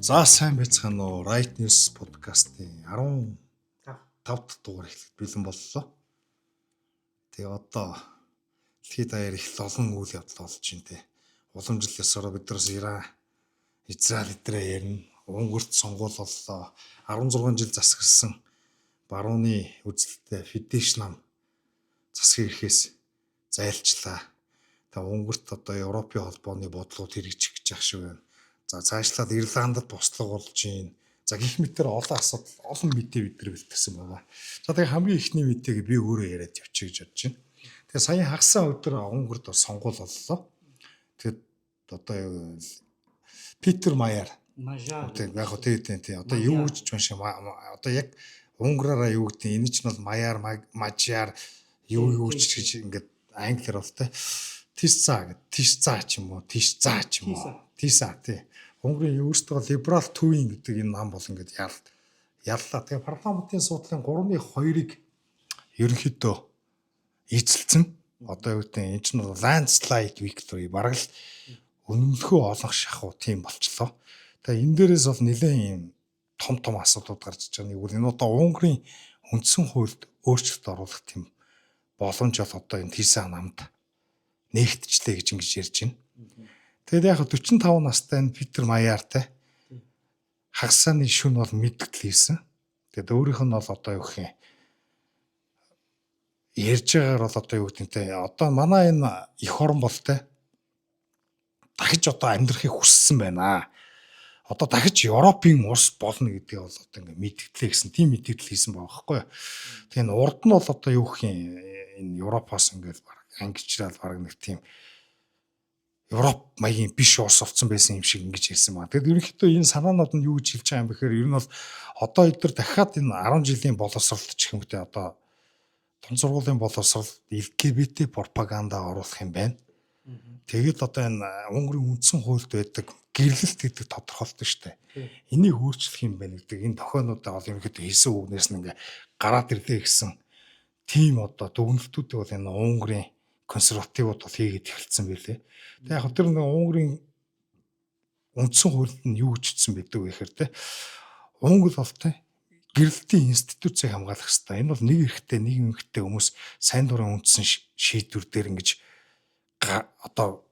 За сайн байцгаана уу? Right News podcast-ийн 15 дахь дугаар эхлэх бэлэн боллоо. Тэгээ одоо дэлхийд даяар их олон үйл явдал болж байна те. Уламжлалсаар биднээс Иран, Израиль эдрээ ярина. Унгарт сонгуул боллоо. 16 жил засагсан барууны үзэлтэй Фидеш нам засгийн эрхээс зайлчлаа. Тэгээ Унгарт одоо Европын холбооны бодлогод хэрэгжих гэж ах шиг байна. За цаашлаад Ирландд туслах болж байна. За гэх мэтэр олон асуудал, олон мэдээ бид нар бэлтгэсэн байгаа. За тэгээ хамгийн ихний мэдээг би өөрөө яриад явчих гэж бодож байна. Тэгээ сая хагас өдөр Унгарт сонгуул боллоо. Тэгээд одоо Питер Маяр тэгээд яг тэгээд одоо юу гэж байна шиг одоо яг унгараараа юу гэдэг энэ ч бол Маяр Мажар юу ч гэж ингээд англиар бол Тисцаа ч юм уу Тисцаа ч юм уу Тиса тий Унгарын өөрсдөө либерал төвийн гэдэг энэ нам бол ингээд яллаа. Тэгээ парламентын суудлын 3/2-ыг ерөнхийдөө эзэлсэн. Одоо юу гэдэг энэ чинь landslide victory бараг л үнэмлэхөө олонх шахуу тийм болчлоо. Тэгээ энэ дээрээс бол нэлээд юм том асуудлууд гарч иж байгаа. Нэг үл энэ одоо Унгарын үндсэн хуульд өөрчлөлт оруулах тийм боломж бол одоо энэ Тиса намд нээгтчлээ гэж ингэж ярьж байна. Тэгээд яг 45 настай энэ Питер Маяртай хагасааны шүн бол мэдгдэл хийсэн. Тэгээд өөрийнх нь бол одоо юу гэх юм ярьж байгаагаар бол одоо юу гэдэг нь одоо манай энэ эх орон бол дахиж одоо амьдрахыг хүссэн байна. Одоо дахиж Европын улс болно гэдгийг бол одоо ингээ мэдгдлээ гэсэн тийм мэдгдэл хийсэн байгаа байхгүй юу. Тэгээд урд нь бол одоо юу гэх юм энэ Европоос ингээд баг ангичрал баг нэг тийм Европ маягийн биш улс болсон байсан юм шиг ингэж хэлсэн байна. Тэгэхээр ерөнхийдөө энэ санаанууд нь юу гэж хэлж байгаа юм бэхээр ер нь бол одоо эдгээр дахиад энэ 10 жилийн боловсролт гэх юм те одоо тун сургуулийн боловсролт LGBT пропаганда оруулах юм байна. Тэгээд одоо энэ Унгарын үндсэн хуульд байдаг гэрлэлт гэдэг тодорхойлдог шүү дээ. Энийг өөрчлөх юм байна гэдэг энэ тохиолнуудаа бол ерөнхийдөө хийсэн үгнээс нь ингээ гараад ирлээ гэсэн тийм одоо дүгнэлтүүдийг бол энэ Унгарын консервативууд бол хийгээд эхэлсэн байлээ. Тэгээ яг тэр нэг Унгарын үндсэн хуульд нь юу гэж хэлсэн байдаг вэ гэхээр Унгар бол гэрлэлтийн институцийг хамгаалах хэрэгтэй. Энэ бол нэг эрхтэй, нэг эмэгтэй хүмүүс сайн дурын үндсэн шийдвэр дээр ингэж одоо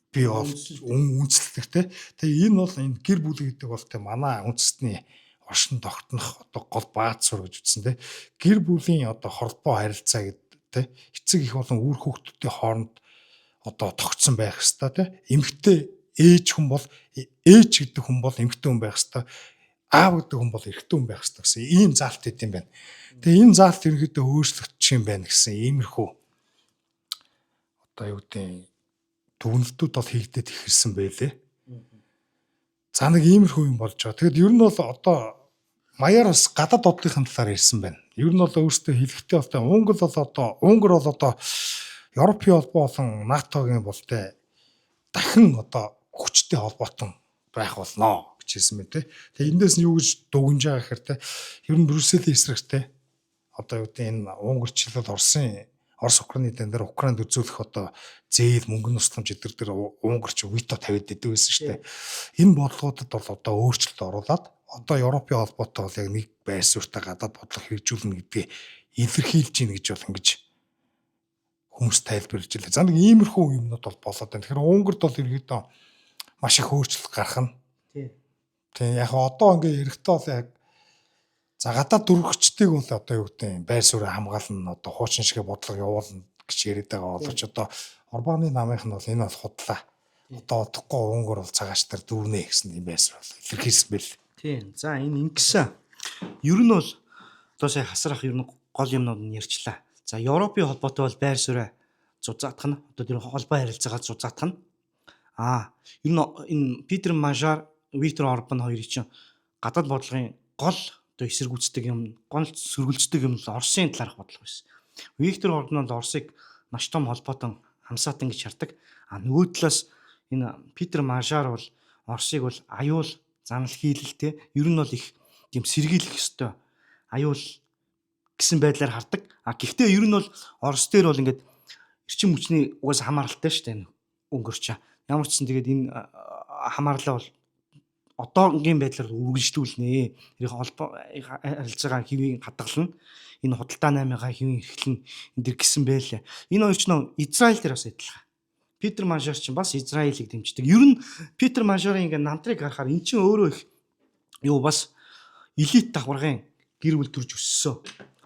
би бол үндэслэх те. Тэгээ энэ бол энэ гэр бүл гэдэг бол манай үндэстний оршин тогтнох одоо гол бааз сур гэж үтсэн те. Гэр бүлийн одоо холбоо харилцаа гэдэг те. Эцэг их болон үр хүүхдүүдийн хооронд одоо тогтсон байх хэвээр те. Эмэгтэй ээж хүн бол ээж гэдэг хүн бол эмэгтэй хүн байх хэвээр. Аав гэдэг хүн бол эрэгтэй хүн байх хэвээр гэсэн ийм заалт өгд юм байна. Тэгээ энэ заалт ерөнхийдөө өөрчлөгдчих юм байна гэсэн иймэрхүү одоо юу гэдэг дүгнэлтүүд бол хийгдээд ихэрсэн байлээ. За нэг иймэрхүү юм болж байгаа. Тэгэд ер нь бол одоо Маяр бас гадаад бодлогын талаар ярьсан байна. Ер нь бол өөртөө хэлэхдээ бол Унгар бол одоо Европын холбоо болон НАТОгийн бол дахин одоо хүчтэй холбоотон байх болно гэж хэлсэн мэт те. Тэгээ эндээс нь юу гэж дүгнж байгаа гэхээр ер нь Брюсселийн эсрэгтэй одоо юу гэдэг энэ Унгарчлал Орос Украины дээр Украинд үзүүлэх одоо зээл мөнгөний тусламж эдгээр дээр Унгарч вето тавиад идэв байсан шүү дээ. Энэ бодлогуудад бол одоо өөрчлөлт оруулаад одоо Европын холбоотой бол яг нэг байр суурьтай гадаад бодлого хэрэгжүүлнэ гэдгийг илэрхийлж гин гэж бол ингэж хүмүүс тайлбарлаж байлаа. За нэг иймэрхүү юмнууд бол болоод байна. Тэгэхээр Унгарт бол ерөөдөө маш их өөрчлөлт гарах нь. Тийм яг одоо ингээ эрэхтэй бол яг за гадаад дүрхчдийг бол одоо юу гэдэг юм байр суурь хамгаална одоо хуучин шиг бодлого явуулна гэж яриад байгаа боловч одоо Орбаны намынх нь бол энэ бол худлаа. Одоо удахгүй Унгар бол цагааш тар дүүрнэ гэсэн юм байр суурь илэрхийлсэн байл. Тийм. За энэ ингэсэн. Ер нь бол одоо сая хасрах ер нь гол юмнууд нь ярьчлаа. За Европын холбоотой бол байр суурь зузаадах нь одоо тэр холбоо харилцаагаа зузаадах нь ер нь энэ Питер Мажар, Виктор Орбан хоёрын чинь гадаад бодлогын гол одоо эсэргүүцдэг юм, гол сөргөлждөг юм л Оросын талаарх бодлого байсан. Виктор Орбан бол Оросыг маш том холбоотон хамсаатан гэж хардаг. Нөгөө талаас энэ Питер Мажар бол Оросыг бол аюул занал хийлэлтэй ер нь бол их тийм сэргийлэх ёстой аюул гэсэн байдлаар хардаг. Гэхдээ ер нь бол Орос дээр бол ингээд эрчим хүчний угаас хамааралтай шүү дээ. Өнгөрч. Ямар ч сан тэгээд энэ хамаарлаа бол одоогийн байдлаар үргэлжлүүлнэ. Ирэх холбоо харилцаагаа хэвийн хадгална. Энэ худалдаа 8-аа хэвийн эрхлэн энэ төр гисэн байлээ. Энэ хоёр ч нөө Израиль дээр бас адилхан. Питер Маншар ч бас Израилийг дэмждэг. Ер нь Питер Маншарын ингээ намтрыг харахаар эн чинь өөрөө их юу бас элит давхаргын гэр бүл төрж өссөн.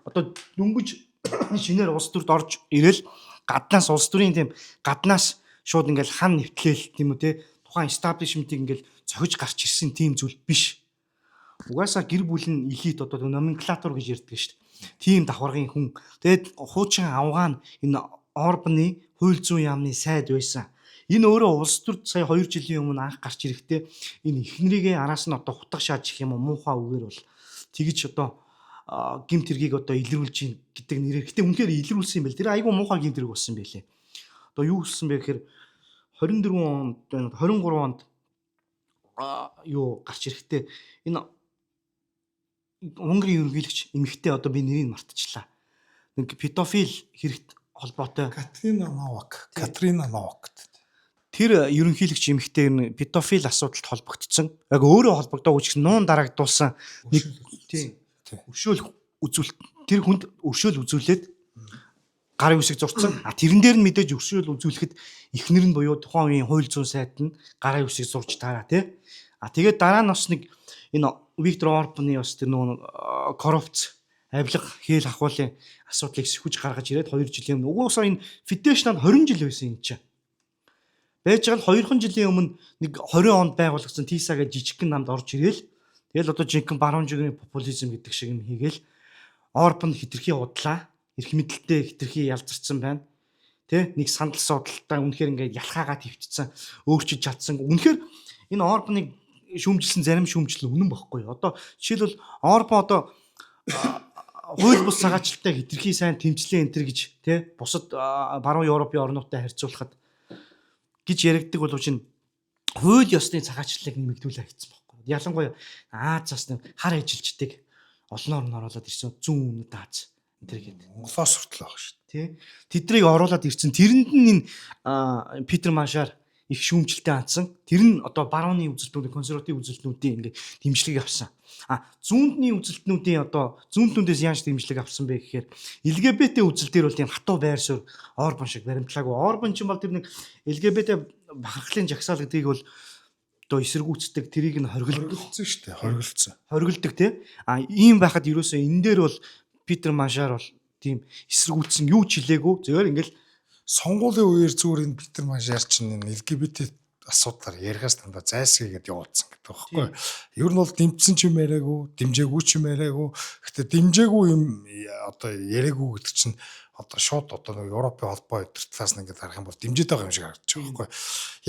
Одоо дөнгөж шинээр улс төрд орж ирэл гаднаас улс төрийн тийм гаднаас шууд ингээл хан нэвтлээл тийм үү те тухайн establishment-ийг ингээл цохиж гарч ирсэн тийм зүйл биш. Угаасаа гэр бүл нь элит одоо номенклатур гэж ярьдаг шүү дээ. Тийм давхаргын хүн. Тэгээд хуучин авгаан энэ Орбаны хууль зүйн яамны сайд байсан. Энэ өөрөө улс төрд сая 2 жилийн өмнө анх гарч ирэхдээ энэ эхнэрийгээ араас нь одоо хутга шааж их юм муухай үгээр бол тэгж одоо гимт хэргийг одоо илрүүлж ийн гэдэг нэрээр. Гэтэ үнэхээр илрүүлсэн юм байл. Тэр айгүй муухай гимт хэрэг болсон байлээ. Одоо юу гэсэн бэ гэхээр 24 онд 23 онд юу гарч ирэхдээ энэ Унгарын ерөнхийлөгч эмэгтэй одоо би нэрийг мартчихлаа. Нэг педофил хэрэгт холбоотой Катрина Новак. Тэр ерөнхийлөгч эмэгтэй педофил асуудалд холбогдсон. Яг өөрөө холбогдоогүй ч нуун дарагдуулсан нэг тийм өршөөл үзүүлэлт тэр хүнд өршөөл үзүүлээд гарын үсэг зурцсан. Тэрэн дээр нь мэдээж өршөөл үзүүлэхэд эхнэр нь буюу тухайн үеийн хууль зүйн сайд нь гарын үсэг зурж таараа тий. Тэгээд дараа нь бас нэг энэ Виктор Орбаны бас тэр нөгөө коррупц авилга хээл ахуулын асуудлыг сэхэж гаргаж ирээд 2 жилийн өмнө угаасаа энэ федерашнад 20 жил байсан юм чинь. Байж байгаа л 2 жилийн өмнө нэг 20 онд байгуулагдсан ТИСА гэж жижигхэн намд орж ирээл тэгэл одоо жинхэнэ баруун жигний популизм гэдэг шиг юм хийгээл Орбан хитрхи удлаа, эрх мэдэлтэй хитрхи ялзарсан байна. Тэ нэг сандал суудалтай үнэхээр ингээд ялхаагаа твчсэн, өөрчилж чадсан. Үнэхээр энэ Орбаныг шүүмжилсэн зарим шүүмжил үнэн бохгүй. Одоо жишээлбэл Орбан одоо хууль бус цагаачлалтай хитрхи сайн тэмцлээ энэ төр гэж тий бусад баруун Европын орнуудтай харьцуулахад гэж яригддаг болов чинь хууль ёсны цагаачлалыг нэмэгдүүлээ хийсэн байхгүй. Ялангуяа Азаас нэг хар ажилчдаг олноор нь оруулаад ирсэн зүүн өмнөд Аз энэ төр гэдэг. Монголоос хүртэл байгаа шүү дээ. Тий. Тэдрийг оруулаад ирсэн. Тэрэнд нь энэ Питер Маншар их шүүмжлэлтэй хандсан. Тэр нь одоо барууны үзэлтнүүдийн консерватив үзэлтнүүдийн ингээд дэмжлэг авсан. Зүүнтний үзэлтнүүдийн одоо зүүнтнүүдээс яаж дэмжлэг авсан бэ гэхээр LGBT үзэл дээр бол тийм хатуу байр суурь Орбан шиг баримтлаагүй. Орбан ч юм бол тэр нэг LGBT бахархлын жагсаал гэдгийг бол одоо эсэргүүцдэг, тэрийг нь хориглосон шүү дээ. Хориглодог тий. Ийм байхад ерөөсөө энэ дээр бол Питер Маншар бол тийм эсэргүүцсэн юу ч хэлээгүй. Зөвөр ингээл сонгуулийн үеэр зүгээр энэ Питер Маншар чинь LGBT асуудлаар ярихаас дандаа зайлсхийгээд явуулсан гэдэг байхгүй. Ер нь бол дэмжсэн ч юм яриаггүй, дэмжээгүй ч юм яриаггүй. Гэтэ дэмжээгүй юм одоо яриаггүй гэдэг чинь одоо шууд одоо нэг Европын холбоо өдр талаас нь ингээд харах юм бол дэмжиж байгаа юм шиг харагдаж байгаа байхгүй.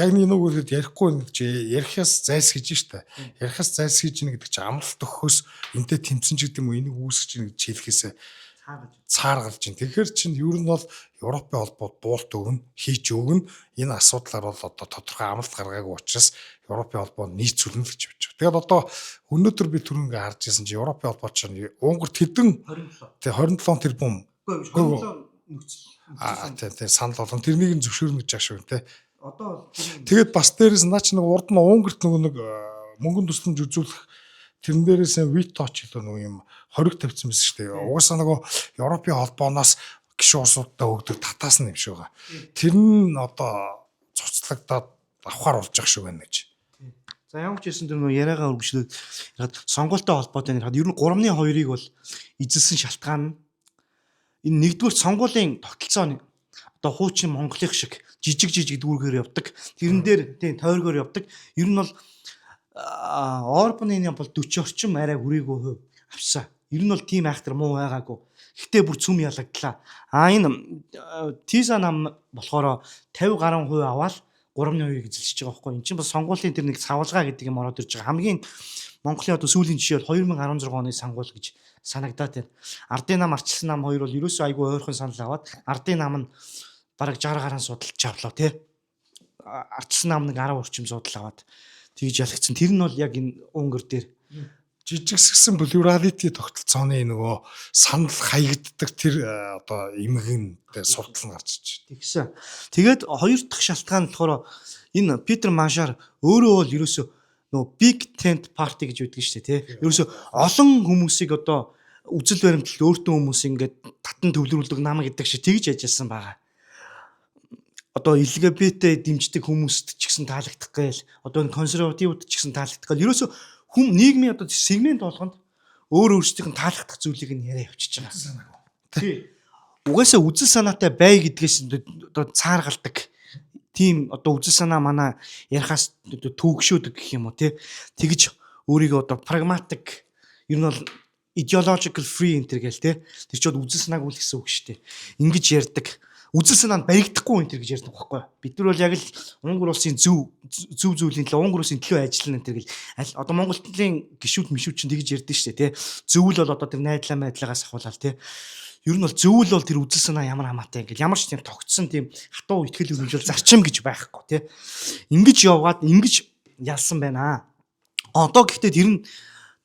Яг нэг үгээд ярихгүй нэг чи ярихаас зайлсхийж штэ. Ярихаас зайлсхийж ийн гэдэг чинь амралт өгөхөөс энтэй тэмцэн ч гэдэг юм уу энийг үүсгэж ийн гэж хэлэхээсээ цааргалж байна. Тэгэхээр чинь ер нь бол Европын холбоод дуулт өгнө, хийж өгнө. Энэ асуудлаар бол одоо тодорхой амралт гаргаагүй учраас Европын холбоо нийцүүлнэ гэж бодож байна. Тэгээд одоо өнөөдөр би түрүүнгээ харж байсан чинь Европын холбоо чинь Унгарт хэдэн 27 тэрбум тий санал болгон тэрнийг нь зөвшөөрнө гэж ааш байна тий. Одоо тэгээд бас дээрээс наа чи нэг урд нь Унгарт нэг мөнгөн тусламж үзүүлэх тэрэн дээрээс виточ гэдэг нэг юм хориг тавьсан байсан шүү дээ. Угаасаа нөгөө Европын холбооноос гишүүн улсуудтай өгдөг татаас нь юм шиг байгаа. Тэр нь одоо цуцлагдаад авахар болж байгаа шүү байна гэж. За ямар ч хэлсэн тэр нөгөө яриагаа үргэлжлүүлээд ягаад сонгуультай холбоотой нэг ер нь 3-2-ыг бол эзэлсэн шалтгаан нь энэ нэгдүгээр сонгуулийн тогтолцоо одоо хуучин Монголын шиг жижиг дүүргээр явдаг. Тэрэн дээр тийм тойргоор явдаг. Ер нь бол Орбаны бол 40 орчим арай хүрээгүй хувь авсан. Ер нь бол тийм айхтар муу байгаагүй. Гэхдээ бүр цүм ялагдлаа. Энэ ТИСА нам болохоор 50 гаруй хувь аваад 3%-ийг эзэлж байгаа байхгүй. Энд чинь бас сонгуулийн тэр нэг цавалгаа гэдэг юм ороод ирж байгаа. Хамгийн Монголын одоо сүүлийн жишээ бол 2016 оны сонгуул гэж санагдаад байна. Ардын нам, Арчилсан нам хоёр бол ерөөсөө айгүй ойрхон санал аваад Ардын нам нь бараг 60 гаруй судалж авлаа тий. Арчилсан нам нэг 10 орчим судал аваад тэгж ялгцсан. Тэр нь бол яг энэ Унгар дээр жижигсгсэн плюралити тогтолцооны нөгөө санал хаягддаг тэр одоо эмгэнтэй судал нь гарч иж. Тэгсэн. Тэгээд хоёр дахь шалтгаан болохоор энэ Питер Маншар өөрөө бол ерөөсөө нөгөө big tent party гэж үүддэг шүү дээ тий. Ерөөсө олон хүмүүсийг одоо үзэл баримтлалд өөртөө хүмүүс ингээд татан төвлөрүүлдэг нам гэдэг шиг тэгж яжсан байгаа. Одоо LGBT дэмждэг хүмүүст ч гэсэн таалагдах гээл, одоо энэ консервативууд ч гэсэн таалагдах гээл. Ерөөсө нийгмийн одоо сегмент болгонд өөрсдийнх нь таалагдах зүйлийг нь яриа явчихж байгаа. Тий. Угаасаа үзэл санаатай бай гэдгээс одоо цааргалдаг. Тийм одоо үзэл санаа манай ярихаас төгшөөдөг гэх юм уу тий. Тэгж өөрийгөө одоо прагматик ер нь бол ideological free энтер гээл тий. Тэр чинь үзэл санааг үл гэсэн үг шүү дээ. Ингэж ярьдаг. Үзэл санаанд баригдахгүй энтер гэж ярьдаг байхгүй. Бид нар бол яг л Унгар улсын зөв зүйлийн төлөө Унгар улсын төлөө ажиллана энтер гэл одоо Монголын гишүүд мишүүд чинь тэгж ярьдэн шүү дээ тий. Зөвл бол одоо тэр найдлаа майдлагаас ахуулаад тий. Ер нь бол зөвл бол тэр үзэл санаа ямар хамаатай ингээл ямар ч тийм тогтсон тийм хатуу ихтгэл хөндлөл зарчим гэж байхгүй тий. Ингэж явгаад ингэж ялсан байна. Одоо гэхдээ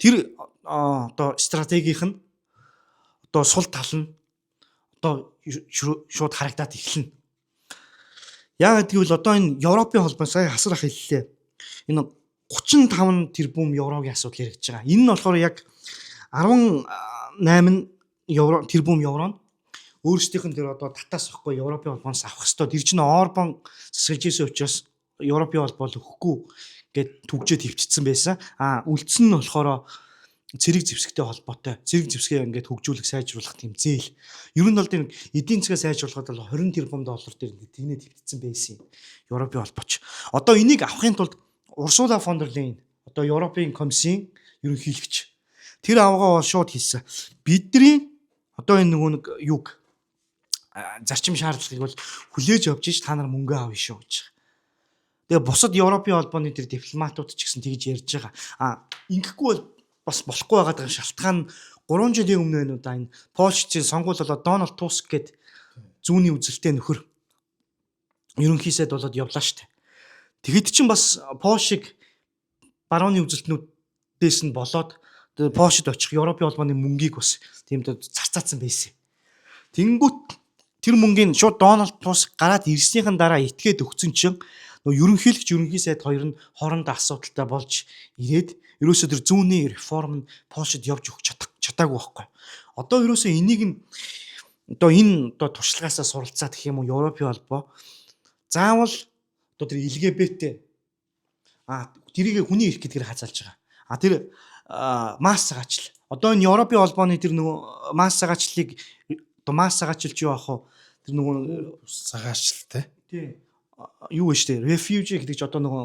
тэр одоо стратегийнх нь одоо сул тал нь одоо шууд харагдаад эхэлнэ. Яг гэвэл одоо энэ Европын холбоо сая хасрах хэллээ. Энэ 35 тэрбум еврогийн асуудал яригдж байгаа. Энэ нь болохоор яг 18 тэрбум евро нь өөрсдийнх нь тэр одоо татаас авахгүй Европын холбооноос авах хэвээр. Тэр чинь Орбан засгалж ирсэн учраас Европын холбоо өгөхгүй гэд түгжээд хөвчтсөн байсан. Үлдсэн нь болохоор цэрэг зэвсэгтэй холбоотой. Цэрэг зэвсгээ ингээд хөгжүүлэх, сайжруулах тийм зээл. Ер нь бол тэр эдийн засгаа сайжруулахад бол 20 тэрбум доллар дээр ингээд тэгнэд хөвтсөн байсан юм. Европын холбооч. Одоо энийг авахын тулд Урсула фон дер Лейн одоо Европын комиссийн ерөнхийлөгч тэр авгаа бол шууд хэлсэн. Бидний одоо энэ нөгөө нэг юг зарчим шаардлагыг бол хүлээж авч иж та нар мөнгө авъя шүү гэж. Тэгээ бусад Европын холбооны тэр дипломатууд ч гэсэн тэгж ярьж байгаа. Ингэхгүй бол бас болохгүй байгаа шалтгаан 3 жилийн өмнө байна уу да энэ Польшийн сонгуул болоод Дональд Туск гээд зүүнний үзэлтэй нөхөр ерөнхийсэд болоод явлаа штэ. Тэгэд чинь бас Польшиг барууны үзэлтнүүдээс нь болоод Польшид очих Европын холбооны мөнгийг бас тийм зарцаацсан байсан. Тэнгүүт тэр мөнгийн шууд Дональд Туск гараад ирснийхэн дараа итгээд өгсөн чинь ерөнхийлөгч ерөнхий сайд хоёр нь хоорондоо асуудалтай болж ирээд ерөөсөө тэр зүүнний реформ нь Польшид явж өгч чадаагүй байхгүй. Одоо ерөөсөө энийг нь одоо энэ одоо туршлагаасаа суралцаад гэх юм уу Европын холбоо заавал одоо тэр LGBT тэрийг хүний эрх гэдгээр хазаалж байгаа. Тэр масс цагаачлал. Одоо энэ Европын холбооны тэр нөгөө масс цагаачлалыг одоо масс цагаачлалч юу ах вэ? Тэр нөгөө цагаачлалтай. Тий. Юу вэ штэ? Refugee гэдэг чи одоо нөгөө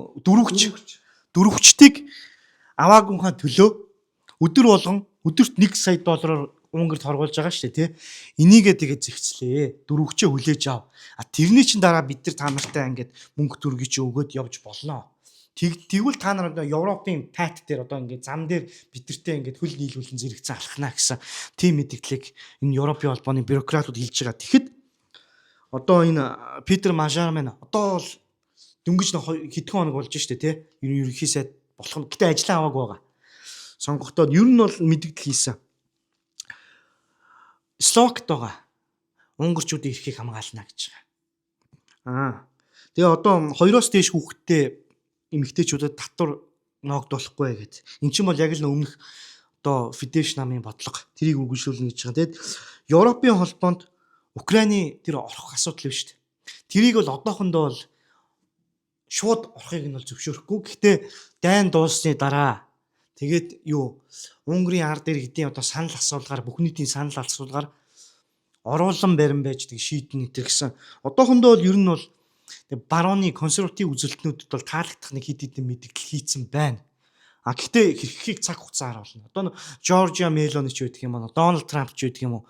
дөрвөгчдийг аваагүйнхаа төлөө өдөр болгон өдөрт 1 сая доллараар Унгарт хоргуулж байгаа штэ тий. Энийгээ тэгээд зэгцлээ. Дөрвөгчөө хүлээж ав. Тэрний чин дараа бид нар та нартай ингээд мөнгө төргий чи өгөөд явж болно. Тэгвэл та нар одоо Европын тайт дээр одоо ингээд зам дээр бидэртэй ингээд хөл нийлүүлэн зэрэгцэн алхнаа гэсэн тийм мэдээллийг энэ Европын холбооны бюрократууд хэлж байгаа. Тэгэхэд одоо энэ Питер Мажармен одоо бол дөнгөж хэдхэн хоног болж штэ тий. Ерөнхий сайд болох нь гэтээ ажиллаа аваагүй байгаа. Сонгогдоод ер нь бол мэдээлэл хийсэн. Словакт байгаа. Унгарчуудын эрхийг хамгаална гэж байгаа. Тэгээ одоо 2-оос дээш хүүхэдтэй эмэгтэйчүүдэд татвар ноогдуулахгүй гэдэг. Эн чинь бол яг л өмнөх одоо Фидеш намын бодлого тэрийг үргэлжлүүлнэ гэж байгаа. Тэгэд Европын холбоонд Украины тэр орох асуудал биш шүү дээ. Тэрийг бол одоохондоо бол шууд орохыг нь бол зөвшөөрөхгүй. Гэхдээ дайн дууссаны дараа тэгээд Унгарын ард иргэдийн одоо санал асуулгаар бүх нийтийн санал асуулгаар оруулан барин байж тэг шийднэ гэсэн. Одоохондоо бол ер нь бол барууны консерватив үзэлтнүүдэд бол таалагдах нэг хэд хэдэн мэдээлэл хийцэн байна. Гэхдээ хэрэгхийг цаг хугацаар болно. Одоо Жоржиа Мелони ч байдаг юм байна. Дональд Трамп ч байдаг юм уу.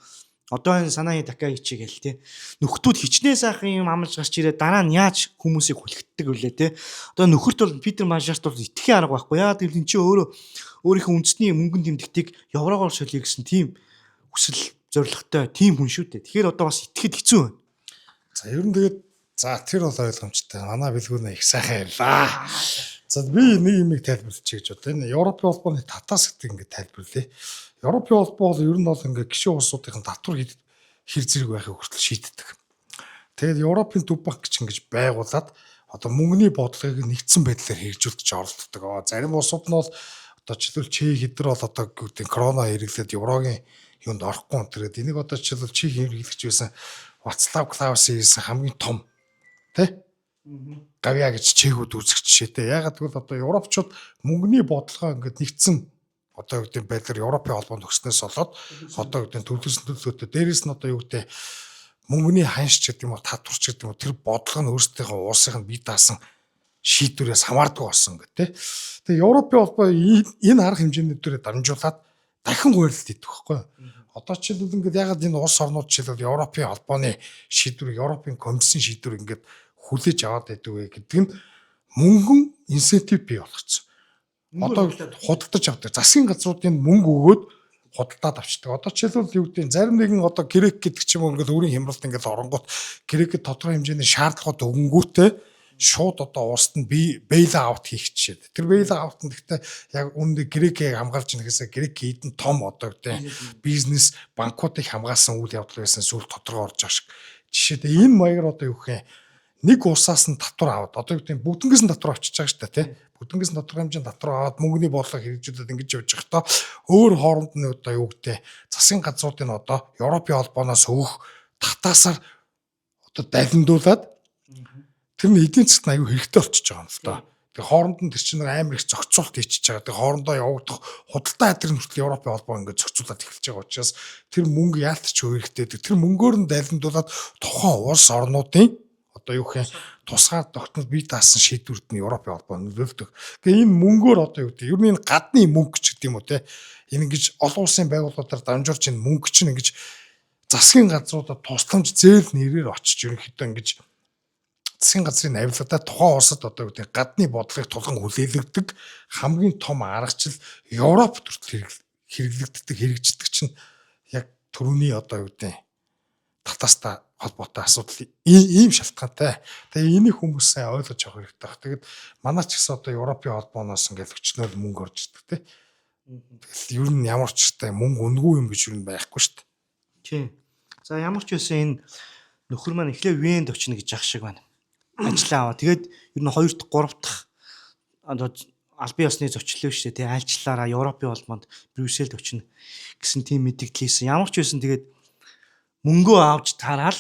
Одоо энэ санааны Такаичи гээл те. Нөхдүүд хичнээн сайхан юм амлаж гарч ирээ дараа нь яаж хүмүүсийг хүлэгддэг вүлээ те. Одоо нөхөрт бол Питер Мажарт бол итгэхийн арга байхгүй. Яа гэвэл энэ чи өөрийнхөө үндэсний мөнгөн тэмдэгтийг еврогоор солиё гэсэн тийм хүсэл зоригтой тийм хүн шүү дээ. Тэгэхээр одоо бас итгэхэд хэцүү байна. За ер нь тэгээд тэр бол ойлгомжтой. Манай бэлгүүнээ их сайхан ярьлаа. За би нэг юм тайлбарлачих гэж бодоо. Энэ Европын холбооны татаас гэдэг ингээд тайлбарлая. Европын холбоо бол ер нь бол ингээд гишүүн улсуудын татвар хэр зэрэг байхыг хүртэл шийддэг. Тэгээд Европын төв банк гэж ингэж байгуулад одоо мөнгөний бодлогыг нэгдсэн байдлаар хэрэгжүүлж оролддог. Зарим улсууд нь бол одоо жишээлбэл Чех хэдэр бол одоо гэдэг корона хэрэглээд еврогийн юунд орохгүй өнтөргээд энийг одоо жишээлбэл Чех хэрэглэгч байсан Вацлав Клаусын хийсэн хамгийн том тий гавья гэж чээгүүд үзэх жишээтэй. Ягаад гэвэл одоо европчууд мөнгөний бодлогоо ингээд нэгдсэн одоо юу гэдэг байдлаар Европын холбоонд өгснөөс болоод одоо юу гэдэг төлөвлөсөн төлөвлөлтөд дээрээс нь одоо юу гэдэг мөнгөний ханш ч гэдэг юм уу татварч гэдэг юм уу тэр бодлого нь өөрсдийнхөө улсыг нь бие даасан шийдвэрээс хамаардаг болсон гэдэг. Тэгээ Европын холбоо энэ арга хэмжээнүүдээр дамжуулаад дахин гуйрлалт хийдэг байхгүй. Одоо жишээлбэл ингээд ягаад энэ улс орнууд жишээлбэл Европын холбооны шийдвэрийг Европын комиссийн шийдвэр ингээд хүлээж аваад байдаг вэ гэдэг нь мөнгөн инсентив бий болгоцсон. Одоо худалдаж авдаг. Засгийн газруудын мөнгө өгөөд худалдаад авчдаг. Одоо жишээлбэл юу гэдэг зарим нэгэн одоо грек гэдэг ч юм уу ингээд өөрийн хямралд ингээд оронгууд грекэд тодорхой хэмжээний шаардлагууд өгөнгүүтээ шууд одоо улсад нь бейл аут хийх жишээ. Тэр бейл аут нь гэхдээ яг үүндээ грекийг хамгаалж байгаа гэхээсээ грек хэдэн том одоо гэдэг бизнес банкуудыг хамгаалсан үйл явдал байсан зүйл тодорхой орж байгаа шиг. Жишээдээ энэ маягаар одоо юу гэх юм нэг улсаас нь татвар аваад одоо юу гэдэг бүгднгээс нь татвар авчиж байгаа шүү дээ тий. Бүгднгээс нь тодорхой хэмжээнд татвар аваад мөнгөний бодлого хэрэгжүүлээд ингэж явж байхдаа өөр хооронд нь одоо юу гэдэг засгийн газруудын одоо Европын холбооноос өгөх татаасаар одоо далиндуулаад тэр нь эдийн засгт аюу хэрэгтэй болчихж байгаа юм л да. Тэгээ хооронд нь тэр чинь амар их зохицуулт хийчихэж байгаа. Тэгээ хоорондоо явагдах худалдаа хадрын хүртэл Европын холбоо ингээд зохицуулаад эхэлж байгаа учраас тэр мөнгө яалтч хэрэгтэй. Тэр мөнгөөр нь далиндуулаад тухайн улс орнуудын одоо юу гэх юм тусгаар тогтмол бие даасан шийдвэрт нь Европын холбоо нөлөөлдөг. Тэгээ энэ мөнгөөр одоо юу гэдэг ер нь энэ гадны мөнгө ч гэдэг юм уу те энэ ингэж олон улсын байгууллагуудаар дамжуулж энэ мөнгө чинь ингэж засгийн газруудад тусламж зээл нэрээр очиж ерөнхийдөө ингэж засгийн газрын авилгадаа тухайн улсад одоо юу гэдэг гадны бодлогыг тулган хүлээлгдэг хамгийн том аргачлал Европ төрөл хэрэглэгддэг хэрэгждэг чинь яг төрөний одоо юу гэдэг татаастай холбоотой асуудал ийм шалтгаантай. Тэгээ энийг хүмүүс сайн ойлгож авах хэрэгтэй баг. Тэгэд манай ч гэсэн одоо Европын холбооноос ингээд өчнөөр мөнгө орж ирдэг те. Тэгэл ер нь ямар ч та мөнгө үнгүй юм гэж юу байхгүй шүү дээ. Тийм. За ямар ч байсан энэ нөхөр маань эхлээ Венд очно гэж ах шиг байна. Ажиллаа аваа. Тэгээд ер нь 2 дахь 3 дахь одоо албан ёсны зочлоо шүү дээ. Айлчлаараа Европын холбоонд Брюсселд очно гэсэн тийм мэдээлэл хийсэн. Ямар ч байсан тэгээд мөнгөө авч тараал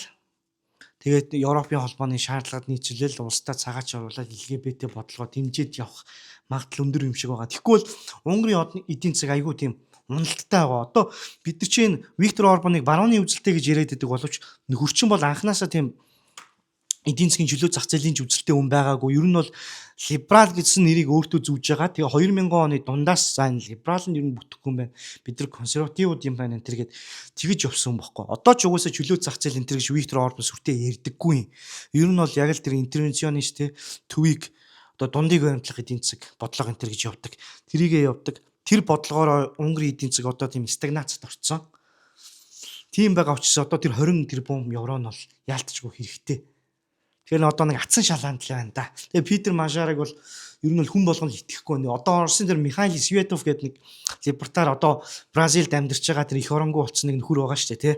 тэгээд Европын холбооны шаардлагад нийцүүлэл улсдаа цагаач оруулаад LGBT бодлогоо дэмжиж явах магадлал өндөр юм шиг байгаа. Тэгэхгүй бол Унгарын эдийн засаг айгүй тийм уналттай байгаа. Одоо бид нар чинь Виктор Орбаныг барууны үзэлтэй гэж яриад байдаг боловч нөхөрчин бол анханасаа тийм эдийн засгийн чөлөө зах зээлийн үзэлтэй хүн байгаагүй. Ер нь бол либерал гэсэн нэрийг өөртөө зүүж байгаа. Тэгээ 2000 оны дундаас заа либерал нь ер нь бүтэхгүй юм байна. Бид нар консервативууд юм байна энэ төргээд тэгж явсан байхгүй. Одоо ч угаасаа чөлөө зах зээл энэ төр гэж Виктор Орбан сүртэй ярьдаггүй. Ер нь бол яг л тэр интервенционист төвийг одоо дундыг баримтлах эдийн засаг бодлого энэ төр гэж явдаг. Тэрийгээ явдаг. Тэр бодлогоор Унгарын эдийн засаг одоо тийм стагнацид орцсон. Тийм байгаа учраас одоо тэр 20 тэрбум евро нь бол яалтчгүй хэрэгтэй. Тэгэхээр одоо нэг атсан шалгаанд л байна да. Тэгээ Питер Мажарыг бол ер нь хүн болгоно итгэхгүй нэ. Одоо Оросын тэр Михаил Светов гэдэг нэг либертар одоо Бразилд амьдарч байгаа тэр их оронгүй болсон нэг нөхөр байгаа шүү дээ, тий.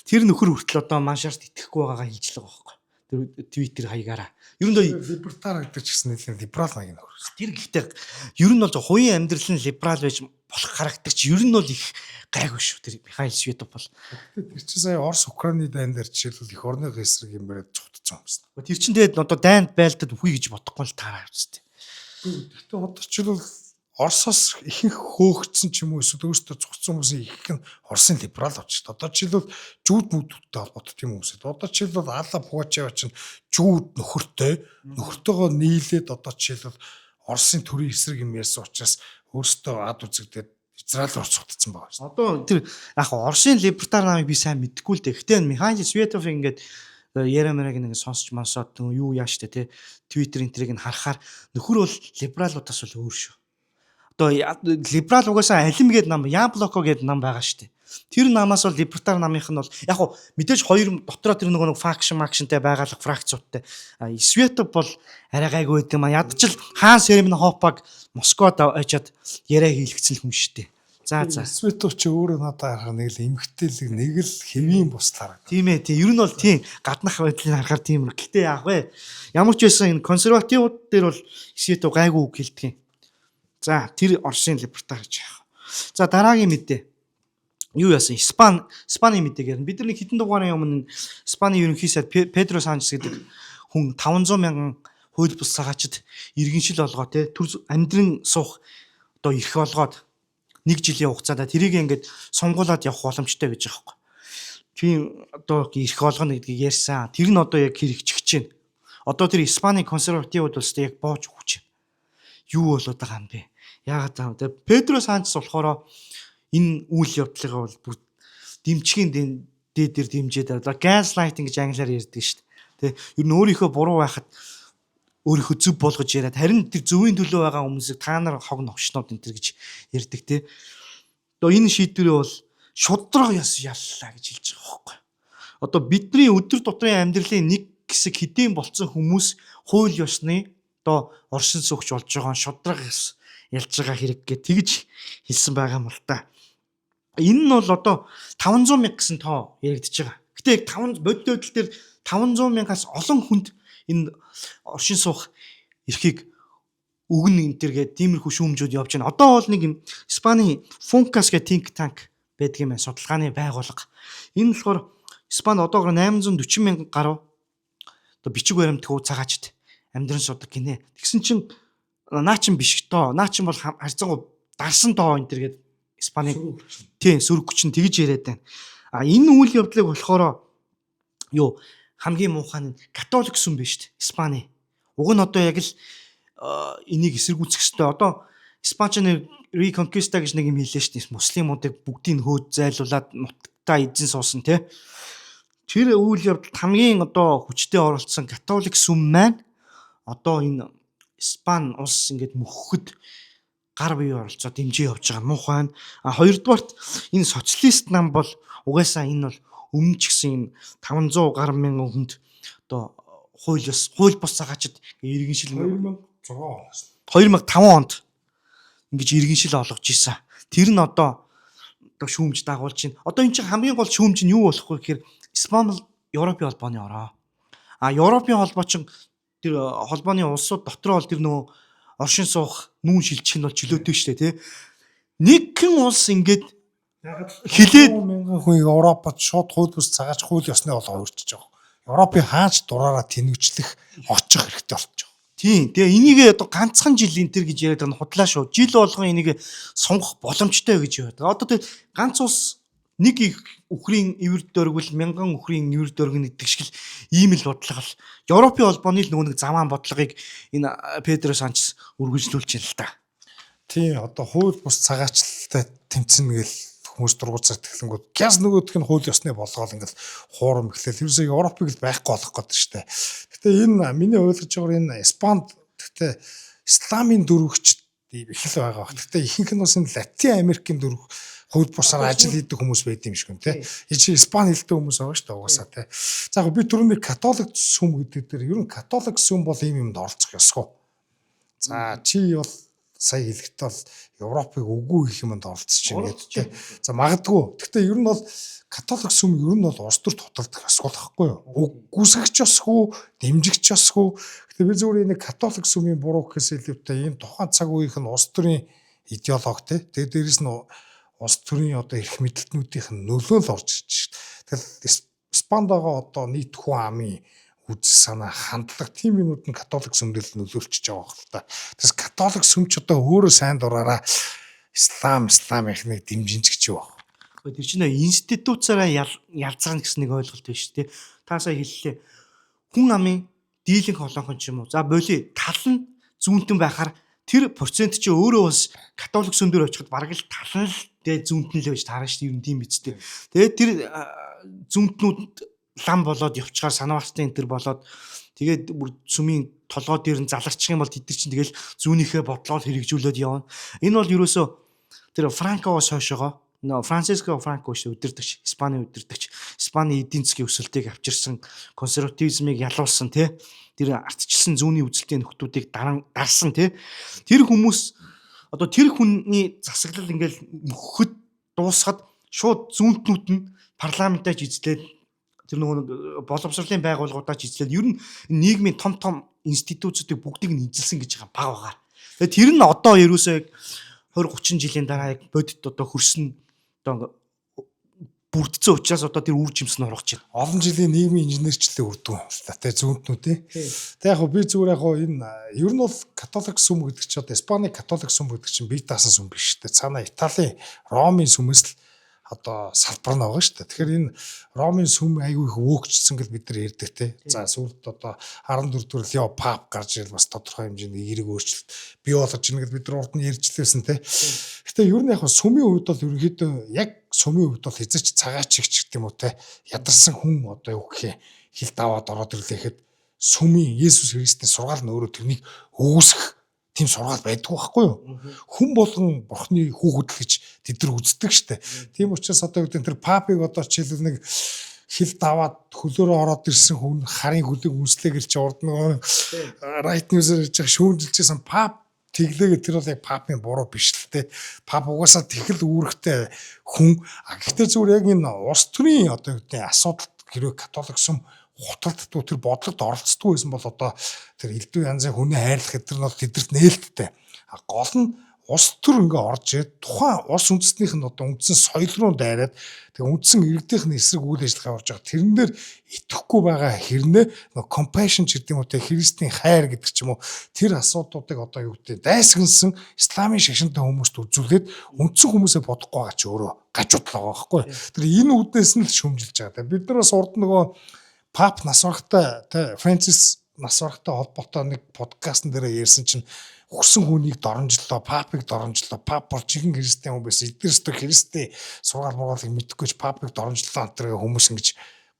Тэр нөхөр хүртэл одоо Мажарт итгэхгүй байгаагаа хэлж л байгаа байхгүй. Тэр Твиттер хаягаараа. Ер нь либертар гэдэг ч гэсэн нэлээд либерал маяг нөхөр. Тэр гэхдээ ер нь бол хувийн амьдрал нь либерал байж болох характер чи ер нь бол их гайгүй шүү. Тэр Михаил Светов бол. Тэр чинь сая Орос Украины дайнаар жишээлбэл их орны эсрэг юм бариад цугтсан юм байна. Тэр чинь тэгээд одоо дайнд байлдад үгүй гэж бодохгүй л таараа үстэй. Гэхдээ одоо ч л Оросоос ихэнх хөөгдсөн ч юм уу эсвэл өөртөө цугцсан хүмүүсийн их нь Оросын либерал очиж. Одоо жишээлбэл жүүд мөдүүдтэй холбоотой тийм хүмүүс. Одоо жишээлбэл Алла Пугачева чинь жүүд нөхөртөөгөө нийлээд одоо жишээлбэл Оросын төрийн эсрэг юм ярьсан учраас өөртөө ад үзэгдээд Израиль руу цугтсан байгаа. Одоо тэр яг Оросын либертар намыг би сайн мэдэхгүй л дээ. Гэхдээ Михаил Светов ингээд Ярамараг нэг сонсч мансаад юу яа штэ тий Twitter энтрийг нь харахаар нөхөр бол либералуудаас бол өөр шүү. Одоо либерал угаасаа алим гээд нам Яблоко гээд нам байгаа штэ. Тэр намаас бол либертар намынх нь бол яг хуу мэдээж хоёр дотроо тэр нэг факшнтэй байгаалах фракцуудтай. Светов бол арай гайгүй байт юм а. Ядчил хаан Сермин Хопаг Москвад очиад яриа хийлгэсэн хүн штэ. За. Свето ч өөрөө надад харах нэг л эмгтээлэг нэг л хэвийн бусдаар. Тийм ээ, тийм. Ер нь бол тийм гаднах байдлыг харахаар тийм. Гэхдээ яах вэ? Ямар ч байсан энэ консервативууд дээр бол Свето гайгүй үг хэлдэг юм. За, тэр Оросын либертар гэж яах. За, дараагийн мэдээ. Юу яасан? Испани мэдээг ярина. Бид нар нэг хэдэн дугаарын өмнө Испани ерөнхий сайд Педро Санчес гэдэг хүн 500 мянган хууль бус цагаачид иргэншил олгоо те төр амьдрын суух одоо эрх олгоод 1 жилийн хугацаанд тэрийг ингээд сонгуулаад явах боломжтой гэж байгаа байхгүй. Тийм одоо эрх олгоно гэдгийг ярьсан. Тэр нь одоо яг хэрэгжиж байна. Одоо тэр Испани консервативууд бас яг боож өгч байна. Юу болоод байгаа юм бэ? Яагаад таам те Педро Санчес болохоор энэ үйл явдлыг бол бүр дэмжгийн дээдэр дэмжээд одоо gaslighting гэж англиар ярьдаг шүү дээ. Тэ ер нь өөрийнхөө буруу байхад өөрийнхөө зөв болгож яриад харин тэр зөвийн төлөө байгаа хүмүүсийг та нар хог новшнууд энэ төр гэж ярьдаг те. Одоо энэ шийдвэрээ бол шудраг яллаа гэж хэлж байгаа байхгүй. Одоо бидний өдөр тутрын амьдралын нэг хэсэг хэдийн болцсон хүмүүс хууль ёсны одоо оршин суугч болж байгаа шудраг ялж байгаа хэрэг гэж тэгж хэлсэн байгаа юм л та. Энэ нь бол одоо 500 мянга гэсэн тоо яригдчихэж байгаа. Гэтэ яг 5 бодит байдал дээр 500 мянгаас олон хүнд энэ оршин суух эрхийг өгнө энэ төргээд тиймэрхүү шүүмжүүд явж байна. Одоо бол нэг юм Испани Funcas гэх think tank байдаг юм байна. Судалгааны байгууллага. Энэ болохоор Испани одоогоор 840 мянган гаруй одоо бичиг баримт хүү цагаачд амьдран судаг гинэ. Тэгсэн чинь наа чин биш тоо. Наа чин бол харьцангуй дарсан тоо энэ төргээд Испани тийм сөрөг хүчин тэгж яриад байна. А энэ үйл явдлыг болохоор юу хамгийн муухай нь католик сүм биш шүү дээ. Испани. Уг нь одоо яг л энийг эсэргүүцэх ёстой. Одоо Испанчны Reconquista гэж нэг юм хэлээ шүү дээ. Муслимуудыг бүгдийг хөөд зайлуулад нутагтаа эзэн суусан тий. Тэр үйл явдалд хамгийн одоо хүчтэй оролцсон католик сүм маань одоо энэ Испани улс ингээд мөхөхөд гар бие оролцоод дэмжиж явж байгаа муухай. А хоёрдугаарт энэ социалист нам бол угаасаа энэ бол өмнө ч гэсэн 500 гаруй мянган хүнд одоо хууль бус цагаачид иргэншил 2005 онд ингэж иргэншил олгож исэн. Тэр нь одоо шүүмж дагуулж байна. Одоо энэ чинь хамгийн гол шүүмж нь юу болох вэ гэхээр Испани Европын холбооны ороо. А Европын холбоо чинь тэр холбооны улсууд дотор бол тэр нөгөө оршин суух нүүн шилжих нь бол чөлөөтэй шүү дээ тий. Нэгэн улс ингээд хилээд мянган хүн Европод шууд хууль бус цагаач хууль ёсны болоо өөрчилж байгаа. Европын хаач дураараа тэнвчлэх очих хэрэгтэй болчих. Тийм. Тэгээ энийг одоо ганцхан жил энэ төр гэж яриад байгаа нь худлаа шүү. Жил болгон энийг сонгох боломжтой гэж яриад байгаа. Одоо тэр ганц улс нэг их үхрийн эвэр дөргөл мянган үхрийн эвэр дөргөн гэдэг шиг л ийм л бодлого л Европын холбооны л нөгөө нэг заваан бодлогыг энэ Педро Санчес үргэлжлүүлж байна л та. Тийм одоо хууль бус цагаачлалтай тэмцэнэ гэл хүмүүс дургуцаар тахлангууд гяс нөгөөх нь хууль ёсны болгоол ингээл хуурам ихлээл ерөөсөө Европыг л байхгүй болох гэдэг шүү дээ. Гэтэ энэ миний ойлгож байгаагаар энэ Испанд гэтэ исламын дөрвөгч их л байгаа. Гэтэ ихэнх нь бас энэ Латин Америкийн дөрвөг хууль бусаар ажил хийдэг хүмүүс байд юм шиг юм те. Энэ чи Испани хэлтэй хүмүүс байгаа шүү дээ угаасаа те. За яг би түрүүний католик сүм гэдэг дээр ер нь католик сүм бол ийм юмд оролцох ёсгүй. За чи бол сая хэлэхдээ бол Европыг үгүй их юмд оролцож байна гэдэг. За магадгүй. Гэхдээ ер нь бол католик сүм ер нь бол улс төр туталдах асуудал байхгүй юу? Гүйсгэж ёсгүй, дэмжигч ёсгүй. Гэхдээ би зүгээр энэ католик сүмийн буруу гэхээс илүүтэй энэ тухайн цаг үеийнх нь улс төрийн идеологи те. Тэгээд дээрэс нь улс төрийн одоо эрх мэдэлтнүүдийнх нь нөлөө л орж ирж шүү дээ. Тэгэхээр Испанд байгаа одоо нийт хүн амын үзэл санаа хандлага тийм юмуд нь католик сүмдэл нөлөөлчихөж байгаа хэрэг та. Тэс католик сүмч одоо өөрөө сайн дураараа ислам ихнийг дэмжинч гэж байна. Тэр чинь институцаараа ялцгаана гэсэн нэг ойлголт байна шүү дээ. Та сая хэллээ. Хүн амын дийлэнх олонхон ч юм уу. За боли тал нь зүүнтэн байхаар тэр процент чи өөрөө бас католик сүмдөр очиход бараг л тал нь зүүнтэн л байж таарна шүү дээ. Ер нь тийм биз дээ. Тэгээд тэр зүүнтнүүд лам болоод явчихаар санаавартын энэ төр болоод тэгээд бүр сүмийн толгой дээр нь заларчих юм бол тэд нар чинь тэгэл зүүнийхээ бодлоор хэрэгжүүлээд явна. Энэ бол ерөөсөө тэр Франкоос хойшоогоо Франциско Франко шүү удирдагч, Испани удирдагч, Испани эдийн засгийн өсөлтийг авчирсан, консерватизмыг ялуулсан тий. Тэр ардчилсан зүүнний үзэлтийн нөхдүүдийг дарсан тий. Тэр хүмүүс одоо тэр хүний засаглал ингээл мөхөд дуусахад шууд зүүнтнүүд нь парламентаж эзлээд тэр нөгөө боловсролын байгууллагуудаач эзлээд ер нь нийгмийн том институцуудыг бүгдийг нь эзэлсэн гэж байгаа баг байгаа. Тэгээд тэр нь одоо ерөөсөө 20-30 жилийн дараа яг бодит одоо хөрсөн одоо бүрдсэн учраас одоо тэр үр жимс нь ургаж байна. Олон жилийн нийгмийн инженерчлэлээ үрдүн л та тий зүүнтнүүд. Тэг яг би зүгээр яг энэ ер нь бол католик сүм гэдэг чинь одоо Испани католик сүм гэдэг чинь бие даасан сүм биш шүү дээ. Цаана Италийн Ромын сүмээс л одоо салбар нь байгаа шүү дээ. Тэгэхээр энэ Ромын сүм айгүй их өөгчсөн гэж бид нар ярьдаг тий. За сүүлд одоо 14 дугаар Лео пап гарч ирэл бас тодорхой хэмжээний эерэг өөрчлөлт бий болгож ийн гэж бид нар урд нь ярьжлээсэн тий. Гэтэ ер нь яг сүмийн хувьд бол ерөнхийдөө яг сүмийн хувьд бол эзэж цагаач гэх юм уу те ядарсан хүн одоо юу гэх юм хил даваад ороод ирлээхэд сүмийн Есүс Христийн сургаал нь өөрөө тэрнийг үүсгэх тийм сургаал байдгүй байхгүй юу? Хүн болгон бурхны хүүхэд л гэж тэд нар үздэг штэ. Тийм учраас одоо юу гэдэг тэр папыг одоо жишээлбэл нэг хил даваад хөлөөрөө ороод ирсэн хүн харын хөлийг үнслэе гэж урд нөгөө right news-ээр хийж шүүмжилжсэн пап тэглээгээ тэр бол яг папын буруу биш л те. Пап угаасаа тэгэл үүрэгтэй хүн. Гэхдээ зүгээр яг энэ улс төрийн одоо юу гэдэг асуудалд хэрвээ католик сүм хуталддаг тэр бодлогод оролцдог байсан бол одоо тэр элдв янзын хүний хайрлах гэдэг нь бол тэдэрт нээлттэй. Гол нь улс төр ингээ орж ирээд тухайн улс үндэстнийх нь одоо үндсэн соёл руу дайраад тэгээ үндсэн иргэдийнх нь эсрэг үйл ажиллагаа явуулж байгаа. Тэрэн дээр итгэхгүй байгаа хэрнээ compassion гэдэг юм уу те Христийн хайр гэдэг ч юм уу тэр асуудлуудыг одоо юу гэдэг дайсагнсан исламын шашинтай хүмүүст үзүүлээд үндсэн хүмүүсээ бодохгүй байгаа ч өөрөө гажууд л байгаа байхгүй. Тэр энэ үднээс нь л шөмжилж байгаа. Бид нар бас урд нөгөө пап нас барахтай те Францис нас барахтай холбоотой нэг подкастн дээр ярьсан чинь өгсөн хүнийг доромжлоо, папыг доромжлоо, пап бол чихэн христиан хүн байсан. Эдгээрс христийн сургаал мургаалыг мэдхгүй ч папыг доромжлоо антраа хүмүүс ингэж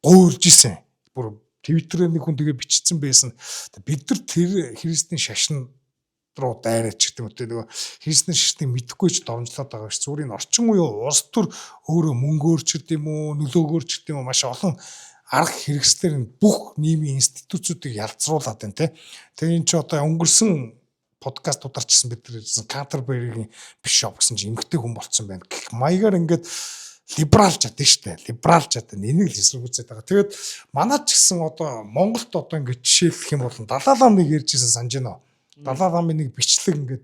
гуйрж исэн. Бүр Твиттерээр нэг хүн тэгээ бичсэн байсан. Бид нар тэр христийн шашин руу дайраач гэдэг юм те нөгөө христийн шашныг мэдхгүй ч доромжлоод байгаа ш. Зүгээр энэ орчин үеийн улс төр өөрөө мөнгөөр ч гэдэг юм уу, нөлөөгөөр ч гэдэг юм уу маш олон арга хэрэгслэр нь бүх нийгмийн институцуудыг ялцруулад байна те. Тэгээ эн чи одоо өнгөрсөн подкастуудаар ч гэсэн бид нар Canterbury-гийн бишоп гэсэн чинь эмгтэй хүн болцсон байна. Гэх маягаар ингээд либералж чаддаг штэ. Либералж чаддаг. Энийг л эсэргүүцээд байгаа. Тэгээд манай ч гэсэн одоо Монголд одоо ингээд жишээлх юм бол Далай ламыг ярьжсэн санаж байна. Далай ламын нэг бичлэг ингээд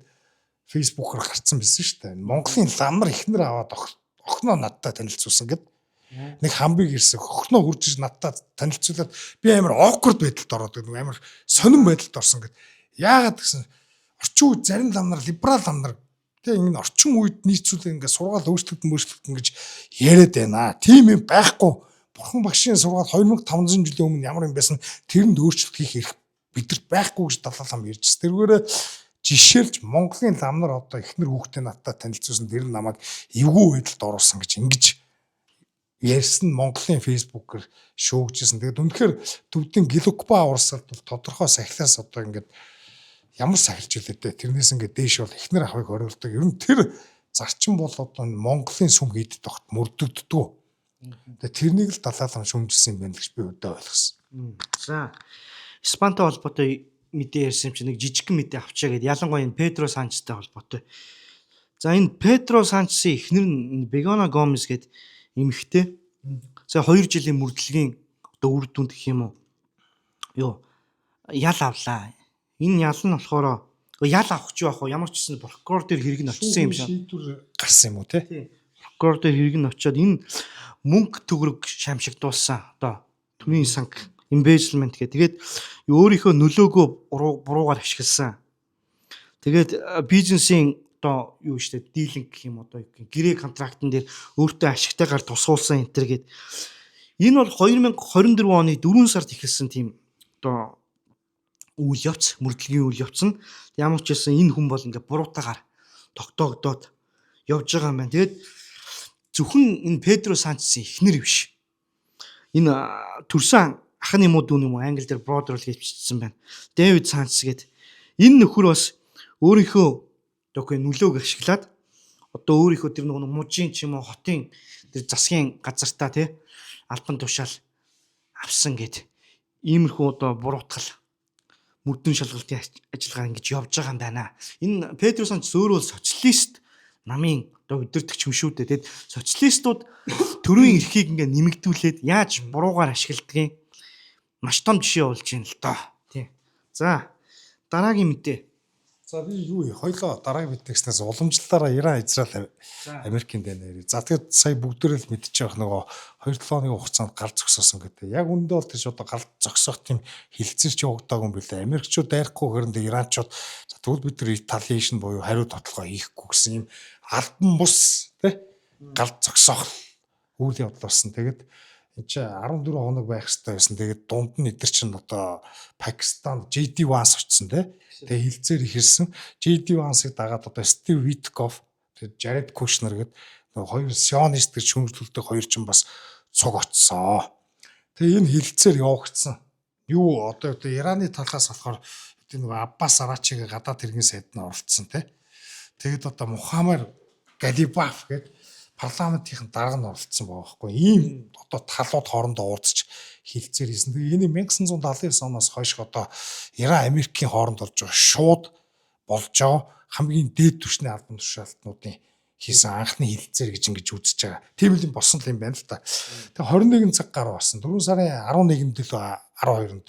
фейсбүүкээр гарцсан байсан штэ. Монголын ламнар ихнэр аваад охиноо надтай танилцуулсан гэд. Нэг хамбыг ирсэн. Охиноо хурж иж надтай танилцуулаад би амар awkward байдалд ороод амар сонирн байдалд орсон гэд. Яагаад гэсэн орчин үед зарим ламнар либерал ламнар тэгээ энэ орчин үед нийцүүлээ ингээд сургаал өөрчлөгдөн гэж яриад байна. Тийм юм байхгүй. Бурхан багшийн сургаал 2500 жилийн өмнө ямар юм байсан тэрэнд өөрчлөлт хийх эрх бидэрт байхгүй гэж Далай лам ярьж. Тэрүүгээр жишээлж Монголын ламнар одоо эхнэр хүүхдээ надтай танилцуулсан тэр намайг эвгүй байдалд оруулсан гэж ингэж ярьсан Монголын фейсбүүкээр шүүгжсэн. Тэгээд үнэхээр төвдийн Гэлүкба урсгалд тодорхой сахилаас одоо ингээд ямар сахилж үлээдэ тэрнээс ингээд дээш бол эхнэр ахыг хориулдаг. Ер нь тэр зарчим бол одоо Монголын сүм хийдэд тогт мөрдөгддөг. Тэгээ тэрнийг л Далай лам шүүмжилсэн юм байна гэж би өдөө ойлгосон. За Испантай холбоотой мэдээ ярьсан юм чи нэг жижигхэн мэдээ авчаа гэдэг. Ялангуяа энэ Педро Санчестай холбоотой. За энэ Педро Санчесийн эхнэр нь Бегона Гомес гэдэг эмэгтэй. За 2 жилийн мөрдлөгийн одоо үр дүнд гэх юм уу? Юу ял авлаа. Энэ ял нь болохоор ял авах ч яах вэ? Ямар ч гэсэн прокурор дээр хэрэг нь очсон юм шиг. Шийдвэр гарсан юм уу те? Прокурор дээр хэрэг нь очиод энэ мөнгө төгрөг шамшигдуулсан. Одоо төрийн санг embezzlement гэдэг. Тэгээд өөрийнхөө нөлөөгөө буруугаар ашигласан. Тэгээд бизнесийн одоо юу штэ дийлинг гэх юм одоо гэрээ контрактн дээр өөртөө ашигтайгаар тусгуулсан энэ төр гээд энэ бол 2024 оны 4 сард эхэлсэн тийм одоо үйл явц, мөрдлөгийн үйл явц нь ямар ч байсан энэ хүн бол ингээ буруутаагаар тогтоогдоод явж байгаа юм байна. Тэгээд зөвхөн энэ Педро Санчесийн эхнэр биш. Энэ төрсөн ахны муу дүүн юм уу англи дээр brother л гэж бичсэн байна. Дэвид Санчес гээд энэ нөхөр бас өөрийнхөө одоо нөлөөг ашиглаад одоо өөрийнхөө тэр нэг мужийн ч юм уу хотын тэр засгийн газартаа тий албан тушаал авсан гэд иймэрхүү одоо буруутгал мөрдөн шалгалтын ажиллагаа ингэж явж байгаа юм байна. Энэ Педро Санчес өөрөө социалист намын одоо удирдахч юм шүү дээ. Тэгэд социалистууд төрийн эрхийг ингээ нэмэгдүүлээд яаж буруугаар ашигладгийг маш том жишээ болж байна л доо. Тий. За дараагийн мэдээ. За би юу хоёлоо дараагийн мэдээснээс уламжлалаараа Иран, Израиль, Америкийн дэ нэр. За тэгээд сая бүгдээрээ л мэдчихэж байгаа нөгөө 2-7 хоногийн хугацаанд гал зогсоосон гэдэг. Яг үндэ бол тийш одоо гал зогсоох тийм хилцэрч явагдаагүй юм билээ. Америкчууд дайрахгүй хэрэнд Иранчууд за тэгвэл бид нар retaliation буюу хариу тоглоо хийхгүй гэсэн юм албан бус тий гал зогсоох үйл явдал болсон. Тэгээд энэ чи 14 хоног байх хэрэгтэй байсан. Тэгээд дунд нь эдгэр чинь одоо Пакистан JD Vance очсон тий. Тэгээ хилцээр ихэрсэн. JD Vance-ыг дагаад одоо Steve Witkoff, тэгээд Jared Kushner гэдэг хоёр сионист гэж шүүмжлүүлдэг хоёр ч бас цуг очсон. Тэгээ энэ хилцээр явагдсан. Юу одоо Ираны талаас болохоор энэ нөгөө Аббас Арачигийн гадаад хэргийн сайд нь оролцсон тий. Тэгээд одоо Мухаммад Галибаф гэдэг парламентын дарга нь оролцсон байгаа байхгүй. Ийм одоо талууд хоорондоо уулзч хилцээр хийсэн. Тэгээ энэ 1979 оноос хойш одоо Иран Америкийн хооронд болж байгаа шууд болж байгаа хамгийн дээд түвшний албан тушаалтнуудын хийсэн анхны хилцээр гэж ингэж үзэж байгаа. Тийм л болсон юм байна л та. Тэгээ 21 цаг гаруй болсон. 4 сарын 11-нд л 12-нд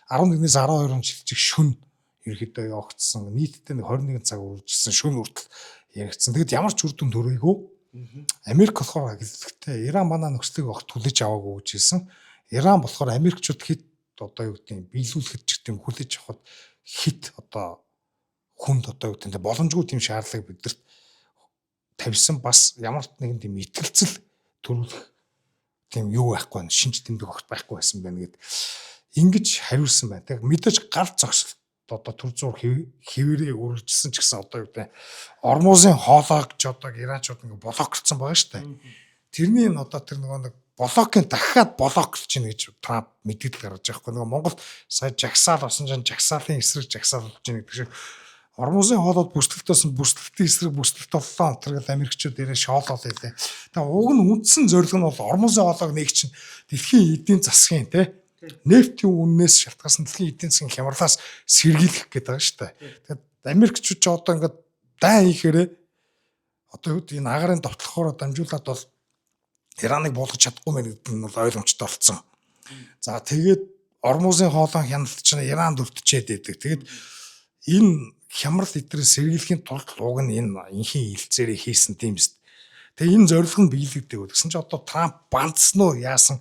11-ээс 12-нд шилжих шүн ерөөдөө явагдсан. Нийтдээ 21 цаг үргэлжилсэн шүн хүртэл яригдсан. Тэгэд ямар ч үр дүн төрөөйгүй. Америк болохоор хэлэхдээ Иран манай нөхцөлийг огт хүлээж аваагүй гэж хэлсэн. Иран болохоор Америкчууд хэд одоо юу гэдэг нь биелүүлэхэд ч гэдэм хүлээж авахд хит одоо хүнд одоо юу гэдэг нь боломжгүй тийм шаардлагыг бидэрт тавьсан бас ямар нэгэн тийм итгэлцэл төрүүлэх тийм юу байхгүй байна. Шинж тэмдэг огт байхгүй байсан байна гэд ингэж хариулсан байна. Тэг мэдээж гал зогсолт одоо төр зур хэвээрээ үргэлжилсэн ч гэсэн одоо юу гэдэг ормозын хоолойг ч одоо Иранчууд ингээ блоклцсон байгаа шүү дээ. Тэрний одоо тэр нөгөө нэг блокийн дахиад блоклж чинь гэж Трамп мэдээлэл гаргаж байгаа хгүй. Нөгөө Монголд сая жагсаал болсон чинь жагсаалын эсрэг жагсаал болж байгаа гэдэг шиг ормозын хоолойд бүсдэлтөөс бүсдэлтийн эсрэг бүсдэлт боллоо тэргээл Америкчууд ирээ шоолол хэлээ. Тэгээ уг нь үндсэн зорилго нь бол ормозын хоолойг нэг чинь дэлхийн эдийн засгийн тий нефтийн үннээс шалтгаалсан дэлхийн эдийн засгийн хямралаас сэргийлэх гэдэг байгаа шүү дээ. Тэгэхээр Америкчууд ч одоо ингээд дай хийхээрээ одоо юу гэдэг энэ агарын довтлохоор дамжуулаад бол Ираныг буулгаж чадахгүй мэн гэдэг нь бол ойлгомжтой болсон. За тэгээд ормозын хоолойн хяналт чинь Иранд өвтчээд байдаг. Тэгээд энэ хямрал эдрээс сэргийлэхийн тулд уг нь энэ инхийн хилцээрээ хийсэн тийм биз. Тэгээ энэ зорилго нь биелэгдэг гэсэн чинь одоо Трамп бандсан уу яасан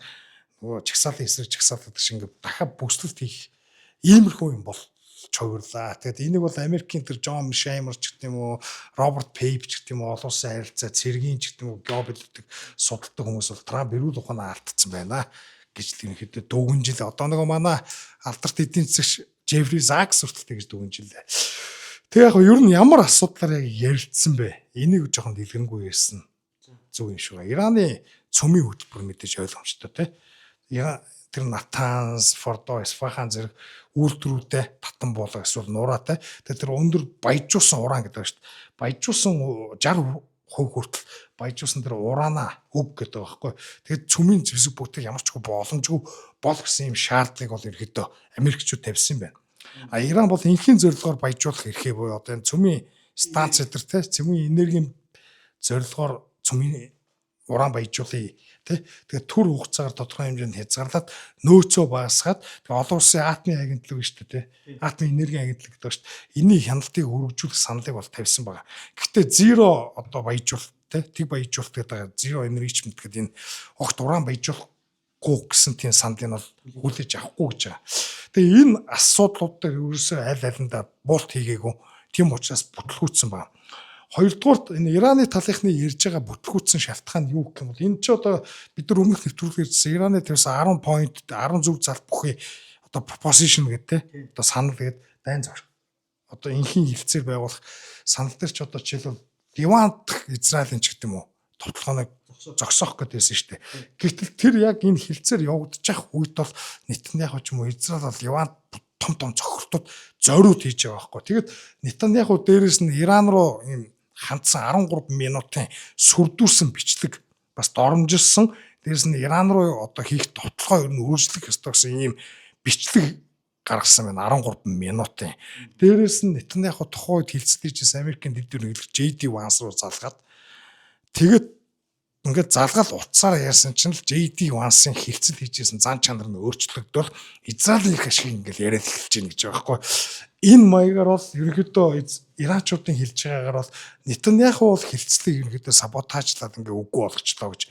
нөгөө чагсаалын эсрэг чагсаалт гэдэг шиг ингээд дахиад бүслэлт хийх иймэрхүү юм бол чойрлаа. Тэгэд энийг бол Америкийн тэр Джон Шаймер ч гэдэг юм уу, Роберт Пейп ч гэдэг юм уу, олон улсын харилцаа цэргийн ч гэдэг юм уу, геополитик судалдаг хүмүүс бол Трамп эрүүл ухаанаа алдсан байна гэж тэрнэхэд дүгнжил. Одоо нөгөө манай алдарт эдийн засагч Джеффри Закс хүртэл тэгж дүгнжилээ. Тэгээ яг ер нь ямар асуудлаар яг ярилцсан бэ? Энийг жоохон дэлгэрэнгүй ярьсан. Зөв юм шүү. Ираны цөмийн хөтөлбөр мэдээж ойлгомжтой тий. Тэр Натанс, Фордо, Исфахан зэрэг үйлдвэрүүдэд татан буулга эсвэл нураатай. Тэр өндөр баяжуулсан уран гэдэг байна шүү дээ. Баяжуулсан 60% хүртэл баяжуулсан тэр ураана өг гэдэг байгаа байхгүй. Тэгээд цөмийн зэвсэг бүтээх ямар ч боломжгүй бол гэсэн юм шаардлагыг бол ерөөдөө Америкчууд тавьсан юм байна. А Иран бол инхийн зорилгоор баяжуулах эрхээ буюу одоо энэ цөмийн станц эдэр те цөмийн энергийн зорилгоор цөмийн уран баяжуулъя тий. Тэгээд түр хугацаагаар тодорхой хэмжээнд хязгаарлаад нөөцөө багасгаад тэгээд олон улсын атомын агентлаг шүү дээ тий. Атомын энергийн агентлаг гэдэг шүү дээ. Энийг хяналтыг өргөжүүлэх саналыг бол тавьсан байгаа. Гэхдээ зеро одоо баяжуулалт тий. Тэг баяжуулалт гэдэг зеро enrichment гэдэг энэ огт уран баяжуулахгүй гэсэн тийм саналыг бол хүлээж авахгүй гэж байгаа. Тэгээ энэ асуудлууд дээр ерөөсөө аль алиндаа буулт хийгээгүй. Тийм учраас бүтлгүүцсэн байна. Хоёрдугаарт энэ Ираны талынхны ярьж байгаа бүтлгүүцсэн шалтгаан нь юу гэх юм бол энэ ч одоо бид нар өмнөх нэвтрүүлгээр хэлсэн Ираны тавьсан 10 point 10 зөв залт бүхий одоо proposition гэдэг одоо санал гэдэг дайн зор. Одоо инхийн хилцээр байгуулах санал дээр ч одоо жишээлбэл Ливанд Израилийн ч гэдэг юм уу тоглоомыг зогсоох гэдээсэн шүү дээ. Гэтэл тэр яг энэ хилцээр явагдчих үед бол Нетаньяху ч юм уу Израиль бол Ливанд том цохилтууд зориуд хийж байгаа байхгүй. Тэгээд Нетаньяху дээрээс нь Иран руу ийм хандсан 13 минутын сүрдүүлсэн бичлэг бас доромжилсан. Дээрээс нь Иран руу одоо хийх тоглохоо ер нь үргэлжлэх ёстой гэсэн ийм бичлэг гаргасан байна 13 минутын. Дээрээс нь Нетаньяху тухайн үед хилцлийжсэн Америкийн дэд ерөнхийлөгч JD Vance руу залгаад тэгээд ингээд залгаал утсаар ярьсан чинь л JD Vance-ын хилцэл хийжсэн зан чанар нь өөрчлөгдөх Израилийн их ашиг ингээд яриад эхэлж байна гэж байгаа байхгүй. Энэ маягаар бол ерөнхийдөө Иранчуудын хэлж байгаагаар бол Нетаньяху бол хилцлийг ерөнхийдөө саботажлаад ингээд үгүй болгочлоо гэж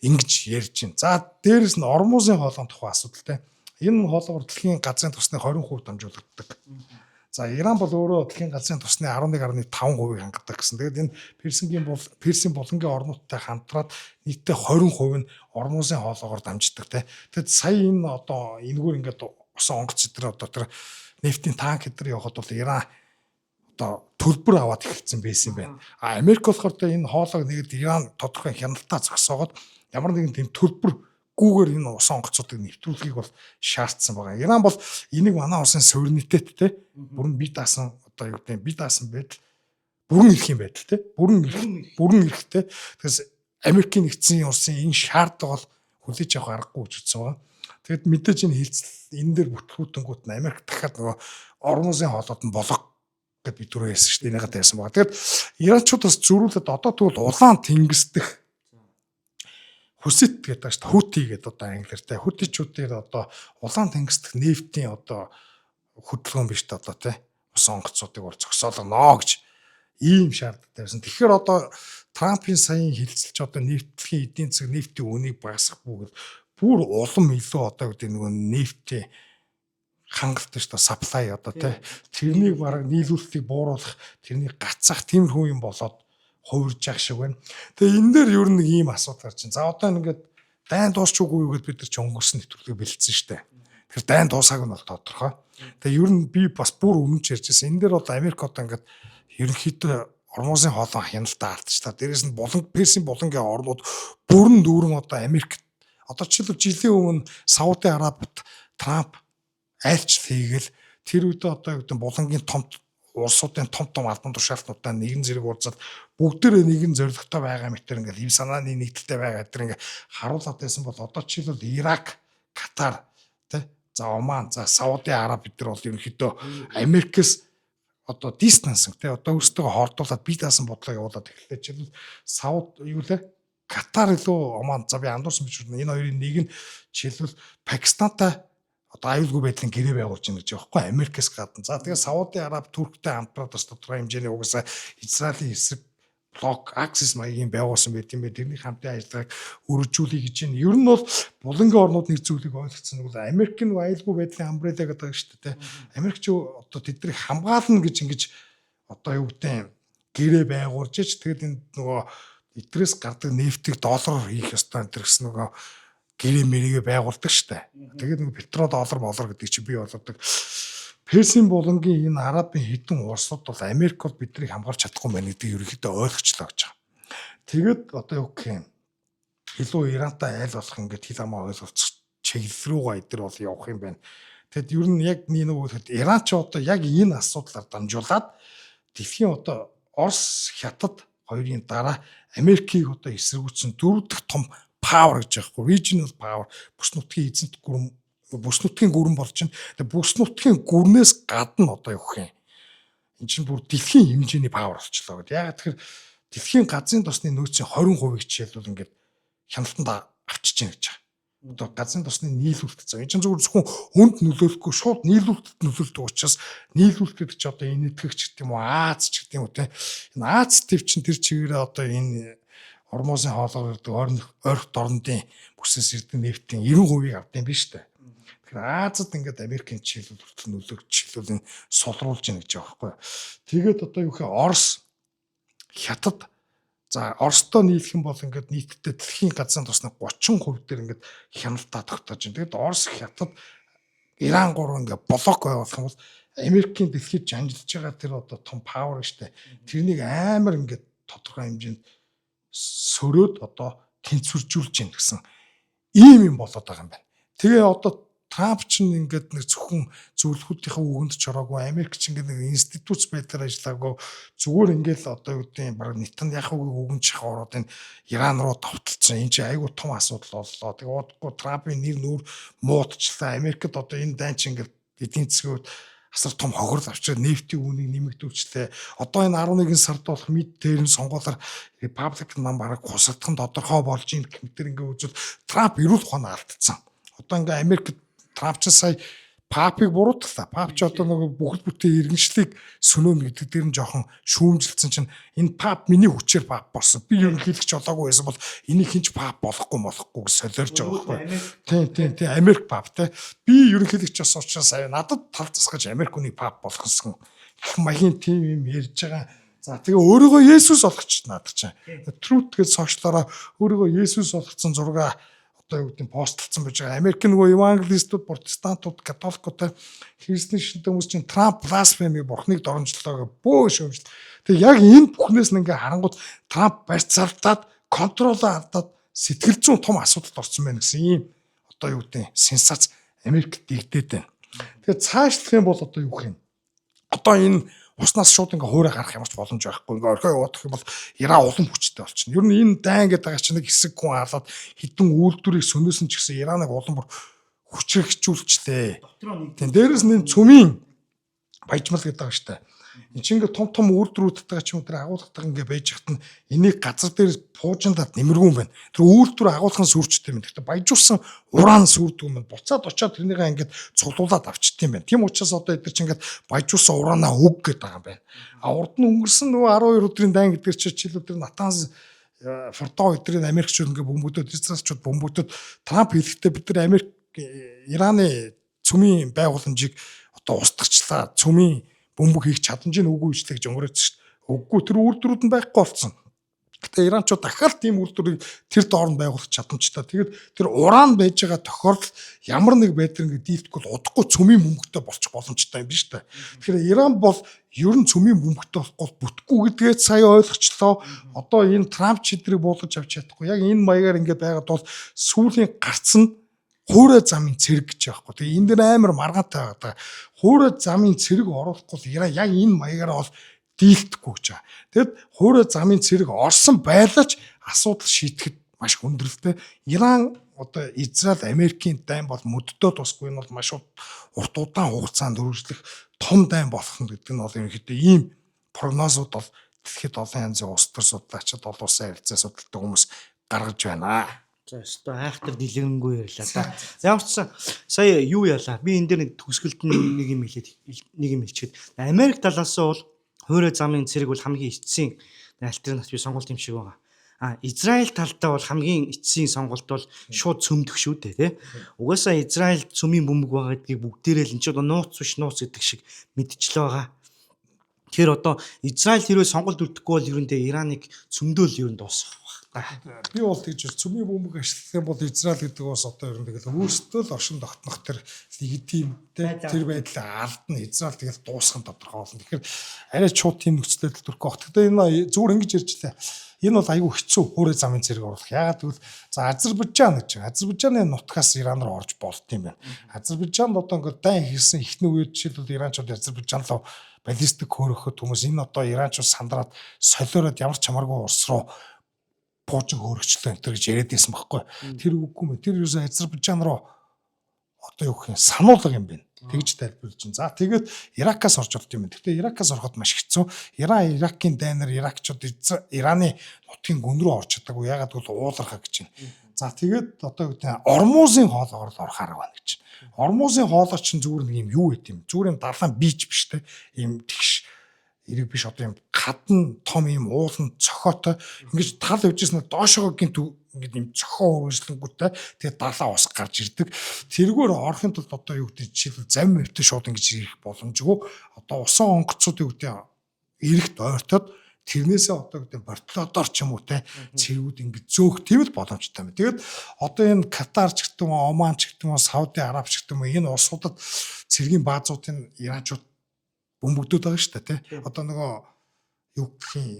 ингэж ярьж байна. За дээрэс нь Ормузын хоолойн тухай асуудалтай. Энэ хоолойгоор дэлхийн газрын тосны 20% дамжуулагддаг. За Иран бол өөрөө дэлхийн газрын тосны 11.5% хангадаг гэсэн. Тэгээд энэ Персийн булангийн орнуудтай хамтраад нийтдээ 20% нь Ормузын хоолойгоор дамждаг те. Тэгэд сая энэ одоо энэгээр ингээд усан онгоц эдэр одоо тэр нефтийн танк эдэр явахад бол Иран одоо төлбөр аваад эхэлсэн байсан юм байна. Америк болохоор энэ хоолойг нэгэд Иран тодорхой хяналтаа зогсоогоод ямар нэгэн тийм төлбөр гүүгээр энэ усан онгоцуудыг нэвтрүүлэхийг бол шаардсан байгаа. Иран бол энийг манай улсын суверенитеттэй бүрэн бие даасан одоо юу гэдэг бие даасан байдал бүрэн эрхийн байдал те бүрэн эрхтэй. Тэгээс Америкийн нэгдсэн улсын энэ шаардлага бол хүлээж авах аргагүй гэж үзсэн байгаа. Тэгэд мэдээж энэ хилцэл энэ дээр бүтлгүүтэнгүүт нь Америк дахиад нөгөө Ормузын хоолойд нь болго гэд бид түрүү ярьсан шүү дээ. Энийгээ ярьсан байгаа. Тэгэд Иранчуудаас зөрүүлээд одоо тэгвэл улаан тэнгис дэх Хүсэт гэдэг шүү дээ. Хүти гэдэг одоо англиартай. Хүтичүүдээр одоо улаан тэнгис дэх нефтийн одоо хөдөлгөөн биш дээ одоо тий. Усан онгоцуудыг бол зогсоолгоно гэж ийм шаардлагатай байсан. Тэгэхээр одоо Трампын саяын хэлцэлж одоо нефтийн эдийн засаг нефтийн үнийг багасгах бүгд бүр улам илүү одоо гэдэг нөгөө нефтийн хангалт шүү дээ. Supply одоо тий. Тэрнийг бараг нийлүүлэлтийг бууруулах, тэрнийг гацах тиймэрхүү юм болоод хувирж явах шиг байна. Тэгээ энэ дээр ер нь нэг ийм асуудал гарч байна. За одоо ингээд дайн дуусчихгүй юу гэдээ бид нар ч өнгөрсөн нэвтрүүлгийг бэлдсэн шүү дээ. Тэгэхээр дайн дуусааг нь бол тодорхой. Тэгээ ер нь би бас бүр өмнө ч ярьжсэн. Энэ дээр бол Америк одоо ингээд ерөнхийдөө Ормузын хоолой хяналтаа алдчихлаа. Дээрээс нь Персийн булангийн орнууд бүрэн дүүрэн одоо Америк одоо жишээлбэл жилийн өмнө Сауди Арабид Трамп айлчлал хийгээл тэр үед одоо юу гэдэг булангийн улсуудын том албан тушаалтнуудаа нэгэн зэрэг уулзаад бүгдээрээ нэгэн зорилготой байгаа мэтэр ингээл хэв санааны нэгдэлтэй байгаа гэдэг ингээ харуулад байсан бол одоо жишээлбэл Ирак, Катар, тэ за Оман, за Сауди Араб бид нар бол ерөнхийдөө Америкээс одоо дистанс тэ одоо өөрсдөө хордуулаад бие даасан бодлоо явуулаад эхэллээ. Жишээлбэл Сауд юу лээ Катар илүү Оман за би андуурсан биш үү энэ хоёрын нэг нь жишээлбэл Пакистантай одоо аюулгүй байдлын гэрээ байгуулж байна гэж байгаа байхгүй Америкээс гадна. За тэгээ Сауди Араб Турктэй хамтраад бас тодорхой хэмжээний угаасаа Израилийн эсрэг блок Axis маягийн байгуулсан байт юм бэ. Тэрний хамтын ажиллагааг өргөжүүлэх гэж байна. Ер нь бол булангийн орнууд нэг зүйлийг ойлгоцсон нь бол Америк нь аюулгүй байдлын амбрелла гэдэг байгаа шүү дээ. Америкч одоо тэднийг хамгаална гэж ингэж одоо юу гэдэг гэрээ байгуулж ч тэгээд энэ нөгөө эдрээс гардаг нефтийг доллараар хийх ёстой энэ гэсэн нөгөө гэрээ мэрийгээ байгуулдаг штэ. Тэгээд нэг петродоллар гэдэг чи бий болдог. Персийн булангийн энэ арабын хэдэн улсууд бол Америк бол биднийг хамгаалж чадахгүй байна гэдгийг ерөнхийдөө ойлгочлоо гэж байгаа. Тэгээд одоо юу гэх юм илүү Ирантай айл болох ингээд хил хамаа ойлголцох чиглэл рүүгээ эдэр бол явах юм байна. Тэгэд ер нь яг нэг Иран ч одоо яг энэ асуудлаар дамжуулаад дэлхийн одоо Орос, Хятад хоёрын дараа Америкийг одоо эсэргүүцсэн дөрөв дахь том power гэж яахгүй regional power бүс нутгийн эзэнт гүрэн бүс нутгийн гүрэн болж байна. Тэгээ бүс нутгийн гүрнээс гадна одоо юу гэх юм. Энд чинь бүр дэлхийн хэмжээний power болчлоо гэдэг. Яг тэгэхээр дэлхийн газрын тосны нөөцийн 20% жишээлбэл ингээд хяналтанд авчиж байна гэж байгаа. Одоо газрын тосны нийлүүлэлт зав. Энд чинь зөвхөн хүнд нөлөөлөхгүй шууд нийлүүлэлтэд нөлөөлдөг учраас нийлүүлэлтэд ч одоо энэ итгэгч гэдэг юм уу Аз ч гэдэг юм уу те. Энэ Аз төв чинь тэр чигээрээ одоо энэ Ормузын хоолойгоор ойрхон дорнодын бүсээс ирдэг нефтийн 90% авдсан биш үү? Тэгэхээр Азад ингээд Америкийн жишээлбэл хүртэл нөлөөлж жишээлбэл энэ сулруулж байна гэж байгаа байхгүй. Тэгээд одоо юу гэхээр Орос, Хятад за Оростой нийлэх юм бол ингээд нийтдээ дэлхийн газрын тосны 30% дээр ингээд хяналтаа тогтоож байна. Тэгээд Орос, Хятад, Иран гурав ингээд блок байгуулах юм бол Америкийн дэлхийд жанжилж байгаа тэр одоо том павер штэ. Тэрнийг амар ингээд тодорхой хэмжээнд сөрөөд одоо тэнцвэржүүлж гин гэсэн ийм юм болоод байгаа юм байна. Тэгээ одоо Трамп ч ингээд нэг зөвхөн зөвлөхүүдийнхээ үгэнд ч ороогүй Америк ч ингээд нэг институт байдлаар ажиллаагүй зүгээр ингээд одоо юу гэдэг юм баг Нетаньяхугийн үгэн шахаад энэ Иран руу давталцсан энэ чинь айгүй том асуудал боллоо. Тэгээ удахгүй Трампын нэр нүүр муудчлаа. Америкт одоо энэ дайн чинь ингээд эдийн засгууд асар том хохирол авчираад нефтийн үүнийг нэмэгдүүлжлээ. Одоо энэ 11 сард болох мид дээр нь сонгуулаар Republic нам бараг хусагдах нь тодорхой болж ийн гэмтэр ингээ үзвэл Трамп эрүүл ухаанаа алдсан. Одоо ингээ Америк Трамп ч сая Папыг буруутглаа. Пап ч одоо нөгөө бүхэл бүтэн иргэншлийг сөнөөнө гэдэг дээр нь жоохон шүүмжилсэн чинь энэ пап миний хүчээр пап болсон. Би ерөнхийлөгч болоогүй байсан бол энийг хинч пап болохгүй гэж солиорж байгаа байхгүй. Тийм Америк пап те. Би ерөнхийлөгч бас учраас надад тал засгаж Америк хүний пап болгосон. Их маягийн тийм юм ярьж байгаа. За тэгээ өөрийгөө Есүс болгоч надад чинь. Truth гэж сошиалаараа өөрийгөө Есүс болгоцсон зураг одоо юу гэдэг нь постлцсан байж байгаа. Америк нөгөө евангелистууд, протестантууд, католикууд христийн шинтэй хүмүүс чинь Трамп blasphemy бурхныг доромжлоо бөө шөөмжл. Тэгээ яг энэ бүхнээс нь ингээ харангууд Трамп барьцаалтаад контролоо алдаад сэтгэл зүйн том асуудалд орсон байна гэсэн ийм одоо юу гэдэг сенсац Америкт дэгдээд байна. Тэгээ цаашлах юм бол одоо юу гэх юм? Одоо энэ уснаас шууд ингээ хуурай гарах ямарч боломж байхгүй. Ингээ орхио явах юм бол Иран улам хүчтэй болчихно. Ер нь энэ дайн гэдэг байгаа чинь нэг хэсэг хүн хаалаад хитэн үйлдвэрийг сөнөөсөн ч гэсэн Ираныг улам бүр хүчрэгжүүлчихлээ. Тийм дээрэс нь цөмийн баяжмал гэдэг байгаа штэ. Энд чинь ингээ том үйлдвэрүүдтэйгээ ч юм уу тэр агуулгатай ингээ байж хат нь энийг газар дээр пуужиндаад нэмэргүй юм байна. Тэр үйлдвэр агуулгын сүрчтэй юм. Гэхдээ баяжуулсан уран сүрдэг юм. Буцаад очиод тэрнийгээ ингээ цуглуулад авчт юм байна. Тийм учраас одоо эдгээр чинь ингээ баяжуулсан ураанаа өг гэдэг байгаа юм байна. А урд нь өнгөрсөн нөгөө 12 өдрийн дайн гэдгээр чи чил өдөр Натанс Фордо өдрийн Америкчууд ингээ бөмбөгдөд Израильчууд бөмбөгдөд Трамп хэлэхдээ бид нар Америк Ираны цөмийн байгууламжийг одоо устгахчлаа. Цөмийн бөмбөг хийх чадамжийг үгүй ижлэх гэж өнгөрөөж шүү дээ. Үгүй тэр үйлдвэрүүд нь байхгүй болсон. Гэтэ Иранчууд дахиад тийм үйлдвэрийг тэр доорн байгуулах чадамжтай. Тэгээд тэр уран байж байгаа тохиолдол ямар нэг байдлаар ингээ дийлдэхгүй удахгүй цөмийн бөмбөгтэй болчих боломжтой юм биш үү? Тэгэхээр Иран бол ер нь цөмийн бөмбөгтэй болохгүй бүтггүй гэдгээ сая ойлгочлоо. Одоо энэ Трамп чидрийг буулгаж авч чадахгүй. Яг энэ маягаар ингээ байгаад бол сүүлийн гарц нь хуурай замын цэрэг гэж байхгүй. Тэгээ энэ дэр амар маргаантай байгаа. Хуурай замын цэрэг оруулахгүй Иран яг энэ маягаараа бол дийлдэхгүй гэж байгаа. Тэгэд хуурай замын цэрэг орсон байлаач асуудал шийдэхэд маш хүндрэлтэй. Иран одоо Израиль, Америкийн дайн бол мөддөө тусгүй нь бол маш урт удаан хугацаанд үргэлжлэх том дайн болох нь гэдэг нь бол ерөнхийдөө ийм прогнозууд бол дэлхийд олон янзын улс төр судлаачид олон улсын харилцаа судалдаг хүмүүс гаргаж байна. За өстой айхтар дэлгэрэнгүй ярьлаа да. Ямар ч сая юу яалаа. Би энэ дээр нэг төгсгөлд нэг юм хэлчихэд Америк талаас нь бол хуурай замын цэрэг бол хамгийн эцсийн альтернатив сонголт юм шиг байгаа. Израиль талдаа бол хамгийн эцсийн сонголт бол шууд цөмдөх шүү дээ, тий. Угаасаа Израиль цөмийн бөмбөг байгаа гэдгийг бүгдээрээ л энэ ч одоо нууц биш нууц гэдэг шиг мэдчихлээ байгаа. Тэгэхээр одоо Израиль хэрвээ сонголт үлдэхгүй бол ерөндөө Ираныг цөмдөөл ер нь дуусгах. Би бол тэгж цөмийн бөмбөг ашиглах юм бол Израиль гэдэг бас одоо ер нь тэгэл өөрсдөө л оршин тогтнох тэр легитим тэр байдлаа алдна. Израиль тэгэл дуусгах тодорхой болно. Тэгэхээр арай шууд тийм нөхцөлөд төрөх гох. Гэхдээ энэ зүгээр ингэж ярьжлаа. Энэ бол айгүй хэцүү хуурай замын цэрэг оруулах. Яагаад гэвэл за Азербайджан гэж байна. Азербайджаны нутгаас Иран руу орж болд юм байна. Азербайджанд одоо ингээд дайн хийсэн ихний үед жишээлбэл Иранчууд Азербайджан руу баллистик хөөрөхөд хүмүүс энэ одоо Иранчууд сандраад солиороод ямар ч чамааргүй улс руу пуужин хөөрөгчлөө энэ гэж яриад байсан байхгүй. Тэр үгүй мэ. Тэр юусэн Азербайджан руу одоо юу гэх юм сануулга юм байна. Тэгж тайлбарлаж байна. За тэгээд Иракаас орж болд юм байна. Гэхдээ Иракаас ороход маш хэцүү. Иракийн дайнаар Иракчууд Ираны нутгийн гүн рүү орж чадаагүй. Ягаад гэвэл уулархаа гэж байна. За тэгээд одоо юу гэдэг Ормузын хоолоогоор л орох арга байна гэж. Ормузын хоолой чинь зүгээр нэг юм юу гэт юм. Зүгээр юм далайн бич биш те. Ийм тэгш эрэг биш одоо юм хадна том юм уулан цохоотой ингэж тал явжсэн доошоо гинт ингэж юм цохоо үргэлжлэнгүүтээ тэгээ далаа ус гарч ирдэг. Тэргээр орохын тулд одоо юу гэдэг жишээлбэл зам мөвтө шууд ингэж ирэх боломжгүй. Одоо усан онгоцууд юу гэдэг эрэхт ойртоод тэрнээсээ одоо гэдэг бортолодоор ч юм уу те цэргүүд ингэж зөөх тийм л боломжтой юм. Тэгэд одоо энэ Катар ч гэдэг юм, Оман ч гэдэг юм, Сауди Араб ч гэдэг юм энэ улсуудад цэргийн баазуудын Иранчууд бөмбөгдөд байгаа шүү дээ тий. Одоо нөгөө юу гэх юм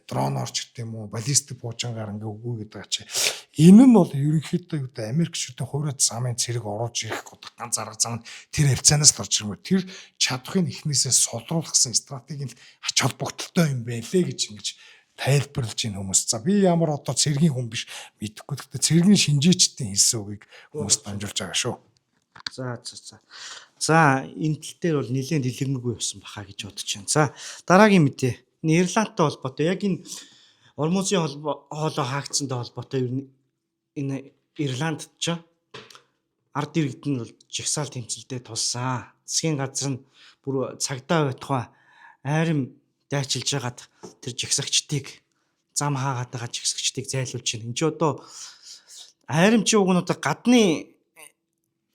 дроноор ч гэдэг юм уу баллистик буужингаар ингээ үгүй гэдэг чи. Энэ нь бол ерөнхийдөө юу гэдэг Америкчүүдийн хуурай замын цэрэг оруулж ирэх гэдэг ганц арга зам нь тэр хавцаанаас л орж ирмээр тэр чадахын эхнээсээ сулруулсан стратеги нь ач холбогдолтой юм байлээ гэж ингэж тайлбарлаж ийн хүмүүс. За би ямар одоо цэргийн хүн биш мэдэхгүй. Гэхдээ цэргийн шинжээчдийн хэлсэн үгийг хүмүүс дамжуулж байгаа шүү. За. За энэ тал дээр бол нэлээд дэлгэрэнгүй явсан баха гэж бодож байна. За дараагийн мэдээ. Энэ Ирландтай холбоотой яг энэ Ормузын хоолой хаагдсантай холбоотой ер нь энэ Ирландд ч ард иргэд нь бол жагсаал тэмцэлдээ тулсан. Засгийн газар нь бүр цагдаа байтугай айрам дайчилж хагаад тэр жагсагчдыг зам хаагаад байгаа жагсагчдыг зайлуулж байна. Энд чи одоо айрам чи уг нь одоо гадны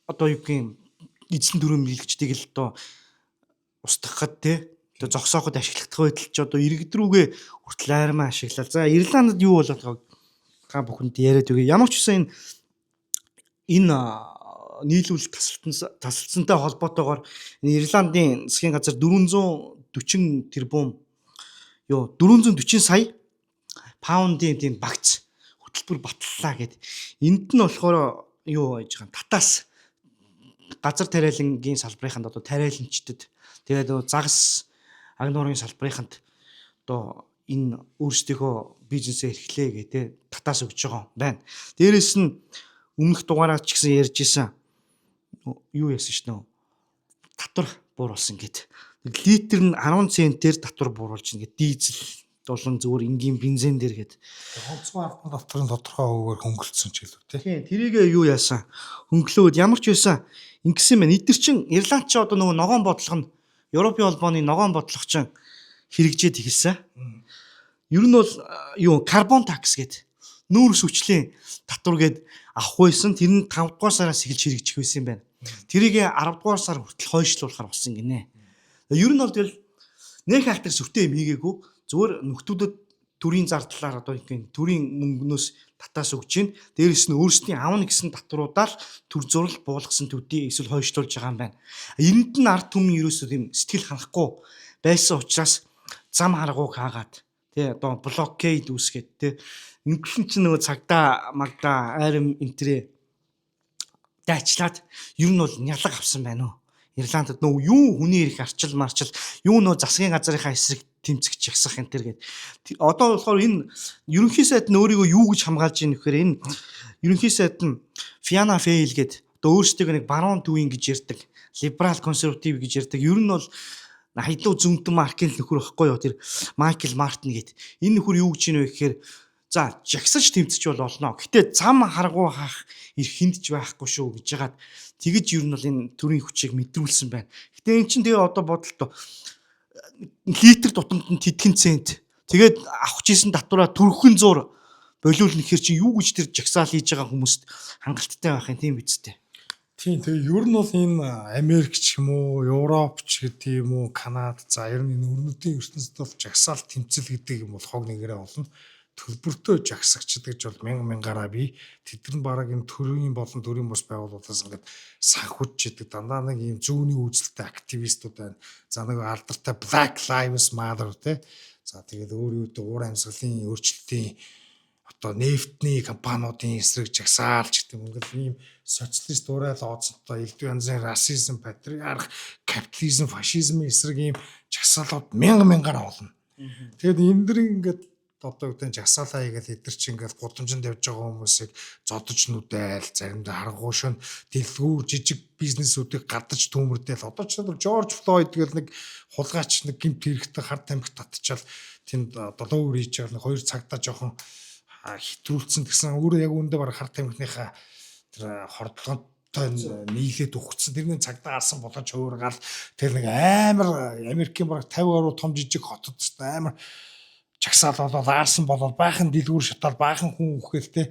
одоо юу гэх юм эзэн төрийн мэлэгчдийг л одоо устгахад те одоо зогсооход ашиглах байтал ч одоо иргэд рүүгээ хүртэл айрмаа ашиглал. За Ирландд юу болоод та бүхэнд яриад үгүй. Ямар ч үсэн энэ нийлүүл тасалдсантай холбоотойгоор Ирландын засгийн газар 440 тэрбум 440 сая паундын тийм багц хөтөлбөр батллаа гэд. Энд нь болохоор юу байж байгаа татаас газар тариалангийн салбарынханд одоо тариаламжтад тэгээд загас аг нуурын салбарынханд одоо энэ өөрсдийнхөө бизнесээ эрхлээ гэдэг татаас өгж байгаа юм байна. Дээрээс нь өмнөх дугаараар ч гэсэн ярьж исэн юу яасан ш нь татвар бууруулсан гэд. Литр нь 10 центээр татвар бууруулж ин гэд. Дизель болон зүгээр энгийн бензин дээр гэд. Онцгой албан татварын тодорхой хуваар хөнгөлөлтсөн ч гэлээ тий. Тийм тэрийг юу яасан хөнгөлөөд ямар ч байсан ингэсэн байна. Эдгэр чин Ирланд ч одоо нөгөө ногоон бодлого нь Европын холбооны ногоон бодлого чинь хэрэгжээд эхэлсэн. Ер нь бол юу карбон такс гэд нүүрс хүчлийн татвар гэд авах байсан. Тэр нь 5 дугаар сараас эхэлж хэрэгжих байсан юм байна. Тэрийг 10 дугаар сар хүртэл хойшлуулахар болсон гинэ. Ер нь бол тэгэл нэг хайтар сүртэй юм хийгээгүй. Зүгээр нөхдүүдэд төрийн зардлаар одоо юм төрийн мөнгнөөс татаас өгч чинь дээрэс нь өөрсдийн аавна гэсэн татваруудаар төр зураг буулгасан төдий эсвэл хойшлуулж байгаа юм байна. Энд нь ард түмэн ерөөсөө тийм сэтгэл ханахгүй байсан учраас зам харгууг хаагаад тий одоо блоккейд үүсгээд тий ингэсэн чинь нөгөө цагдаа магдаа айрам энтрээ дайчлаад ер нь бол нялаг авсан байна уу. Ирландд нөгөө юу хүний эрх арчил марчил юу нөгөө засгийн газрынхаа эсрэг тэмцэх жагсах энэ төр гээд одоо болохоор энэ ерөнхий сайд нь өөрийгөө юу гэж хамгаалж ийм вэхээр энэ ерөнхий сайд нь Fianna Fáil гээд одоо өөрсдөө нэг баруун төвийн гэж ярьдаг либерал консерватив гэж ярьдаг ер нь бол хайдлуу зөмтөн маркийн нөхөр байхгүй юу тэр Майкл Мартин гээд энэ нөхөр юу гэж ийм вэ гэхээр за жагсаж тэмцэж бол олно. Гэтэ зам харгуу хаах эрх хиндж байхгүй шүү гэж яагаад тэгэж ер нь бол энэ төрийн хүчийг мэдрүүлсэн байна. Гэтэ эн чинь тэгээ одоо бодолтой литр тутамд нь тэтгэн цент. Тэгээд авах гэсэн татвараа түрхэн зур болиулна гэхэр чи юу гэж тэр жагсаал хийж байгаа хүмүүст хангалттай байх юм тийм биз дээ. Тийм тэгээ ер нь бол энэ Америк ч юм уу, Европ ч гэдэг юм уу, Канада за ер нь энэ өрнөдийн ертөнцид бол жагсаал тэмцэл гэдэг юм бол хог нэгээрээ болно. Төлбөртөө жагсагчд гэж бол мянгаараа бий. Тэд нар бараг энэ төрийн болон төрийн бус байгууллагаас ингээд санхүүжж идэг дандаа нэг ийм зүүнний үйлчлэлтэй активистууд байна. За нэг алдартай Black Lives Matter тий. За тэгээд өөр уур амьсгалын өөрчлөлтийн одоо нефтний компаниудын эсрэг жагсаалч гэдэг ингээд ийм социалист урайл ооцонтой элдв янзын расизм, патриарх, капитализм, фашизмын эсрэг ийм жагсаалууд мянгаараа болно. Тэгээд энэ дэр ингээд одоо үгдэн жагсаалаа хийгээл эдгэр чи ингээд гудамжинд явж байгаа хүмүүсийг зодож нүдээл заримдаа харгуушн дэлгүүр жижиг бизнесүүдийг гадаж төмөрдөөл одоо ч Жорж Флойд гэл нэг хулгайч нэг гэмт хэрэгтэй хард тамхи татчихал тэнд долоо өөр хийж байгаа нэг 2 цагтаа жоохон хэтрүүлсэн гэсэн өөрөө яг үүндээ баг хард тамхиныхаа тэр хордлоготой нийлээд өгцсөн тэрний цагдаа алсан болооч өөргал тэр нэг амар Америкийн баг 50 гаруй том жижиг хотод амар жагсаал болоод аарсан болоод баахан дэлгүүр шатал баахан хүн үхээл те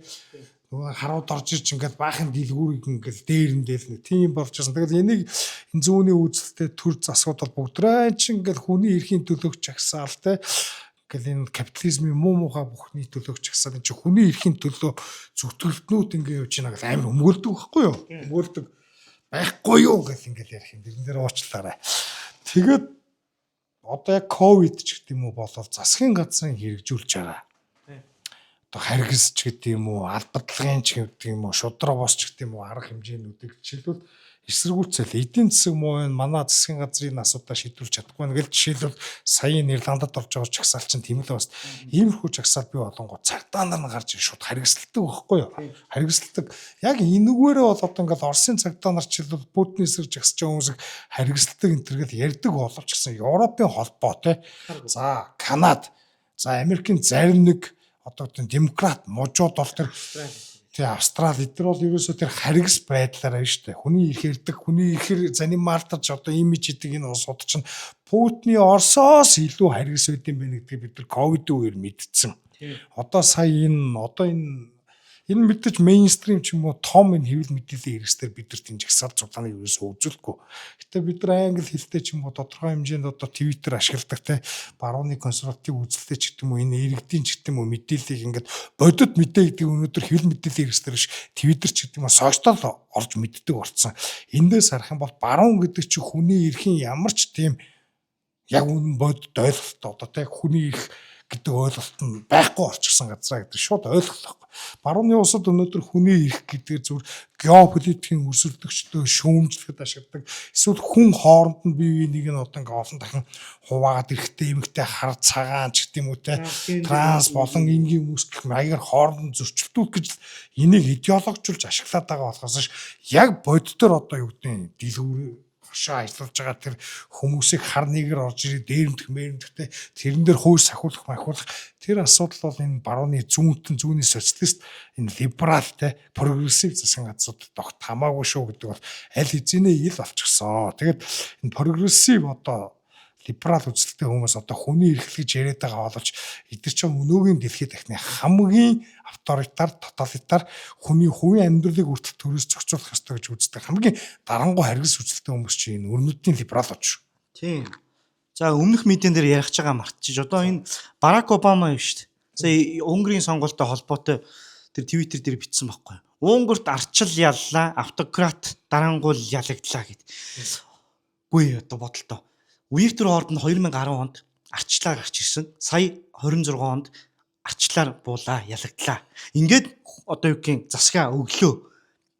нөгөө харууд орж ирж ингээд баахан дэлгүүрийг ингээд дээрэндэл нэг тийм болж байсан. Тэгэл энийг энэ зүүнний үйлчлэлтэй төр засгууд бол бүгдрээ чи ингээд хүний эрхийн төлөөх жагсаал те ингээд энэ капитализмын муухай бүхний төлөөх жагсаал энэ чи хүний эрхийн төлөө зүтгэлтнүүд ингээд явж байна гэл амар өмгөлдөг байхгүй юу? Өмгөлдөг байхгүй юу гэл ингээд ярих юм. Тэрэн дээр уучлаарай. Тэгээд одоо яг ковид ч гэдэг юм уу болов засгийн газрын хэрэгжүүлж байгаа. Одоо харгас ч гэдэг юм уу, албадлагын ч гэдэг юм уу, шудраг бос ч гэдэг юм уу арга хэмжээнүүдийг жишээлбэл эсэргүүцэл эдийн засаг муу байна, манай засгийн газрын асуудаа шийдвэрлэж чадахгүй байна гэж жишээлбэл саяын Ирландад орж байгаа жагсаал чинь тийм л байна. Иймэрхүү жагсаал бий болонгоо цагдаа нар нь гарч шууд харгисалдаг байхгүй юу? Харгисалдаг. Яг энэгээрээ бол одоо ингээд Оросын цагдаа нар ч хэлбэл Путин эсрэг жагсаж байгаа хүмүүсийг харгисалдаг энэ төргээл ярьдаг боловч гэсэн Европын холбоо те. За Канада, за Америкийн зарим нэг одоо тийм демократ мужууд бол тэр Австрали эдгээр бол ерөөсөө тэр харгас байдлаараа шүү дээ. Хүний их ярддаг, хүний ихэр занималтаж одоо имиж идэг энэ улсууд чинь Путины Оросоос илүү харгас байд юм байна гэдгийг бид нар ковидын үеэр мэдсэн. Одоо сая энэ мэдээж мейнстрим ч юм уу том энэ хэвлэл мэдээллийн хэрэгслэр бид нар тийм жагсаал цуглааны ерөөсөө үзүүлэхгүй. Гэтэ бид нар англи хэлтэй ч юм уу тодорхой хэмжээнд одоо Twitter ашигладаг те барууны консерватив үзэлтэй ч гэдэг юм уу энэ иргэдийн ч гэдэг юм уу мэдээллийг ингээд бодит мэдээ гэдэг өнөөдөр хэвлэл мэдээллийн хэрэгслэр биш Twitter ч гэдэг юм уу сошиал орж мэддэг болсон. Эндээс харах юм бол баруун гэдэг чинь хүний эрхийн ямар ч тийм яг үнэн бодит ойлголт одоо те хүний эрх гэдэг ойлголт нь байхгүй орчихсон газраа гэдэг шууд ойлголоо. Барууны улсад өнөөдөр хүний эрх гэдэг зүгээр геополитикийн өрсөлдөгчдөө шүүмжлэхэд ашигладаг. Эсвэл хүн хооронд нь бие биенийг нь одоо ингээ олон дахин хуваагаад эрэхтэй эмэгтэй хар цагаан ч гэдэг юм уу те транс болон энгийн хүмүүс гэх маягаар хооронд нь зөрчилдүүлэх гэж энийг идеологичулж ашиглаад байгаа болохоос яг боддоор одоо юу гэдэг дэлгүүр хашаа ажиллаж байгаа тэр хүмүүсийг хар нэгээр орж ирээ дээрэмдэх мээрэмдэхтэй тэрэн дээр хууль сахиулах тэр асуудал бол энэ барууны зүүнний социалист энэ либералтэй прогрессив засгийн газруудад огт хамаагүй шүү гэдэг бол аль хэзээ ил болчихсон. Тэгээд энэ прогрессив одоо либерал үзэлтэй хүмүүс одоо хүний эрх гэж яриад байгаа боловч эдгээр чинь өнөөгийн дэлхийд дахны хамгийн авторитар, тоталитар хүний хувийн амьдралыг үртэл төрөөс зохицуулах ёстой гэж үздэг хамгийн дарангуй харгас үзэлтэй хүмүүс чинь энэ өрнөдийн либералууд шүү. Тийм. За өмнөх мэдэн дээр ярих байгаа мартчих. Одоо энэ Барак Обама юм шүү дээ. За Унгарын сонгуультай холбоотой тэр Twitter дээр бичсэн байхгүй юу? Унгарт арчил яллаа, автократ дарангуул ялагдлаа гэд. Үгүй одоо бодолтой. Виктор Орбан 2010 онд арчлаар гарч ирсэн. Сая 26 онд арчлаар буулаа, ялагдлаа. Ингээд одоо юу гэх засгаа өглөө.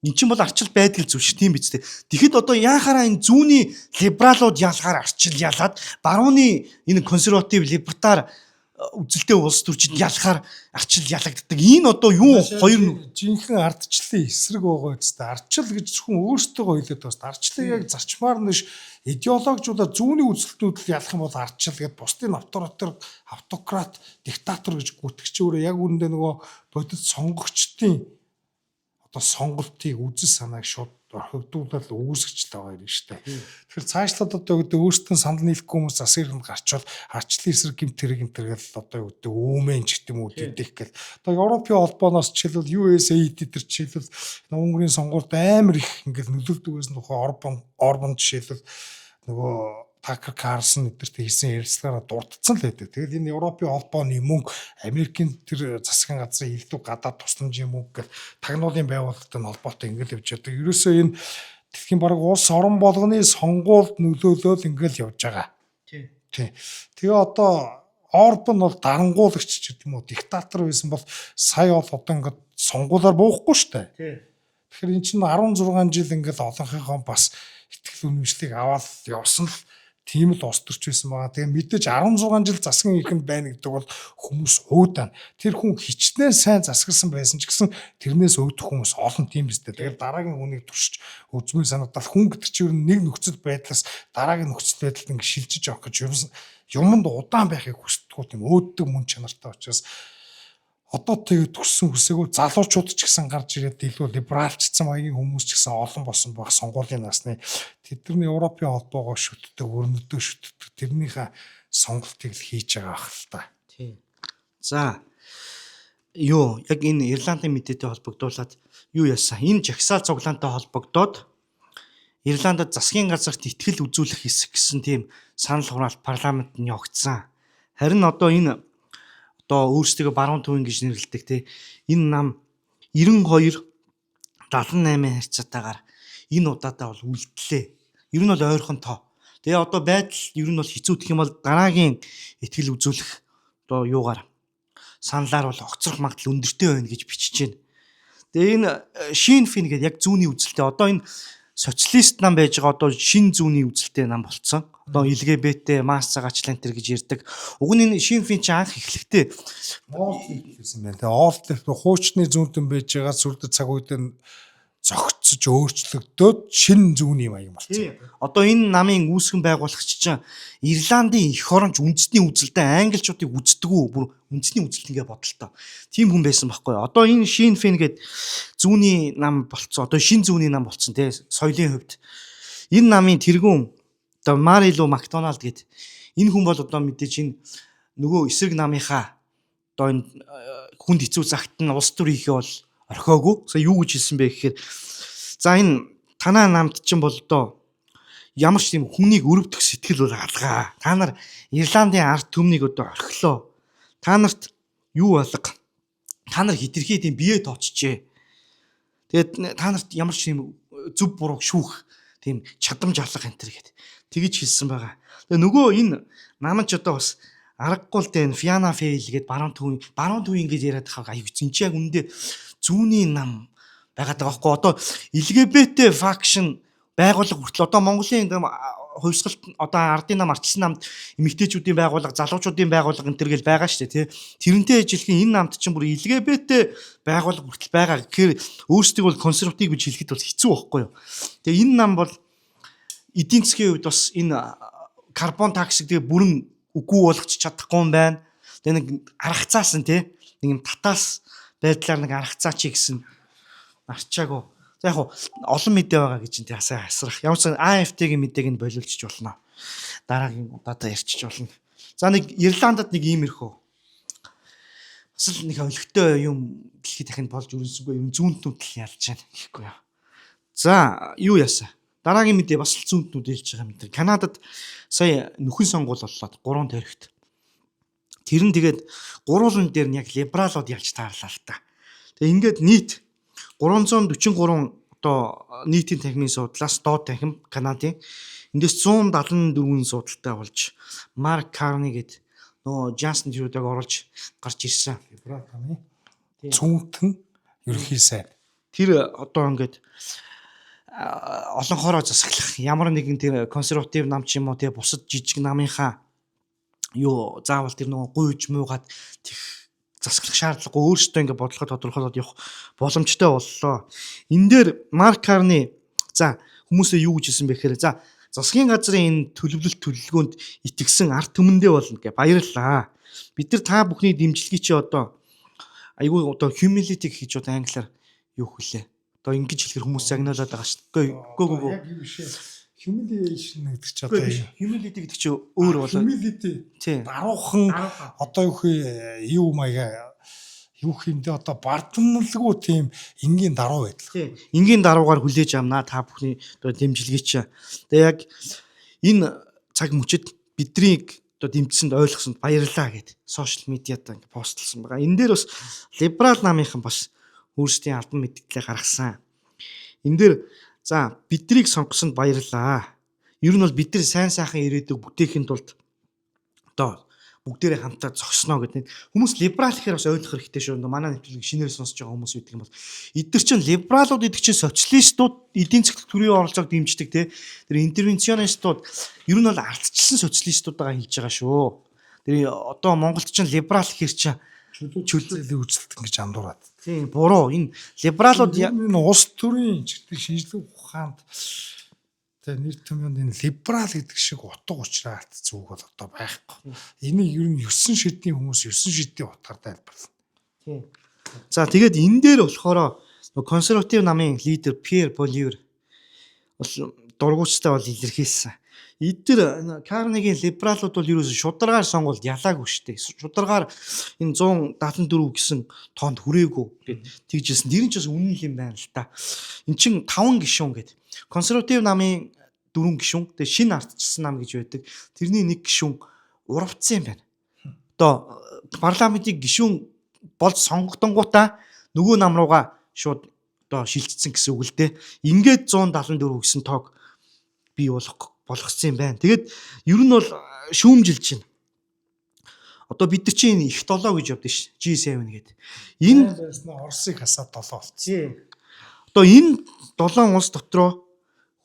Эн чинь бол арчил байдаг зүйл шүү тийм биз дээ. Тэгэхэд одоо яахаараа энэ зүүнний либералууд ялгаар арчил ялаад барууны энэ консерватив либертар үзэлтэй улс төрчид ялахаар арчил ялагддаг. Энэ одоо юу хоёр жинхэнэ ардчлалын эсрэг байгаа үстэй. Ардчил гэж зөвхөн өөртөөгөө хэлээд байна. Ардчлалыг яг зарчмаар нь идеологичудаа зүүнний үзэлтнүүд ялах юм бол ардчил гэдээ бусдын автократ диктатор гэж гүтгэж өөрөө яг үүндээ нөгөө бодит сонгогчдын одоо сонголтыг үзэл санааг шууд орхигдуулаад үүсгэж л байгаа юм шүү дээ. Тэгэхээр цаашлаад одоо гэдэг өөртөө санал нийлэхгүй хүмүүс засгийн гарчвал арчлын эсрэг гэмт хэрэг энтергээл одоо юу гэдэг өөмэн ч гэдэг юм уу тийдэх гэл. Одоо Европын холбооноос жишээлбэл USAID дээр жишээлбэл Унгарын сонгуульд амар их ингээд нөлөөлдөг байсан тухай Орбан жишээлбэл нөгөө Такер Карлсон эдэртэй хийсэн ярилцлагаараа дурдсан л байдаг. Тэгэл энэ Европын холбооны мөнгө Америкийн тэр засгийн газрын илүү гадаад тусламжийн мөнгө гэх тагнуулын байгууллагатай холбоотой ингээл явж байгаа. Ерөөсөө энэ дэлхийн бараг улс орон болгоны сонгуульд нөлөөлөөл ингээл явж байгаа. Тий. Тэгээ одоо Орбан бол дарангуулагч ч гэдэг юм уу диктатор байсан бол сая бол одоо ингээд сонгуулаар буухгүй шүү дээ. Тэгэхээр эн чинь 16 жил ингээд олонхийнхоо бас итгэл үнэмшлийг аваад явсан л тийм л ус төрч байсан байгаа. Тэгээ мэдээж 16 жил засгийн эрхэнд байна гэдэг бол хүмүүс уудаана. Тэр хүн хичнээн сайн засгалсан байсан ч гэсэн тэрнээс өөдөх хүмүүс олон тийм биз дээ. Тэгээд дараагийн хүнийг туршиж үзмээр санагдал хүн гэдэг чинь ер нь нэг нөхцөл байдлаас дараагийн нөхцөл байдалд ингэ шилжиж явах гэж юмд удаан байхыг хүсдэг тийм өөддөг мөн чанартай учраас одоо тэгээд төгссөн хүсээгөө залуучууд ч гэсэн гарч ирээд илүү либералчсан маягийн хүмүүс ч гэсэн олон болсон баг сонгуулийн насны тэдний Европын холбоогоо шүтдэг, өрнөдөө шүтдэг тэрнийхээ сонголтыг л хийж байгаа ах л та. Тийм. За яг энэ Ирландын мэдээтэй холбогдуулаад юу яасан? Энэ жагсаал цуглаантай холбогдоод Ирландд засгийн газарт итгэл үзүүлэх хэсэг гэсэн тийм санал хураалт парламентд нь явагдсан. Харин одоо энэ өөрсдөө баруун төвийн гэж нэрлэдэг те энэ нам 92 78 харьцаатаагаар энэ удаадаа бол үлдлээ. Ер нь бол ойрхон тоо. Тэгээ одоо байдал ер нь бол хэцүү гэх юм бол дараагийн итгэл үзүүлэх одоо юугаар саналаар бол огцрох магадлал өндөртэй байна гэж бичиж байна. Тэгээ энэ Шин Фин гэдэг яг зүүнний үзэлтэй одоо энэ социалист нам байж байгаа одоо шин зүүнний үзэлтэй нам болцсон. Одоо LGBT, масс цагаачлан энэ гэж ярьдаг. Уг нь энэ Шин Фин чи анх эхлэхдээ гэсэн байна. Тэгээ Олд хуучны зүүнтэн байж байгаа сүлд цаг үед нь зогцож өөрчлөгдөөд шин зүүнний маяг болсон. одоо энэ намын үүсгэн байгуулагч чинь Ирландын эх оронч үндэсний үзэлтэй англичуудыг үздэггүй бүр үндэсний үзэлт ингээ бодолтой. Тийм хүн байсан байхгүй. Одоо энэ Шин Фин гээд зүүнний нам болцсон. Одоо шин зүүнний нам болцсон тий соёлын хувьд. Энэ намын тэргүүн одоо Марилу Макдоналд гээд энэ хүн бол одоо мэдээж энэ нөгөө эсрэг намынхаа одоо энэ хүнд хэцүү цагт нь улс төр хийхээ бол орхиогүй. Сая юу гэж хэлсэн бэ гэхээр за энэ танаа намд чинь бол одоо ямар ч тийм хүнийг өрөвдөх сэтгэл бол алгаа. Та нар Ирландын ард түмнийг одоо орхилоо. Та нарт юу алга? Та нар хитрхий тийм бие тооцжээ. Тэгээд та нарт ямар ч тийм зөв бурууг шүүх тийм чадамж алга энэ төр гэд тэгж хэлсэн байгаа. Тэгээ нөгөө энэ намч одоо бас аргагүй л дээ Fianna Fáil гээд баруун төвийн гэж яриад байгаа аюу чинь яг үндэ зүүнний нам байгаад байгаа байхгүй. Одоо LGBT faction байгууллага хүртэл одоо Монголын хувьсгалт одоо ардын нам ардчилсан намд эмэгтэйчүүдийн байгууллага, залуучуудын байгууллага энэ төр гэл байгаа шүү дээ тий. Тэрнтэй ижилхэн энэ намд чинь бүр LGBT байгууллага хүртэл байгаа. Тэгэхээр өөрсдийг бол консерватив гэж хэлэхэд бол хэцүү байхгүй юу. Тэгээ энэ нам бол эдийн засгийн хувьд бас энэ карбон таксыг тэгээ бүрэн үгүй болгоч чадахгүй юм байна. Тэгээ нэг аргацаас нь тий нэг юм татаас байдлаар нэг аргацаач гэсэн арчаагүй. За яг олон мэдээ байгаа гэж энэ асаа хасрах. Ямар ч AFT-гийн мэдээг нь болиулчих болно. Дараагийн удаадаа ярьчих болно. За нэг Ирландд нэг иймэрхүү. Бас л нэг өлегтэй юм дэлхийд дахин болж өрнөсөнгүй юм зүүнтнүүд л ялж байна гэхгүй юу. За юу яасан? Дараагийн мэдээ бас л зүүнтнүүд хэлж байгаа юм. Канадад сая нөхөн сонгуул боллоо 3 тарихт. Тэр нь тэгээд гурван дээр нь яг либералууд ялж таарлаа л та. Тэгээ ингээд нийт 343 одоо нийтийн танхимын суудлаас доод танхим Канадын эндээс 174 суудалтай болж Марк Карни гээд нөгөө Джастин Трюдог оруулж гарч ирсэн. Либерал намын зүүнтэн ерөнхий сайд. Тэр одоо ингээд олон хороо засаглах ямар нэгэн тэр консерватив нам ч юм уу тэгээ бусад жижиг намынхаа юу заавал тэр нөгөө гуйж муугаад засаглах шаардлагагүй өөрөөсөө ингээд бодлого тодорхойлоод явах боломжтой боллоо. Энэ дээр Марк Карни за хүмүүсээ юу гэж хэлсэн бэ гэхээр за засгийн газрын энэ төлөвлөлт төлөвлөгөөнд итгэсэн ард түмэндээ болно гэж баярлалаа. Бид нар та бүхний дэмжлэгийг чи одоо айгүй одоо humility гэж одоо англиар юу хэлээ. Одоо ингэж хэлэхэр хүмүүс загнаалаад байгаа шүү дээ. Үгүй. Яг юм шээ. Humiliation гэдэг чи одоо humility гэдэг чи өөр болоо. Humility. Даруухан одоо юу маяга юу хэмдэ одоо бардамналгүй тийм энгийн даруу байдал. Тийм. Энгийн даруугаар хүлээж авнаа та бүхний одоо дэмжлэгийг чи. Тэгээ яг энэ цаг мөчид биднийг одоо дэмжсэнд ойлгосонд баярлалаа гэд сошиал медиад ингэ постлсан байгаа. Энэ дээр бас либерал намынхан бас өөрсдийн албан мэдээлэлээ гаргасан. Энэ дээр за биднийг сонгосонд баярлалаа. Ер нь бол бид нар сайн сайхан ирээдүг бүтээхийн тулд одоо бүгдээрээ хамтаа зогсноо гэдэг. Хүмүүс либерал гэхээр бас ойлгох хэрэгтэй шүү. Манай нэвтрүүлгийг шинээр сонсож байгаа хүмүүс үүдэх юм бол эдгээр чинь либералууд гэдэг чинь социалистууд эдийн засгийн төрийн оролцоог дэмждэг те. Тэр интервенционистууд ер нь бол ардчилсан социалистуудаа хэлж байгаа шүү. Тэр одоо Монголд чинь либерал гэхэр чинь чөлөөтэй үзэлт гэж андуураад. Тийм буруу. Энэ либералууд энэ улс төрийн чигтэг шинжлэх ухаанд тэгээ нэр томьёонд энэ либерал гэдэг шиг утга учираад зүг бол одоо байхгүй. Энийг ер нь 9 шидийн хүмүүс 9 шидийн утгаар тайлбарлана. Тийм. За тэгээд энэ дээр болохоор консерватив намын лидер Пьер Поливер бол дургуучтай бол илэрхийлсэн. Эдгээр Карнегийн либералууд бол ерөөсө шударгаар сонгуульд ялаагүй шүү дээ. Шударгаар энэ 174 гэсэн тоонд хүрээгүй гэд тэгжсэн. Тэр нь ч бас үнэн юм байна л та. Эн чин 5 гишүүн гэд. Консерватив намын 4 гишүүн, тэгээ шинэ ардчилсан нам гэж байдаг. Тэрний 1 гишүүн урвцсан юм байна. Одоо парламентыг гишүүн болж сонгогдонгуудаа нөгөө нам руугаа шууд одоо шилжчихсэн гэсэн үг л дээ. Ингээд 174 гэсэн тоог бий болгоцсон юм байна. Тэгээд ер нь бол шүүмжилж байна. Одоо бид нар чинь их 7 гэж явдсан ш. G7 гэдэг. Энэ Оросыг хасаад 7 болсон. Одоо энэ 7 улс дотроо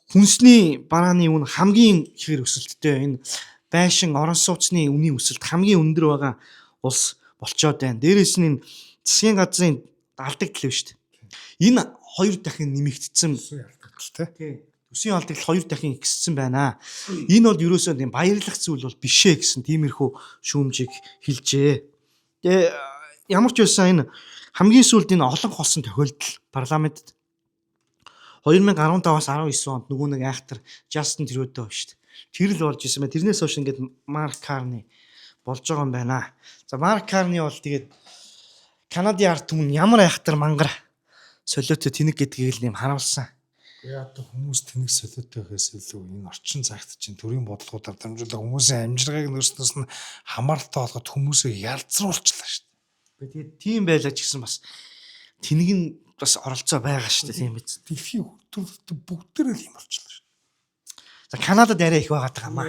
хүнсний барааны үн хамгийн ихээр өсөлттэй. Энэ байшин орон сууцны үнийн өсөлт хамгийн өндөр байгаа улс болчоод байна. Дээрээс нь энэ засгийн газрын алдагдал биш үү? Энэ 2 дахин нэмэгдсэн. ялтагдaltaй. Төсвийн алдагдал 2 дахин ихссэн байна. Энэ бол ерөөсөө тийм баярлах зүйл бол бишээ гэсэн тиймэрхүү шүүмжийг хэлжээ. Тэгээ ямар ч байсан энэ хамгийн сүүлд энэ олон холсон тохиолдол парламентэд 2015-аас 19 онд нөгөө нэг айхтар Justin Trudeau шүү дээ. Тэр л болж исэн байна. Тэрнээс хойш ингээд Mark Carney болж байгаа юм байна. За Mark Carney бол тэгээд Канадын ард түмэн ямар айхтар мангар солиотой тэнэг гэдгийг л нэм харуулсан. Яг хүмүүс тэнэг солиотой гэхээс илүү энэ орчин цагт чинь төрийн бодлогуудаар дамжуулаад хүмүүсийн амжиргааг нөрснөөс нь хамааралтай болгоод хүмүүсийг ялзруулчлаа шүү дээ. Тэгээд тийм байлаа ч гэсэн бас тэнэг нь бас оролцоо байгаа шүү дээ тийм биз. Дэлхийн хөлтөд бүгдээрээ л юм болчихлоо шүү. За Канадад арай их байгаа юм аа.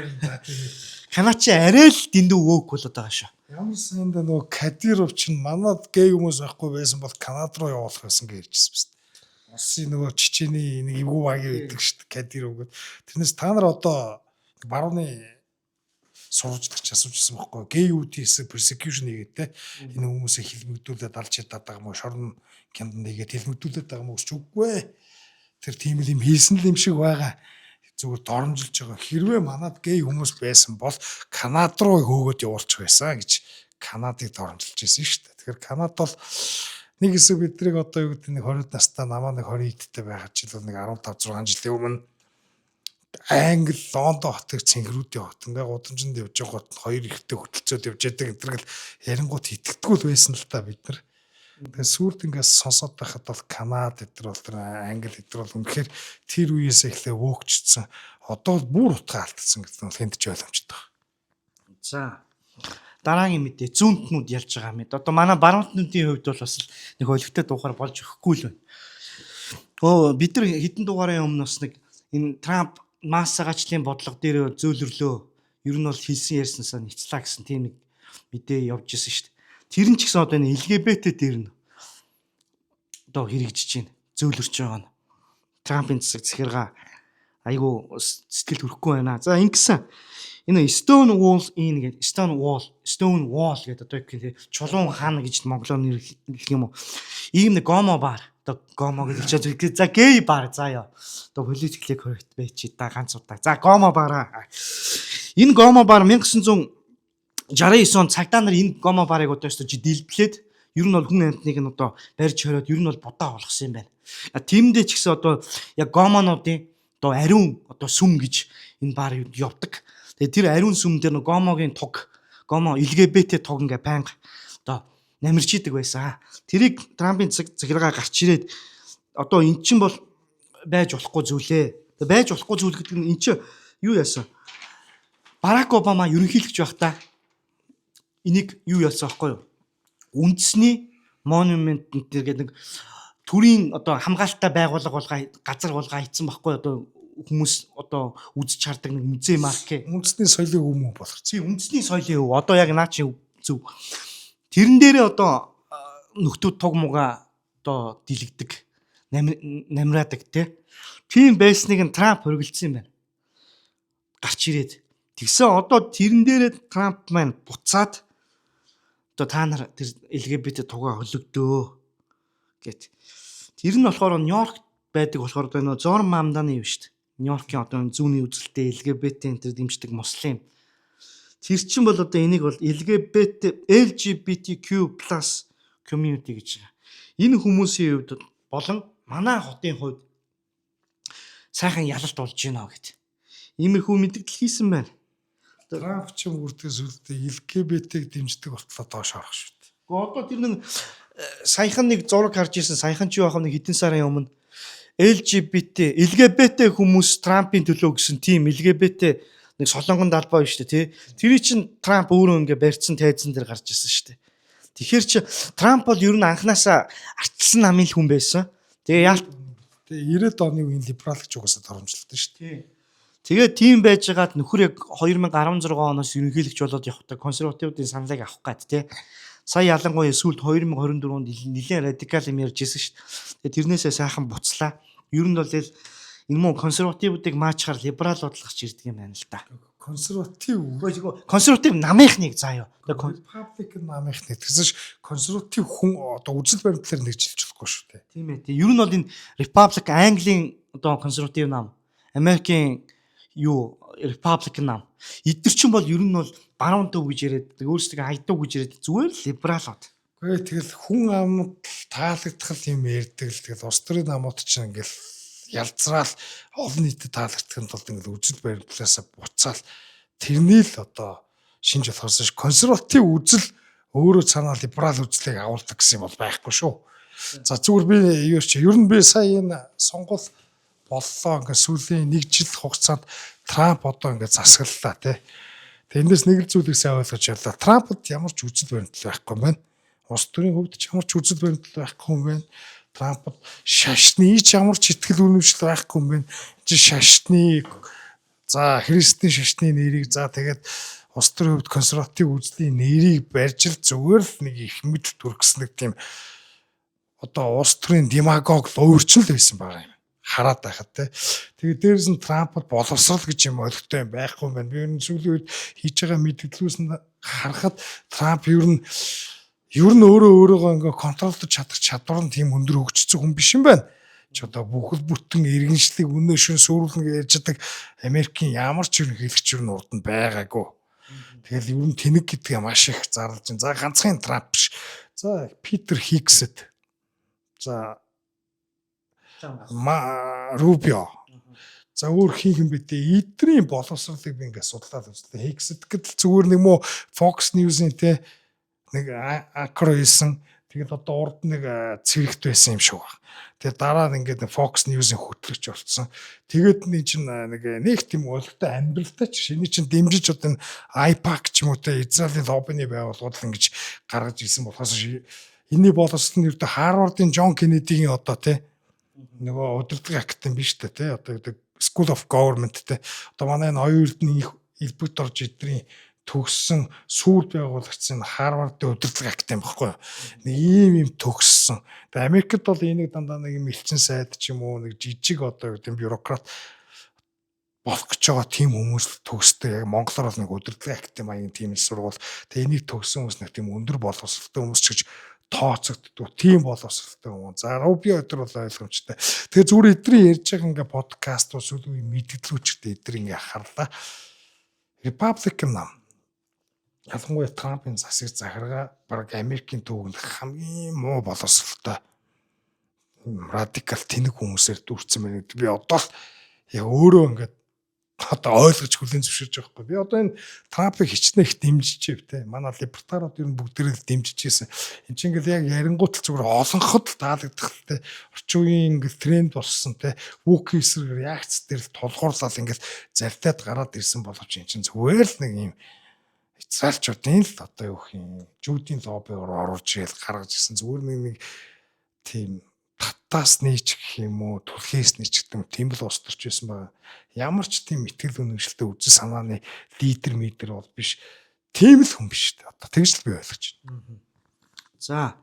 Канад чи арай л дэндүү вөөг болоод байгаа шүү. Ямар санд нөгөө Кадиров чинь манад гей хүмүүс байхгүй байсан бол Канад руу явуулах байсан гэж ярьжсэн биз. Улсын нөгөө Чечений нэг эвгүй багийн байдаг шүү дээ Кадиров гэдэг. Тэрнээс та нар одоо барууны сурвалжлагч асуужсэн байхгүй гейүүдээс persecution хийгээд те энэ хүмүүсийг хилмигдүүлээд алж ядаад байгаа мó шорон кямданд хийгээд хилмигдүүлээд байгаа мó ч үгүй. Тэр тийм л юм хийсэн л юм шиг байгаа. Зүгээр доромжилж байгаа. Хэрвээ манад гей хүмүүс байсан бол Канад руу хөөгөөд явуулчих байсан гэж Канадыг доромжилж байсан шүү дээ. Тэгэхээр Канад бол нэг хэсэг биднийг одоо юу гэдэг нэг 20 настай намаа нэг 20 идтэй байгаад ч л нэг 15 6 жилийн өмнө Англи Лондон хотыг цэнгэрүүдийн хот ингээ гудамжинд явж байгаа хот хоёр ихтэй хөтөлцөөд явж байдаг гэдэг л ярингууд итгэдэггүй байсан л та бид нар. Тэгээ сүүлд ингээс сонсоод байхад бол Канад эдэр бол тэр Англи эдэр бол үнэхээр тэр үеэс эхлээ вөөгчдсөн. Одоо бол бүр утга алдсан гэдэг нь хэнд ч ойлгомжтой байна. За дараагийн мэдээ зүүнтнүүд ялж байгаа мэд. Одоо манай баруунтнуудын хувьд бол бас нэг олигтой дугаар болж өгөхгүй л байна. Бид нар хэдэн дугаарын өмнө бас нэг энэ Трамп массагачлалын бодлого дээр зөөлрлөө. Ер нь бол хэлсэн ярьсанасаа нийцлаа гэсэн тийм нэг мэдээ явж исэн шүү дээ. Тэр нь ч гэсэн одоо энэ LGBT дээр нь одоо хэрэгжиж байна. Зөөлрч байгаа нь. Трампын захиргаа айгу сэтгэл төрөхгүй байна. За ингэсэн энэ Stonewall гэдэг одоо гэх чулуун хаана гэж монголоор нэрлэх юм уу? Ийм нэг гомо бар. Одоо гомо гэж за гей бар заяа. Одоо politically correct байж та ганц удаа. За гомо бараа. Энэ гомо бар 1969 онд цагдаа нар энэ гомо барыг одоо ч дэлбэлээд ер нь бол хүн амьтныг нь одоо барьж хориод ер нь бол будаа болгосон юм байна. Тиймдээ ч гэсэн одоо яг гомонуудын одоо ариун одоо сүм гэж энэ бар явдаг. Тэгээ тэр ариун сүм дээр гомогийн туг, гомо LGBT туг ингээ байнга одоо намирч идэг байсан. Тэрийг Трампын захиргаа гарч ирээд одоо эн чинь бол байж болохгүй зүйлээ. Тэгээ байж болохгүй зүйл гэдэг нь эн чинь юу яасан? Барак Обама ерөнхийлөгч байхдаа энийг юу яасан аахгүй юу? Үндэсний монумент гэдэг нэг төрийн одоо хамгаалалттай байгууллага газар болгоо хийцэн байхгүй одоо хүмүүс одоо үзэж хардаг нэг музей марк үндэсний соёлын өв мөн болох. Үндэсний соёлын өв одоо яг наа чи зөв. Тэрэн дээрээ одоо нөхдүүд туг муга одоо дэлгдэг, намраадаг тий. Тийм байсныг нь Трамп хөргөлдсөн юм байна. Гарч ирээд тэгсэн одоо тэрэн дээрээ Трамп маань буцаад одоо та нар тэр LGBT тугаа хөлөгдөө гэт. Тэр нь болохоор Нью-Йоркт байдаг болохоор одоо нөө Зор Мамданы юм шүү дээ. Нью-Йоркийн одоо зүүнний үзэлтэй LGBT энэ дэмждэг муслим. Тэр чинь бол одоо энийг бол LGBTQ+ community гэж байгаа. Энэ хүмүүсийн хувьд болон манай хотын хувьд сайхан ялалт болж байна гэт. Иймэрхүү мэдээлэл хийсэн байна. Трамп ч үрдээс үлдээ LGBT-г дэмждэг болтлоо доош орох шүү дээ. Гэхдээ одоо тэр нэг саяхан нэг зураг харж ирсэн. Саяхан ч байх нэг хэдэн сарын өмнө LGBT хүмүүс Трампын төлөө гэсэн тийм LGBT нэг солонгон далбаа биш үү тий. Тэр чинь Трамп өөрөө ингээ барьцсан тайзан дээр гарч ирсэн шүү дээ. Тэгэхээр чи Трамп бол ер нь анханасаа артсан намын хүн байсан. Тэгээ яалт 90-ад оны үеийн либерал гэж угаасаа торомжлолтой шүү дээ. Тэгээд тийм байжгаад нөхөр яг 2016 оноос ерөнхийлөгч болоод явахдаа консервативуудын саналыг авах гад тий. Сая ялангуяа сүүлд 2024 онд нэлээд радикал юм ярьж ирсэн шүү дээ. Тэгээд тэрнээсээ сайхан буцлаа. Ер нь бол Энэ мөн консервативуудыг маачхаар либерал бодлогоч ирдэг юм байна л да. Консерватив Консерватив намынхныг заяа. Republican намынхны тэгсэж консерватив хүн одоо үжил баримтлаар нэгжилж болохгүй шүү дээ. Тийм ээ. Ер нь бол энэ Republic Английн одоо консерватив нам, Америкийн Republican нам. Эдгэр чинь бол ер нь бол баруун төв гэж яриад, өөрсдөө хайдуу гэж яриад зүгээр л либералууд. Гэхдээ тэгэл хүн амд таалагдах юм ярьдаг л тэгэл улс төрийн намууд чинь ингээл ялцраал олон нийтэд таалагдахын тулд ингээл үжил баримтлаасаа буцаал тэрний л одоо шинж болохоос консерватив үжил өөрөө цаанаа либерал үзлийг агуулдаг гэсэн юм бол байхгүй шүү. За зүгээр би юу ч ер нь би сая энэ сонгол боллоо ингээд сүүлийн 1 жил хугацаанд Трамп одоо ингээд засаглалаа тий. Тэгээ эндээс нэг л зүйлийг сайн ойлгож ялла. Трампд ямар ч үжил баримтал байхгүй юм байна. Улс төрийн хувьд ч ямар ч үжил баримтал байхгүй юм байна. Трампд шашны ямар ч ихтгэл үнэмшил байхгүй юм байна. Чи шашны за христийн шашны нэрийг за тэгээд улс төрийн хувьд консерватив үзлийн нэрийг барьж л зүгээр л нэг их мэдл төргсөн нэг тийм одоо улс төрийн демагог л өөрчлөл байсан байгаа юм. Хараад байхад те. Тэгээд дээрээс нь Трампд боловсрал гэж юм ойлгохтой юм байхгүй юм байна. Би энэ сүүлийн үед хийж байгаа мэдгэлээс нь харахад Трамп ер нь өөрөөгөө ингээ контролдож чадах чадвар нь тийм өндөр хөгжсөн хүн биш юм байна. Ч одоо бүхэл бүтэн иргэншлиг өнөө шин сүрүүлнэ гэж яадаг Америкийн ямар ч юм хэлэгч юу нурд нь байгаагүй. Тэгэл ер нь тэнэг гэдгээ маш их зарлаж байна. За ганцхан Трамп биш. За Питер Хигсэд. За Рубио. За өөр хийх юм бэдэ. Эдний боловсролыг би ингээд судлаад үзлээ. Хигсэд гэдэл зүгээр нэг мó Fox News-ийн те нэг акро хийсэн. Тэгээд одоо урд нэг цэрэгт байсан юм шиг байна. Тэгээд дараа нь ингээд Fox News-ийн хөтлөгч болсон. Тэгээд нэг чинь нэг тийм ойлгохтой амьдралтай ч шиний чинь дэмжиж одоо IPAC ч юм уу те Израилийн лоббины байгууллагууд ингэж гаргаж ирсэн болохоос энэний боловсрол нь ердөө Харвардын Джон Кеннедигийн одоо те нөгөө удирдлагын академи биш үү те одоо School of Government те одоо манай энэ оюун эрдэнэ элбэгт орж эдний төгссөн сүүл байгуулагчсан Харвардын удирдлагын академи баггүй юу. Нэг ийм төгссөн. Тэгээ Америкт бол энийг дандаа нэг элчин сайд ч юм уу нэг жижиг одоо тийм бюрократ болох гэж байгаа тийм хүмүүс төгсдөг. Яг Монголоор бол нэг удирдлагын академи аягийн тийм сургууль. Тэгээ энийг төгссөн хүмүүс нэг тийм өндөр боловсролтой хүмүүс ч гэж тооцогддог. Тийм боловсролтой хүмүүс. За Рубио өдр бол ойлгомжтой. Тэгээ зүгээр эдний ярьж байгаа ингээ подкастууд сүүлийн мэдгэлүүчтэй эдний ингээ харлаа. Republican нам ялангуяа Трампын засаг захиргаа баг Америкийн төвөнд хамгийн муу боловсролтой радикал тэнэг хүмүүсээр дүүрсэн байна. Би одоо л яг өөрөө ингээд одоо ойлгож хүлээн зөвшөөрж байгаа хгүй. Би одоо энэ Трампыг хичнээн их дэмжиж байв те. Манай либертарууд ер нь бүгдээрээ л дэмжиж байсан. Энд чинь ингээд яг ярингуут л зүгээр олонход л таалагдах л те. Орчин үеийн ингээд тренд болсон те. Woke эсрэг реакц дээр л тулгуурлал ингээд завтаад гараад ирсэн боловч энэ чинь зүгээр л нэг юм Израильчуудын л одоо юу гэх юм жүүдийн лоббиор оруулж ийл гаргаж ирсэн зүгээр нэг тийм татаас нээч гэх юм уу түлхээс нээч гэдэг юм тийм л устарч байсан байгаа. Ямар ч тийм итгэл үнэмшилтэй үзэл санааны лидер бол биш. Тийм л хүн биш үү. Одоо тэгж л би ойлгож байна. За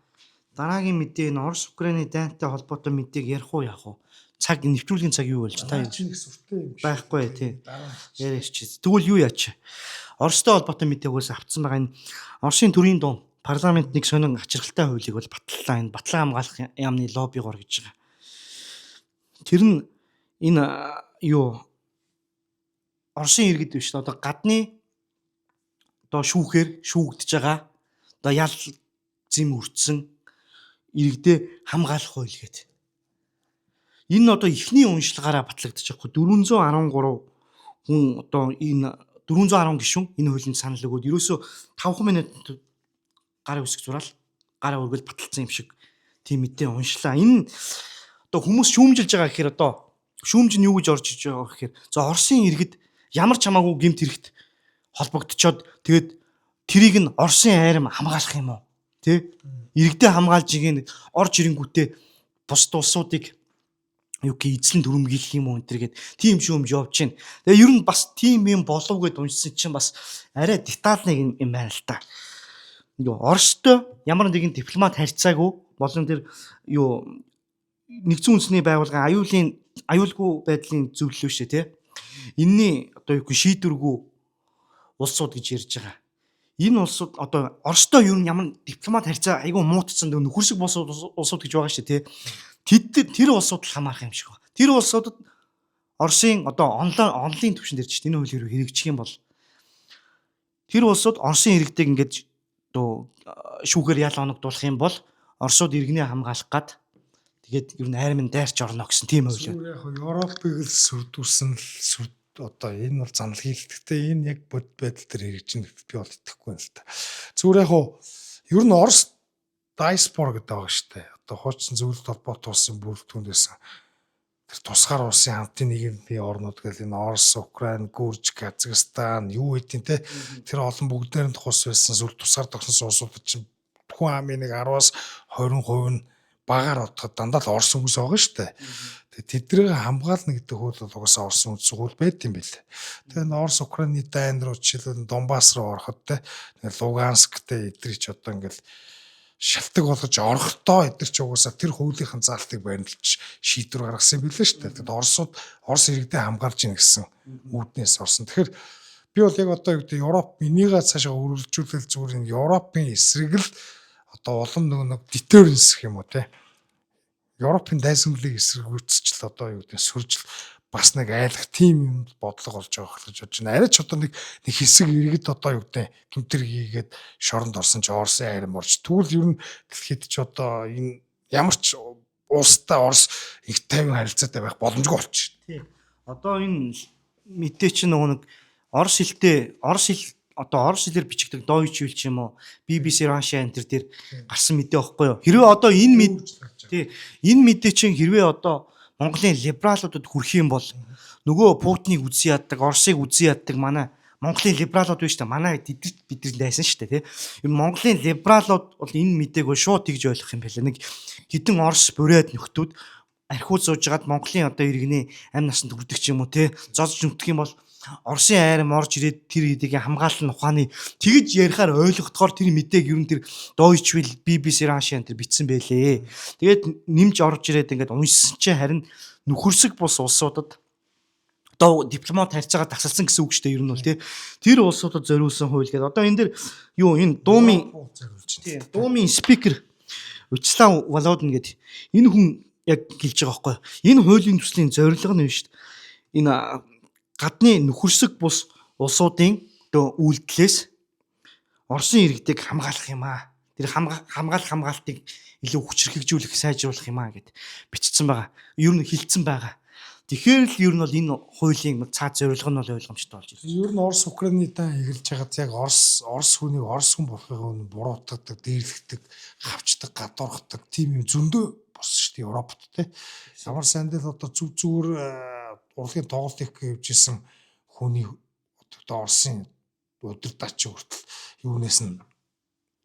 дараагийн мэдээ энэ Орос Украины дайнтай холбоотой мэдээг ярих уу яах вэ? Цаг нэвтрүүлгийн цаг юу болж та чинь их сүртэй юм шиг байхгүй тий. Яриач чи. Тэгвэл юу яач? Оростой холбоотой мэдээгээс авцсан байгаа энэ Оросын төрийн дуун парламент нэг сонин ачиргалтай хуулийг бол батлалаа. Энэ батлан хамгаалах яамны лоббигоор гэж байгаа. Тэр нь энэ Оросын иргэд биш одоо гадны одоо шүүхээр шүүгдэж байгаа одоо ял зэм өртсөн иргэдээ хамгаалах хууль гэдэг. Энэ одоо эхний уншлагаараа батлагдчих واخхой 413 хүн одоо энэ 410 гишүүн энэ хуулийн санал өгөөд ерөөсөө 5 минут гар үсэг зураал гараа өргөл баталсан юм шиг тийм мэдээ уншлаа. Энэ одоо хүмүүс шүүмжилж байгаа гэхээр одоо шүүмж нь юу гэж орж иж байгаа гэхээр за Оросын иргэд ямар ч хамаагүй гэмт хэрэгт холбогдчиход тэгээд тэрийг нь Оросын айрам хамгаалах юм уу? Тэ? Иргэдээ хамгаалж ийг орж ирэнгүүтээ бус улсуудыг юу гэх эзлэн дүрмгийлэх юм уу энэ төргээд тийм шүүмж явж байна. Тэгээ ер нь бас тийм юм болов гэд уншсан чинь бас арай детальны юм байна л та. Оростой ямар нэгэн дипломат харьцаагүй болон тэр нэгдсэн үндэсний байгууллагын аюулгүй байдлын зөвлөлөө шүү дээ, тий. Энэний одоо юу гэх шийдвэргүй улсууд гэж ярьж байгаа. Энэ улсууд одоо Оростой юу ямар дипломат харьцаа айгүй муутцсан нөхөрсөг улсууд гэж байгаа шүү дээ, тий. Тэр улсуудад хамаарах юм шиг байна. Тэр улсуудад Оросын одоо онлайн түвшинд ирж байна. Энэ хуулийг хэрэгжих юм бол тэр улсууд Оросын иргэдэг ингээд одоо шүүхээр ял оногдуулах юм бол Оросууд иргэнээ хамгаалах гад тэгээд ер нь айрмын дайрч орно гэсэн тийм хууль. Зүгээр яг Европыг л сүрдүүлсэн л одоо энэ бол занал хийлдэхтэй энэ яг бод байдал төр хэрэгжин гэдэгт би бол итгэхгүй юм л та. Зүгээр яг ер нь Орос диаспора гэдэг байгаа шүү дээ. Одоо хуучин зөвлөлт холбоотой улсын бүрэлдэхүүнд байсан. Тэр тусгаар улсын хамтын нийгмийн орнууд гэл энэ Орос, Украин, Гүрж, Казахстан юу гэдгийг те тэр олон бүгдээр нь тус байсан сүл тусгаар тогтсон улсууд чинь бүхэн амын нэг 10-аас 20% нь багаар одоход дандаа л Орос хүмүүс байгаа шүү дээ. Тэгээ тэднийг хамгаална гэдэг хууль бол угаасаа Орос үндэс хууль байт юм билээ. Тэгээ Орос, Украины дайн руу жишээлбэл Донбасс руу ороход те Луганск те эдрий ч одоо ингээл шалтгаан болгож орохдоо эдгээр ч угаасаа тэр хуулийнхын заалтыг баримталж шийдвэр гаргасан юм билээ шүү дээ. Тэгэд Орос иргэдэд хамгаалж ийн гэсэн үүднээс орсон. Тэгэхээр би бол яг одоо юу гэдэг Европ энийгээ цаашаа өргөлжүүлэл зүгээр энэ Европын эсрэг л одоо улам нэг deterrence гэх юм уу те. Европын дайсамлыг эсэргүүцчил одоо юу гэдэг сүржил бас нэг айлах тим юм бодлого болж байгаа гэж бодож байна. Арай ч одоо нэг хэсэг иргэд одоо юу гэдэг гэмтэр хийгээд шоронд орсон ч Оросын айрам орж тэгвэл ер нь дэлхийд ч одоо энэ ямар ч улстай Орос их тайван харилцаатай байх боломжгүй болчих. Тийм. Одоо энэ мэдээ чинь нэг Орос хэлээр бичигдэг Deutsche Welle ч юм уу BBC Russia энэ төр дээр гарсан мэдээ байхгүй юу? Хэрвээ одоо энэ мэдээ чинь хэрвээ одоо Монголын либералуудад хүрэх юм бол нөгөө Путиныг үзий яддаг, Оросыг үзий яддаг манай Монголын либералууд биш үү? Манай бидний дайсан шүү дээ, тий. Энэ Монголын либералууд бол энэ мэдээг шууд тэгж ойлгох юм байна. Нэг хідэн Орос бурайд нөхдүүд архиуд суужгаад Монголын одоо иргэний амь насанд хүрдэг ч юм уу, тий. Зодж нүтгэх юм бол Оросын айрам орж ирээд тэр хэдийг хамгаалсан ухааны тэгж ярихаар ойлгохдохоор тэр мэдээг ер нь тэр Deutsche Welle, BBC Russia энэ бичсэн байлээ. Тэгээд нэмж орж ирээд ингээд уншсан чинь харин нөхөрсөг бус улсуудад одоо дипломат харьцаагаа тасалсан гэсэн үг шүү дээ ер нь бол тий. Тэр улсуудад зориулсан хууль гэдэг. Одоо энэ дэр юу энэ Думын спикер Вячеслав Володин гэдэг энэ хүн яг гэлж байгаа байхгүй. Энэ хуулийн төслийн зорилго нь биш шүү дээ. Энэ гадны нөхөрсөг бус улсуудын үйлдэлээс Оросын иргэдийг хамгаалах юм аа. Тэр хамгаалтыг илүү хүчрхэгжүүлэх, сайжруулах юм аа гэд бичсэн байгаа. Ер нь хилцсэн байгаа. Тэгэхээр л ер нь бол энэ хуулийн цаад зорилго нь бол ойлгомжтой болж байна. Ер нь Орос Украины дан эхэлж байгаад яг Орос хүнийг Орос хүн болохыг буруутгадаг, дээрлэгдэг, хавчдаг, гадуурхдаг тийм юм зөндөө болсон шүү дээ Европт те. Ямар сандал одоо зүгээр урлагийн тоглолт их гэвжсэн хүний одоо Оросын удирдаач хүртэл юунаас нь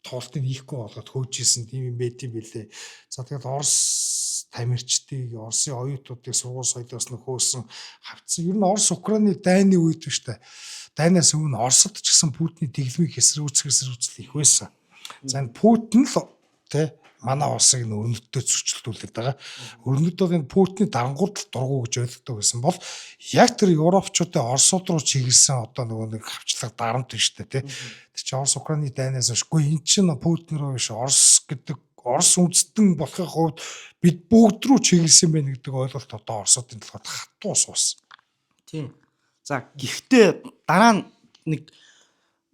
тоглолтыг хийхгүй болгоод хөөжсэн тийм юм байт юм билээ. За тэгээд Орос тамирчдыг Оросын оюутнуудыг сургууль соёлоос нь хөөсөн хавцсан. Ер нь Орос Украины дайны үед биш үү? Дайнаас өмнө Оросд ч гэсэн Путиний дэглэмийг эсэргүүцэл их байсан. За энэ Путин л те манай Оросыг нь өрнөдтэй зөрчилдүүлээд байгаа. Өрнөд бол энэ Путиний дарангууд дургу гэж ойлгодог байсан бол яг тэр европчуудын Оросууд руу чиглэсэн одоо нөгөө нэг хавчлаг дарамт биш үү те. Тэр чинь Орос Украины дайнаас бишгүй эн чинь Путин руу биш Орос гэдэг Орос үндэстэн болохын хувьд бид бүгд рүү чиглэсэн байх гэдэг ойлголт одоо Оросуудын талаар хатуу суусан. Тийм. За гэхдээ дараа нь нэг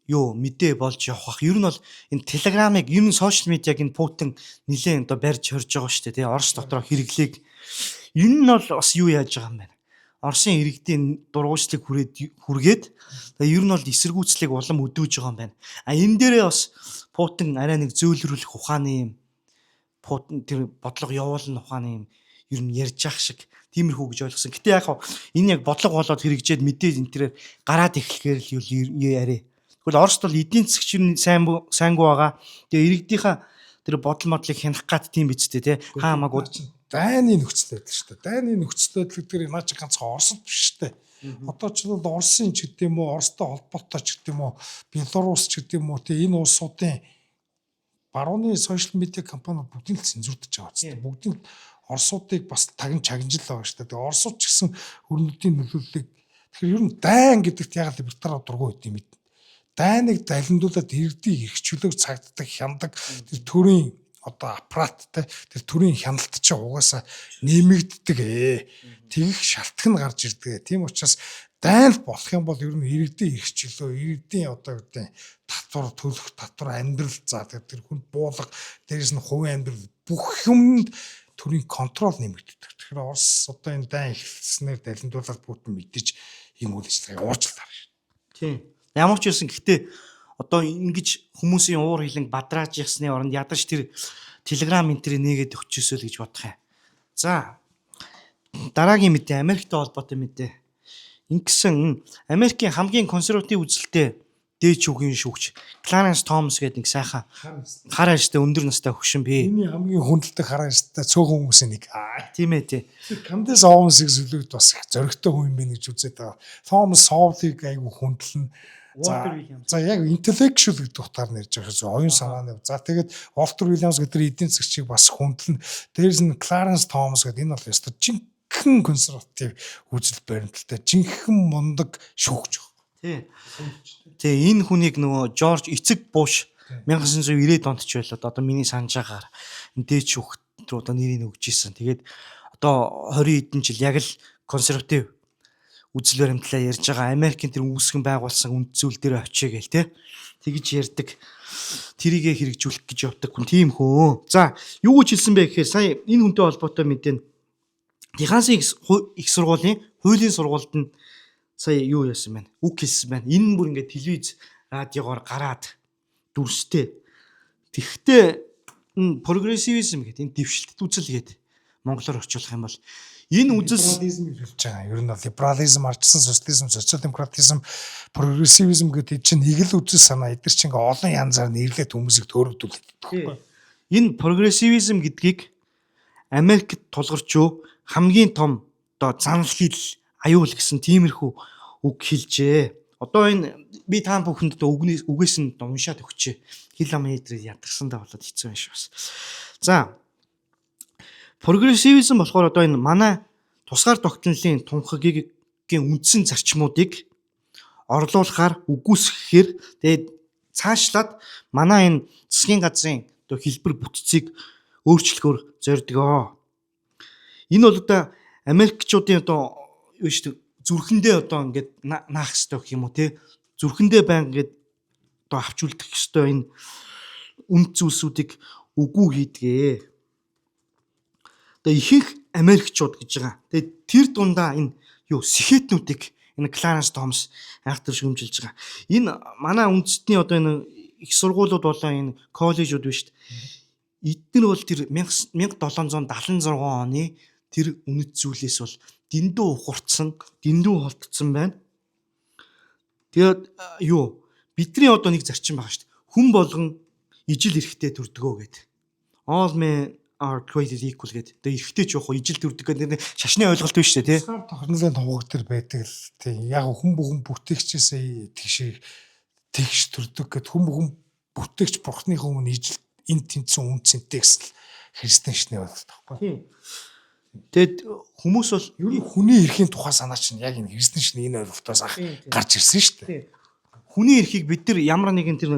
мэдээ болж явах бах. Ер нь бол энэ телеграмыг ер нь сошиал медиаг энэ Путин нэлээд одоо барьж хорж байгаа шүү дээ. Тэгээ Орос дотроо хэрэглээг энэ нь бол бас юу яаж байгаа юм бэ? Оросын иргэдийн дургуйчлыг хүргээд тэгээ ер нь бол эсэргүүцлийг улам өдөөж байгаа юм байна. Энэ дээрээ бас Путин арай нэг зөөлрүүлэх ухааны юм Путин тэр бодлого явуулна ухааны юм ер нь ярьж ах шиг тиймэрхүү гэж ойлгосон. Гэтэ яг энэ яг бодлого болоод хэрэгжээд мэдээ энэ тэрээр гараад эхлэхээр л яриа. Тэгвэл Оросд бол эдийн засгийн сайнгүй байгаа. Тэгээ иргэдийнхаа тэр бодол модлыг хянах гад тийм биз дээ, тий. Хаамаагүй дайны нөхцөл байдал шүү дээ. Дайны нөхцөл байдал гэдэг нь наач ганцхан Оросд биш шүү дээ. Одоо ч бол Оросын ч гэдэг юм уу, Оростой холбоотой ч гэдэг юм уу, Беларусь ч гэдэг юм уу, тий энэ улсуудын барууны сошиал медиа компаниуд бүгдийг л цензурдаж байгаа ч гэдэг. Бүгдийг Оросуудыг бас тагин чагнажил байгаа шүү дээ. Тэгээ Оросууд ч гэсэн өрнөдийн нөлөөллийг тэгэхээр ер нь дайн гэдэгт яг либертар дургуй байт юм. Дайныг далиндуулаад иргэдийг эрхчлөөг цагддаг хяндаг тэр төрийн одоо аппараттай тэр төрийн хяналт чинь угаасаа нэмэгддэг тэгэх шалтгаан гарч ирдэг. Тийм учраас дайн болох юм бол ер нь иргэдийн эрхчлөө, иргэдийн одоо гэдэг татвар төлөх татвар амьдрал за тэр хүнд буулга дээрээс нь хувийн амьдрал бүх юмд төрийн контрол нэмэгддэг. Тэгэхээр Орос одоо энэ дайн эхэлснээр далиндуулаад бүтэн мэдээж ийм үйл ажиллагааг уучлаар шүү. Тийм. Ямар ч байсан гэхдээ одоо ингэж хүмүүсийн уур хилэнг бадрааж ясны оронд ядаж тэр телеграм энтрийг нээгээд өгчөөсөө л гэж бодох юм. За дараагийн мэдээ Америктэй холбоотой мэдээ. Ингэсэн Америкийн хамгийн консерватив үзэлтэй дээд шүүхийн шүүгч Clarence Thomas гэдэг нэг сайхан хар ажтай өндөр настай хөгшин бий. Миний хамгийн хүндэлдэг хар ажтай цөөхөн хүмүүсийн нэг. Тийм ээ тий. Candace Owens-ыг зөвлөд бас их зоригтой хүн юм байна гэж үзээд байгаа. Thomas Sowell-ыг айгүй хүндлэн. За яг intellectual гэдэг утгаар нэрж байгаа шүү. Оюун санааны. За тэгээд Walter Williams гэдэг эдийн засгчийг бас хүндлэн. Дээрс нь Clarence Thomas гэдэг энэ бол ёстой жинхэнэ консерватив үзэл баримталтай жинхэнэ мундаг шүүгч. Тий. Тэгээ энэ хүнийг нөгөө Жорж эцэг Буш 1990-ад онд ч байлаа. Одоо миний санаж байгаагаар энэ дээд шүүгт рүү одоо нэрийг өгж ийсэн. Тэгээд одоо 20 хэдэн жил яг л консерватив үзэл баримтлаа ярьж байгаа Америкийн тэр үүсгэн байгуулсан үнд зүйл дээр очие гээл те. Тэгж ярьдаг. Тэрийгэ хэрэгжүүлэх гэж явдаг хүн тийм хөө. За, юу гэж хэлсэн бэ гэхээр сая энэ хүнтэй холбоотой мэдээ. Техасын их сургуулийн хуулийн сургуульд нь сая юу яасан байна? Үг хэлсэн байна. Энэ бүр ингээд телевиз, радиогоор гараад дүрстэй. Тэгвэл прогрессивизм гэдэг энэ дэвшилтэд үзэл гэдэг монголоор орчуулах юм бол энэ үзэл либерализм хэлж байгаа. Ер нь либерализм, ардчсан социализм, социал демократизм, прогрессивизм гэдэг чинь нэг л үзэл санаа. Эдгээр чинь ингээ олон янзаар нэрлээд хүмүүсийг төөрөгдүүлээд байгаа. Энэ прогрессивизм гэдгийг Америкт тулгарч юу хамгийн том одоо занал хил аюул гэсэн тиймэрхүү үг хэлжээ. Одоо энэ би та бүхэнд одоо үгээс нь уншаад өгчээ. Хил ам хэдрийг ядарсандаа болоод хэцүү байна шүү бас. За прогрессивизм болохоор одоо энэ манай тусгаар тогтнолын тунхагийн үндсэн зарчмуудыг орлуулахаар үгүйсгэхээр тэгээд цаашлаад манай энэ засгийн газрын одоо хэлбэр бүтцийг өөрчлөхөөр зордгоо. Энэ бол одоо Америкчуудын одоо юу шүү дээ зүрхэндээ одоо ингээд наах хэрэгтэй гэх юм уу те зүрхэндээ байн ингээд одоо авч үлдэх хэрэгтэй энэ үнд зүйлсүүдийг үгүй хийдгээ. Одоо ихэнх Америкчууд гэж байгаа. Тэгээд тэр дундаа энэ юу сэхэтнүүдийг энэ Clarence Thomas айхтар шүүмжилж байгаа. Энэ манай үндэстний одоо энэ их сургуулиуд болоо энэ коллежууд биш шүү дээ. Эдгээр бол тэр 1776 оны тэр үнэт зүйлээс бол дэндүү ухарцсан, дэндүү холтцсон байна. Тэгээд юу бидний одоо нэг зарчим байгаа шүү дээ. Хүн болгон ижил эрэхтэй төрдгөө гэдэг. All men are created equal гэдэг. Тэгээд эрэхтэй ч явах ижил төрдөг гэдэг шашны ойлголт биш үү те. Тохирлын товгог төр байдаг л тийм. Яг хүн бүхэн бүтээгчээсээ тэгш төрдөг гэд хүн бүтээгч бурхны өмнө ижил энэ тэнцэн үнцэнтэй гэсэн христэн шнэ ойлголт байхгүй. Тийм. Тэгэд хүмүүс бол ер нь хүний эрхийн тухай санаа чинь яг энэ христэн шнэ энэ ойлголтоос гарч ирсэн шүү дээ. Хүний эрхийг бид нар ямар нэгэн тэр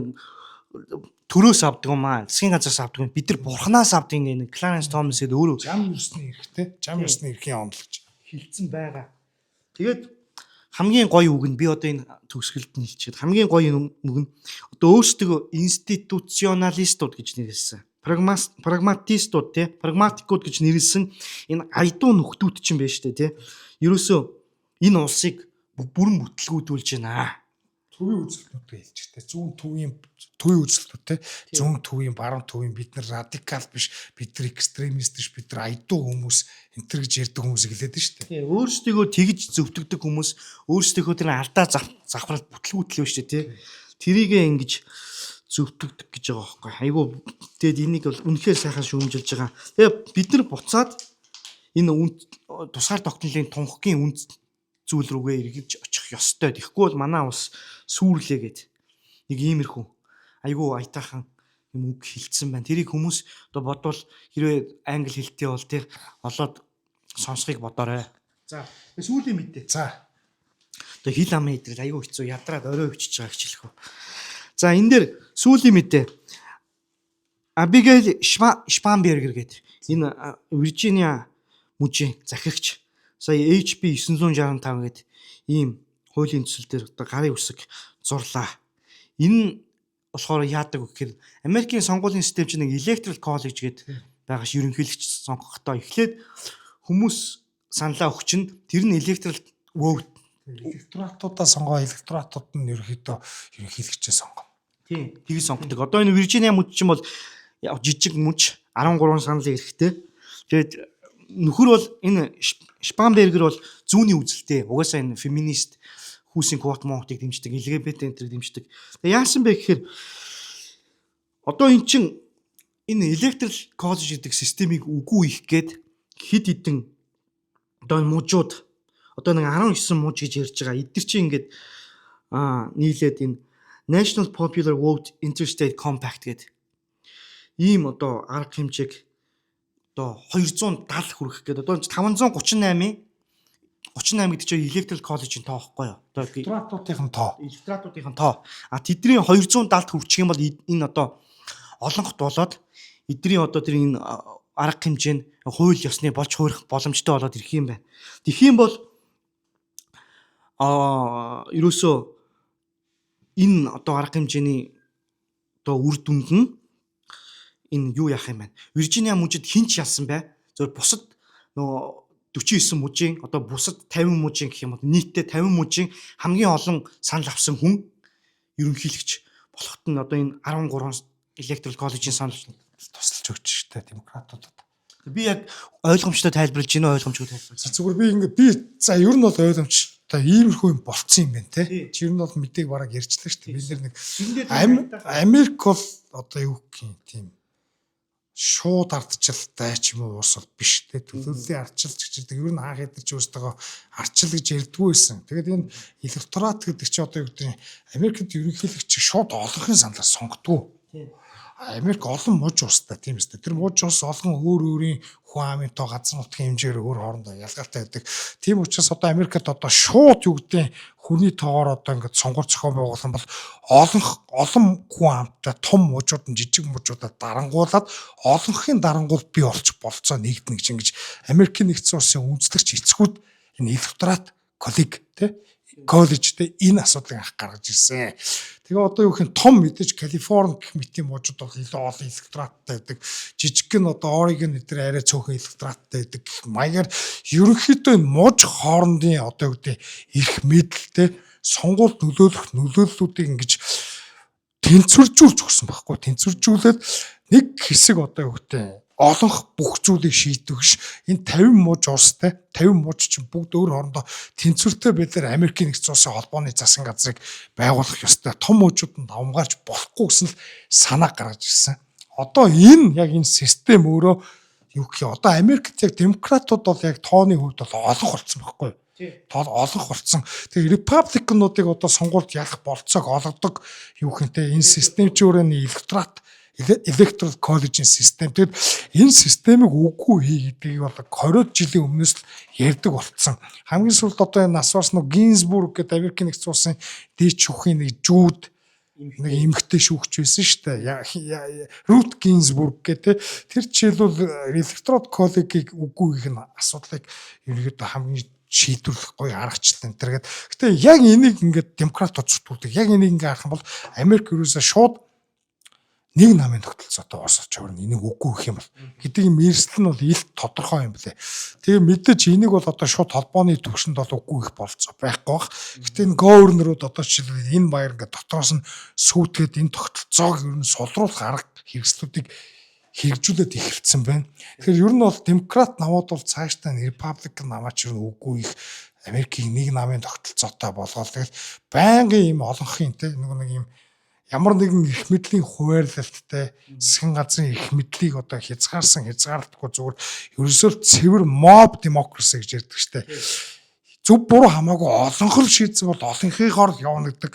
төрөөс авдаг юм аа, засгийн газраас авдаг юм. Бид нар бурхнаас авдаг энэ Clarence Thomas гэдэг өөрөө зам ёсны эрхтэй, зам ёсны эрхийн онолж хилцэн байгаа. Тэгээд хамгийн гоё үг нь би одоо энэ төгсгөлд нь хэлчихэд хамгийн гоё үг нь одоо өөрсдөө институционалистууд гэж нэрлсэн. Прагматистууд те прагматикууд гэж нэрлсэн энэ айдуу нөхдүүд чинь байна шүү дээ те. Ерөөсөө энэ улсыг бүрэн бүтлгүүдүүлж байна. Төвийн үзэлтнүүдээ хэлж штэ. Зүүн төвийн үзэлтнүүд те. Зүүн төвийн, баруун төвийн бид нар радикал биш, бид нар экстремист биш, бид нар айдуу хүмүүс энэ төр гэж ярьдаг хүмүүс гэлээд нь штэ. Тийм өөрсдөө тэгж зөвтгдөг хүмүүс өөрсдөө тэр алдаа завхралт бүтлгүүтлээ шүү дээ те. Тэрийгээ ингэж зөвтгдөг гэж байгаа байхгүй. Айгу тэгэд энийг бол үнэхээр сайхан шүүмжилж байгаа. Тэгээ бид нар буцаад энэ тусгаар тогтнолын тунхагийн үнд зүйл рүүгээ эргэж очих ёстой. Тэгэхгүй бол манай ус сүрлээ гэд нэг иймэрхүү айгу аятайхан юм үг хэлсэн байна. Тэрийг хүмүүс одоо бодвол хэрвээ англи хэлтэй бол тэр олоод сонсхийг бодоорой. За сүүлийн мэдээ. За. Одоо хил амын идрэл аюу хэцүү ядраад орой өвчиж байгаа гэж хэлэх үү. За энэ дээр сүүлийн мэдээ. Abigail Spanberger гэдэг энэ Виржиниа мужийн захирагч сая HB 965 гэдэг ийм хуулийн төсөл дээр одоо гарын үсэг зурлаа. Энэ болохоор яадаг вэ гэхээр Америкийн сонгуулийн систем чинь нэг Electoral College гэдэг байгаа ш ерөнхийлөгч сонгохдоо эхлээд хүмүүс саналаа өгч чинь тэр нь Electoral Vote Электоратуудаа сонгоо, электоратууд нь ерөнхийлөгчөө сонгоно. Тийм, тгий сонгодог. Одоо энэ Виржиниа муж чинь бол жижиг муж 13 санал эрэхтэй. Тэгээд нөхөр бол энэ Шпанбергер бол зүүнний үзэлтэй. Угаасаа энэ феминист хүүсийн квот монтыг дэмждэг, LGBT энтрийг дэмждэг. Тэгээд яасан бэ гэхээр одоо эн чин энэ Electoral College гэдэг системийг үгүй их гээд хид хідэн одоо энэ мужууд одоо нэг 19 муж гэж ярьж байгаа. Эдгэр чинь ингээд нийлээд энэ National Popular Vote Interstate Compact гэдэг ийм одоо арга хэмжээг одоо 270 хүрэх гээд одоо 538 гэдэг чинь Electoral College-ийн тоо байхгүй юу? Одоо электоратуудын тоо. Тэдний 270 хүрчих юм бол энэ одоо олонгот болоод эдний одоо тэр энэ арга хэмжээ нь хууль ёсны болж хуурах боломжтой болоод ирэх юм байна. Тэгэх юм бол ерөөсөө энэ одоо арга хэмжээний одоо үр дүнд нь энэ юу яах юм бэ? Виржиниа мужид хинч ялсан бай. Зөв бусад нөгөө 49 мужийн одоо бусад 50 мужийн гэх юм бол нийтдээ 50 мужийн хамгийн олон санал авсан хүн ерөнхийлөгч болоход нь одоо энэ 13 Electoral College-ийн санал тусалж өгч штэ демократуудад. Би яг ойлгомжтой тайлбарлаж гинэ ойлгомжгүй тайлбарлаж. Зүгээр ер нь бол ойлгомжтой иймэрхүү юм болцсон юм байна те. Чи ер нь бол мэдээг бараг ярьчлаа штэ. Бид нэг Америк бол одоо юу гэх юм тийм шууд ардчилтай ч юм уу уус бол биш те. Төлөвлөлийн ардчилж гэдэг ер нь хаах хэдэж өөртөө ардчил гэж ярьдгүй байсан. Тэгээд энэ электорат гэдэг чи одоо юу гэдэг Америкт ерөнхийлөгч шууд олонхын саналаар сонгодог. Америк олон муж устай тийм үстэй. Тэр муж ус олон өөрийн хүн амын тоо газар нутгийн хэмжээр өөр хоорондоо ялгаатай байдаг. Тийм учраас одоо Америкт одоо шууд юу гэдэг хүний тоогоор одоо ингээд сонгуул зохион байгуулсан бол олон хүн амтай том мужууд нь жижиг мужуудад дарангуулад олонхын дарангуул бий болчих болцоо нэгднэ гэж ингэж Америкийн нэгдсэн улсын үндэслэгч эцгүүд энэ электорат коллежтэй энэ асуудлыг анх гаргаж ирсэн. Тэгээ одоо юу гэх юм том мэдээж Калифорни гэх мэтийн мужууд бол илүү олон электораттай байдаг. Жижиг нь одоо Орегон эдгээр арай цөөхөн электораттай байдаг. Маягаар ерөнхийдөө энэ муж хоорондын одоо юу гэдэг эрх мэдэлтэй сонгуульд нөлөөллүүдийг ингэж тэнцвэржүүлж өгсөн байхгүй. Тэнцвэржүүлээд нэг хэсэг одоо юу гэдэг олонх бүх зүйлийг шийдвэх ш. Энэ 50 муж уустай 50 муж чинь бүгд өөр хоорондоо тэнцвэртэй байдлаар Америкийн нэгдсэн улсын холбооны засгийн газрыг байгуулах ёстой. Том мужуудад давмгаарч болохгүй гэсэн л санаа гаргаж ирсэн. Одоо энэ яг энэ систем өөрөө юу гэх юм одоо Америкт яг демократууд бол яг тооны хувьд бол олонх болсон байхгүй юу? Тоол олонх болсон. Тэгээ репабликануудыг одоо сонгуульд ялах болцоог олгодог юу гэнтэй энэ систем ч өөрөө Electoral College-ийн систем. Тэгэд энэ системийг үгүй хий гэдгийг бол 20 жилийн өмнөөс л ярьдаг болцсон. Хамгийн сүүлд одоо энэ Насварс нэг Гинзбург гэдэг Америкийн нэгдсэн улсын дээд шүүхийн нэг жууд нэг эмэгтэй шүүгч байсан шүү дээ. Рут Гинзбург гэдэг тэр жишээлбэл Electoral College-ийг үгүй хийх нь асуудлыг ерөөдөө хамгийн шийдвэрлэх гоё аргачлал энэ төр гэдэг. Гэтэ яг энийг ингээд демократууд зүтгүүлдэг. Яг энийг ингээд харах юм бол Америк ерөөсөө шууд нэг намын тогтолцоотой орсолж явна. Энийг үгүй гэх юм бол гэдэг юм эрсдэл нь бол илт тодорхой юм блэ. Тэгээ мэдээж энийг бол одоо шууд холбооны төвшөнд бол үгүй их болцоо байхгүй бах. Гэтэ энэ говернерууд одоо жишээлбэл энэ баяр ингээд дотроос нь сүйтгэд энэ тогтолцоог ер нь сулруулах арга хэрэгслүүдийг хэрэгжүүлээд эхэлсэн байна. Тэгэхээр ер нь бол демократ намууд бол цаашдаа репабликан намаач ер нь үгүй их Америкийн нэг намын тогтолцоотой болгоод тэгэл байнгын юм олонхын нэг юм ямар нэгэн эрх мэдлийн хуваарлалттай засгийн газрын эрх мэдлийг одоо хязгаарлахгүй зүгээр ерөөсөө цэвэр mob democracy гэж ярьдаг штэ. Зөв буруу хамаагүй олонх л шийдсэн бол олонхийхоор л явна гэдэг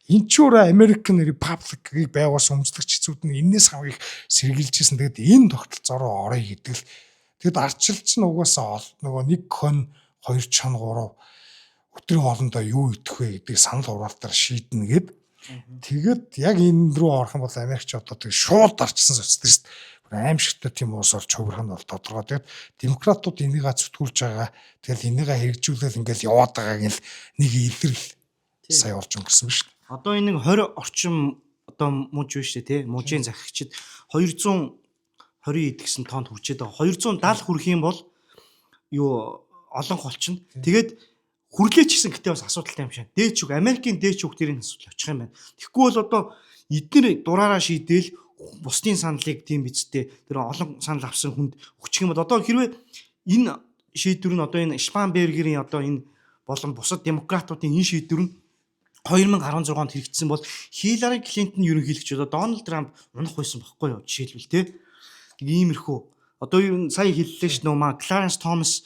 энэ ч өөрөө American Republic-ийг байгуулсан өмчлөгч хэцүүд нь энэс хамгийн их сэргийлжсэн. Тэгэд энэ тогтолцоо руу орё гэдэг л тэгэд арчилч нь угаасаа нөгөө 1 хон 2 чон 3 өдрийн хоолндоо юу идэх вэ гэдгийг санал хураалтаар шийднэ гэд. Тэгэд яг энэ рүү орох юм бол Америкч одоо тэг шууд арчсан социалист аимшигтай тийм уус орж хувирах нь бол тодорхой. Тэгэд демократууд энийг зүтгүүлж байгаа. Тэгэл энийг хэрэгжүүлэл ингээл яваад байгааг л нэг илэрл сая олж өнгөрсөн ба шүү. Одоо энэ 20 орчим одоо мууж байна шүү тий. Мужийн захирагчид 220 идгсэн тоонд хүрчээд байгаа. 270 хүрэх юм бол юу олон холчин. Тэгээд хүрлээч гэсэн гэтээ бас асуудалтай юм шиг. Дээч үг Америкийн дээч үг дэрийн асуудал очих юм байна. Тэгэхгүй бол одоо эдгээр дураараа шийдээл бусдын саналыг тийм бицтэй тэр олон санал авсан хүнд өгчих юм бол одоо хэрвээ энэ шийдвэр нь одоо энэ Шпанбергерийн одоо энэ болон бусад демократуудын энэ шийдвэр нь 2016 онд хэрэгжсэн бол Хиллари Клинтон ерөнхийлөгч одоо Дональд Трамп унах байсан байхгүй юу жишээлбэл те. Иймэрхүү. Одоо юу сая хэллээ ш нөө Кларенс Томас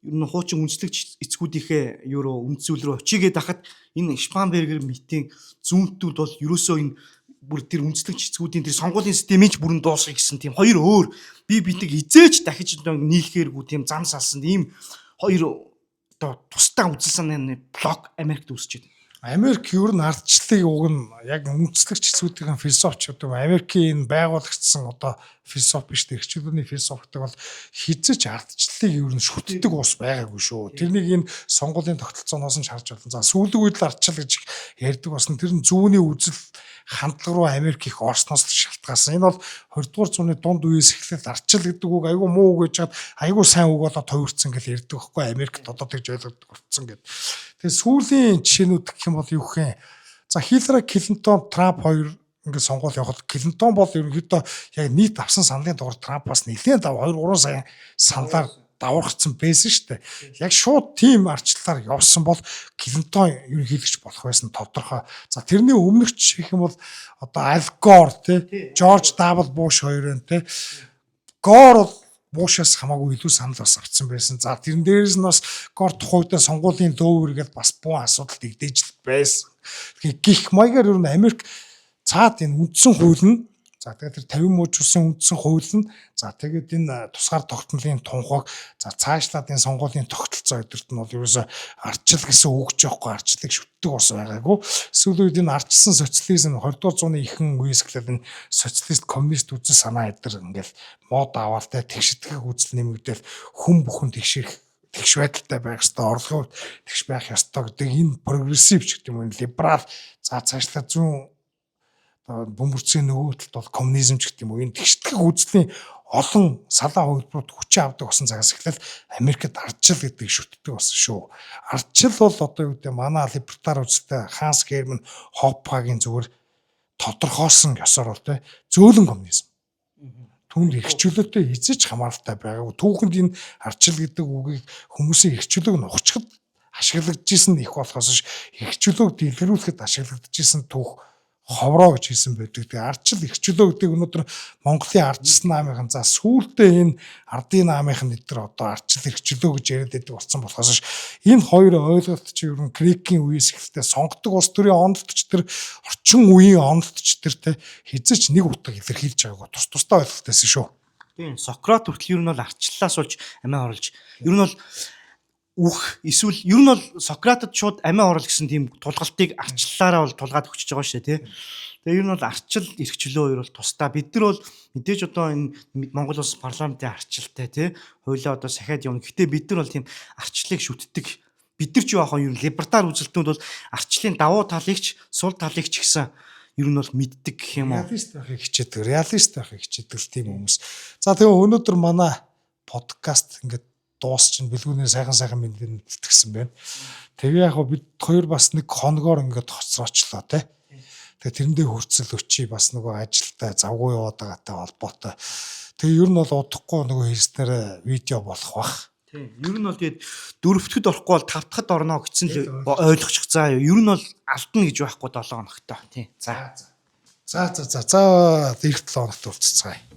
ер нь хуучин үндэслэгч эцгүүдийнхээ юу үндсүүл рүү очигээд ахад энэ Шпанбергер митийн зүүнтүүд бол ерөөсөө энэ бүр тэр үндэслэгч эцгүүдийн тэр сонгуулийн системийг бүрэн дуусгах гэсэн тийм хоёр өөр битэг хизээч дахиж нийлхээргүй тийм зам салсан ийм хоёр одоо тусдаа үзэл санааны блок Америкт үүсэж байна. Америк ер нь ардчлалыг уг нь яг үндэслэгч хэсгүүдийн философч одоо Америкийн байгуулагчсан одоо философи биш дээ. Эрхчлөөний философитой бол хизэж ардчлалыг ер нь шүтдэг ус байгаагүй шүү. Тэрнийг энэ сонгуулийн тогтолцооноос нь харж байна. За сүүлийн үед л ардчлал гэж ярьдаг болсон. Тэр нь зүүнний үзэл хандлага руу Америк их орсноос шалтгаалсан. Энэ бол 20 дугаар зууны дунд үеэс эхлээд ардчил гэдэг үг айгүй муу үг гэж хаад айгүй сайн үг болоо товирцсан гэж ярьдаг байхгүй Америкт одоо тэгж ойлгогддог болсон гэдэг. Тэгээ сүүлийн жишээнүүд гэх юм бол юу гэх юм. За Хиллари Клинтон, Трамп хоёр ингээд сонгуул явахад Клинтон бол ерөнхийдөө яг нийт авсан саналын дугаар Трампаас нэлээд 2-3 сая саналаар даварцсан байсан шүү дээ. Яг шууд тим арчлалаар явсан бол Клинтон ерөнхийлөгч болох байсан тодорхой. За тэрний өмнөх жишээ юм бол одоо Аль Гор тий Жорж W Буш хоёр байна тий. Гор бол Бушаас хамаагүй илүү санал бас авсан байсан. За тэрэн дээрээс нь бас Гор тухайдаа сонгуулийн дөөвөргээд бас буу асуудалд игдэж байсан. Тэгэхээр гих маягаар ер нь Америк цаад энэ үндсэн хууль нь за тэгээд тэр 50 мужуусын үндсэн хууль нь за тэгээд энэ тусгаар тогтнолын тунхаг за цаашлаад энэ сонгуулийн тогтолцоо өдөрт нь бол ерөөсө ардчил гэсэн үг ч явахгүй ардчлалыг шүтдэг ус байгаагүй. Сүүлийн үед энэ ардчилсан социализм 20 дугаар зууны ихэнх үеэс эхлээд энэ социалист коммунист үзэл санаа эдэр ингээл мод аваалтай тэгшидгэх үзэл нэмэгдээл хүн бүхэн тэгшэрх тэгш байдалтай байх ёстой орлогын тэгш байх ёстой гэдэг энэ прогрессив ч гэдэг юм либерал за цаашлаад зүүн бөмбөрцгийн нөгөө талд бол коммунизм ч гэдэг юм уу энэ тэгшдэх үзлийн олон салаа хөлбөрүүд хүчээ авдаг болсон цагаас эхлээл Америкт ардчил гэдэг шүтдэг болсон шүү. Ардчил бол одоо юу гэдэг манай либертар үзэлтэй Ханс Герман Хоппагийн зүгээр тодорхойлсон ёсоор бол тэ зөөлөн коммунизм. Түүнд эрхчлөөтэй эзэж хамааралтай байгаагүй. Түүхэнд энэ ардчил гэдэг үгийг хүмүүсийн эрхчлөөг нь ухчихад ашиглагдажсэн их болохоос эрхчлөөг дэлгэрүүлэхэд ашиглагдажсэн түүх ховроо гэж хэлсэн байдаг. Тэгээ ардчил эрхчлөө гэдэг өнөөдөр Монголын ардчилсан наамынхан за сүүлдээ энэ ардын наамынхан эдгээр одоо ардчил эрхчлөө гэж яриад байдаг болсон болохоос энэ хоёр ойлголт чи ер нь грекийн үеэс эхэлтэй сонгодог улс төрийн онолтч тэр орчин үеийн онолтч тэр те хязгаарч нэг утга илэрхийлж байгаагаа тус тусдаа ойлголтойсэн шүү. Тийм Сократ хүртэл ер нь бол ардчлалаас болж амиа оруулж ер нь бол үх эсвэл ер нь бол Сократад шууд амиа орол гэсэн тийм тулгалтыг ардчлалаараа бол тулгаад өгчөж байгаа шүү дээ тий. Тэгээ ер нь бол ардчил эрхчлөө хоёр бол тусдаа бид нар бол мэдээж одоо энэ Монгол улс парламентын ардчилтай тий хуулиа одоо сахиад явна. Гэхдээ бид нар бол тийм ардчлалыг шүтдэг. Бид нар ч юу аах юм либертар үзэлтнүүд бол ардчлалын давуу талыг ч сул талыг ч гэсэн ер нь бол мэддэг гэх юм уу. Реалист байхыг хичээдэг тийм хүмүүс. За тэгээ өнөөдөр манай подкаст ингээд дуус чинь бэлгүүнээ сайхан мэдэн тэтгсэн байна. Тэгээ яг бид хоёр бас нэг хоногоор ингээд хоцроочлоо тий. Тэгээ тэрэндээ хурцл өчий бас нөгөө ажилдаа завгүй яваад байгаатай холбоотой. Тэгээ ер нь бол удахгүй нөгөө хийснээр видео болох бах. Тийм. Ер нь бол тэгээд дөрөвдөд орохгүй бол тавтахад орно гэсэн л ойлгочих. За ер нь бол алдна гэж байхгүй 7 хоногтой. Тийм. За. За эх 7 хоногт уулзцгаая.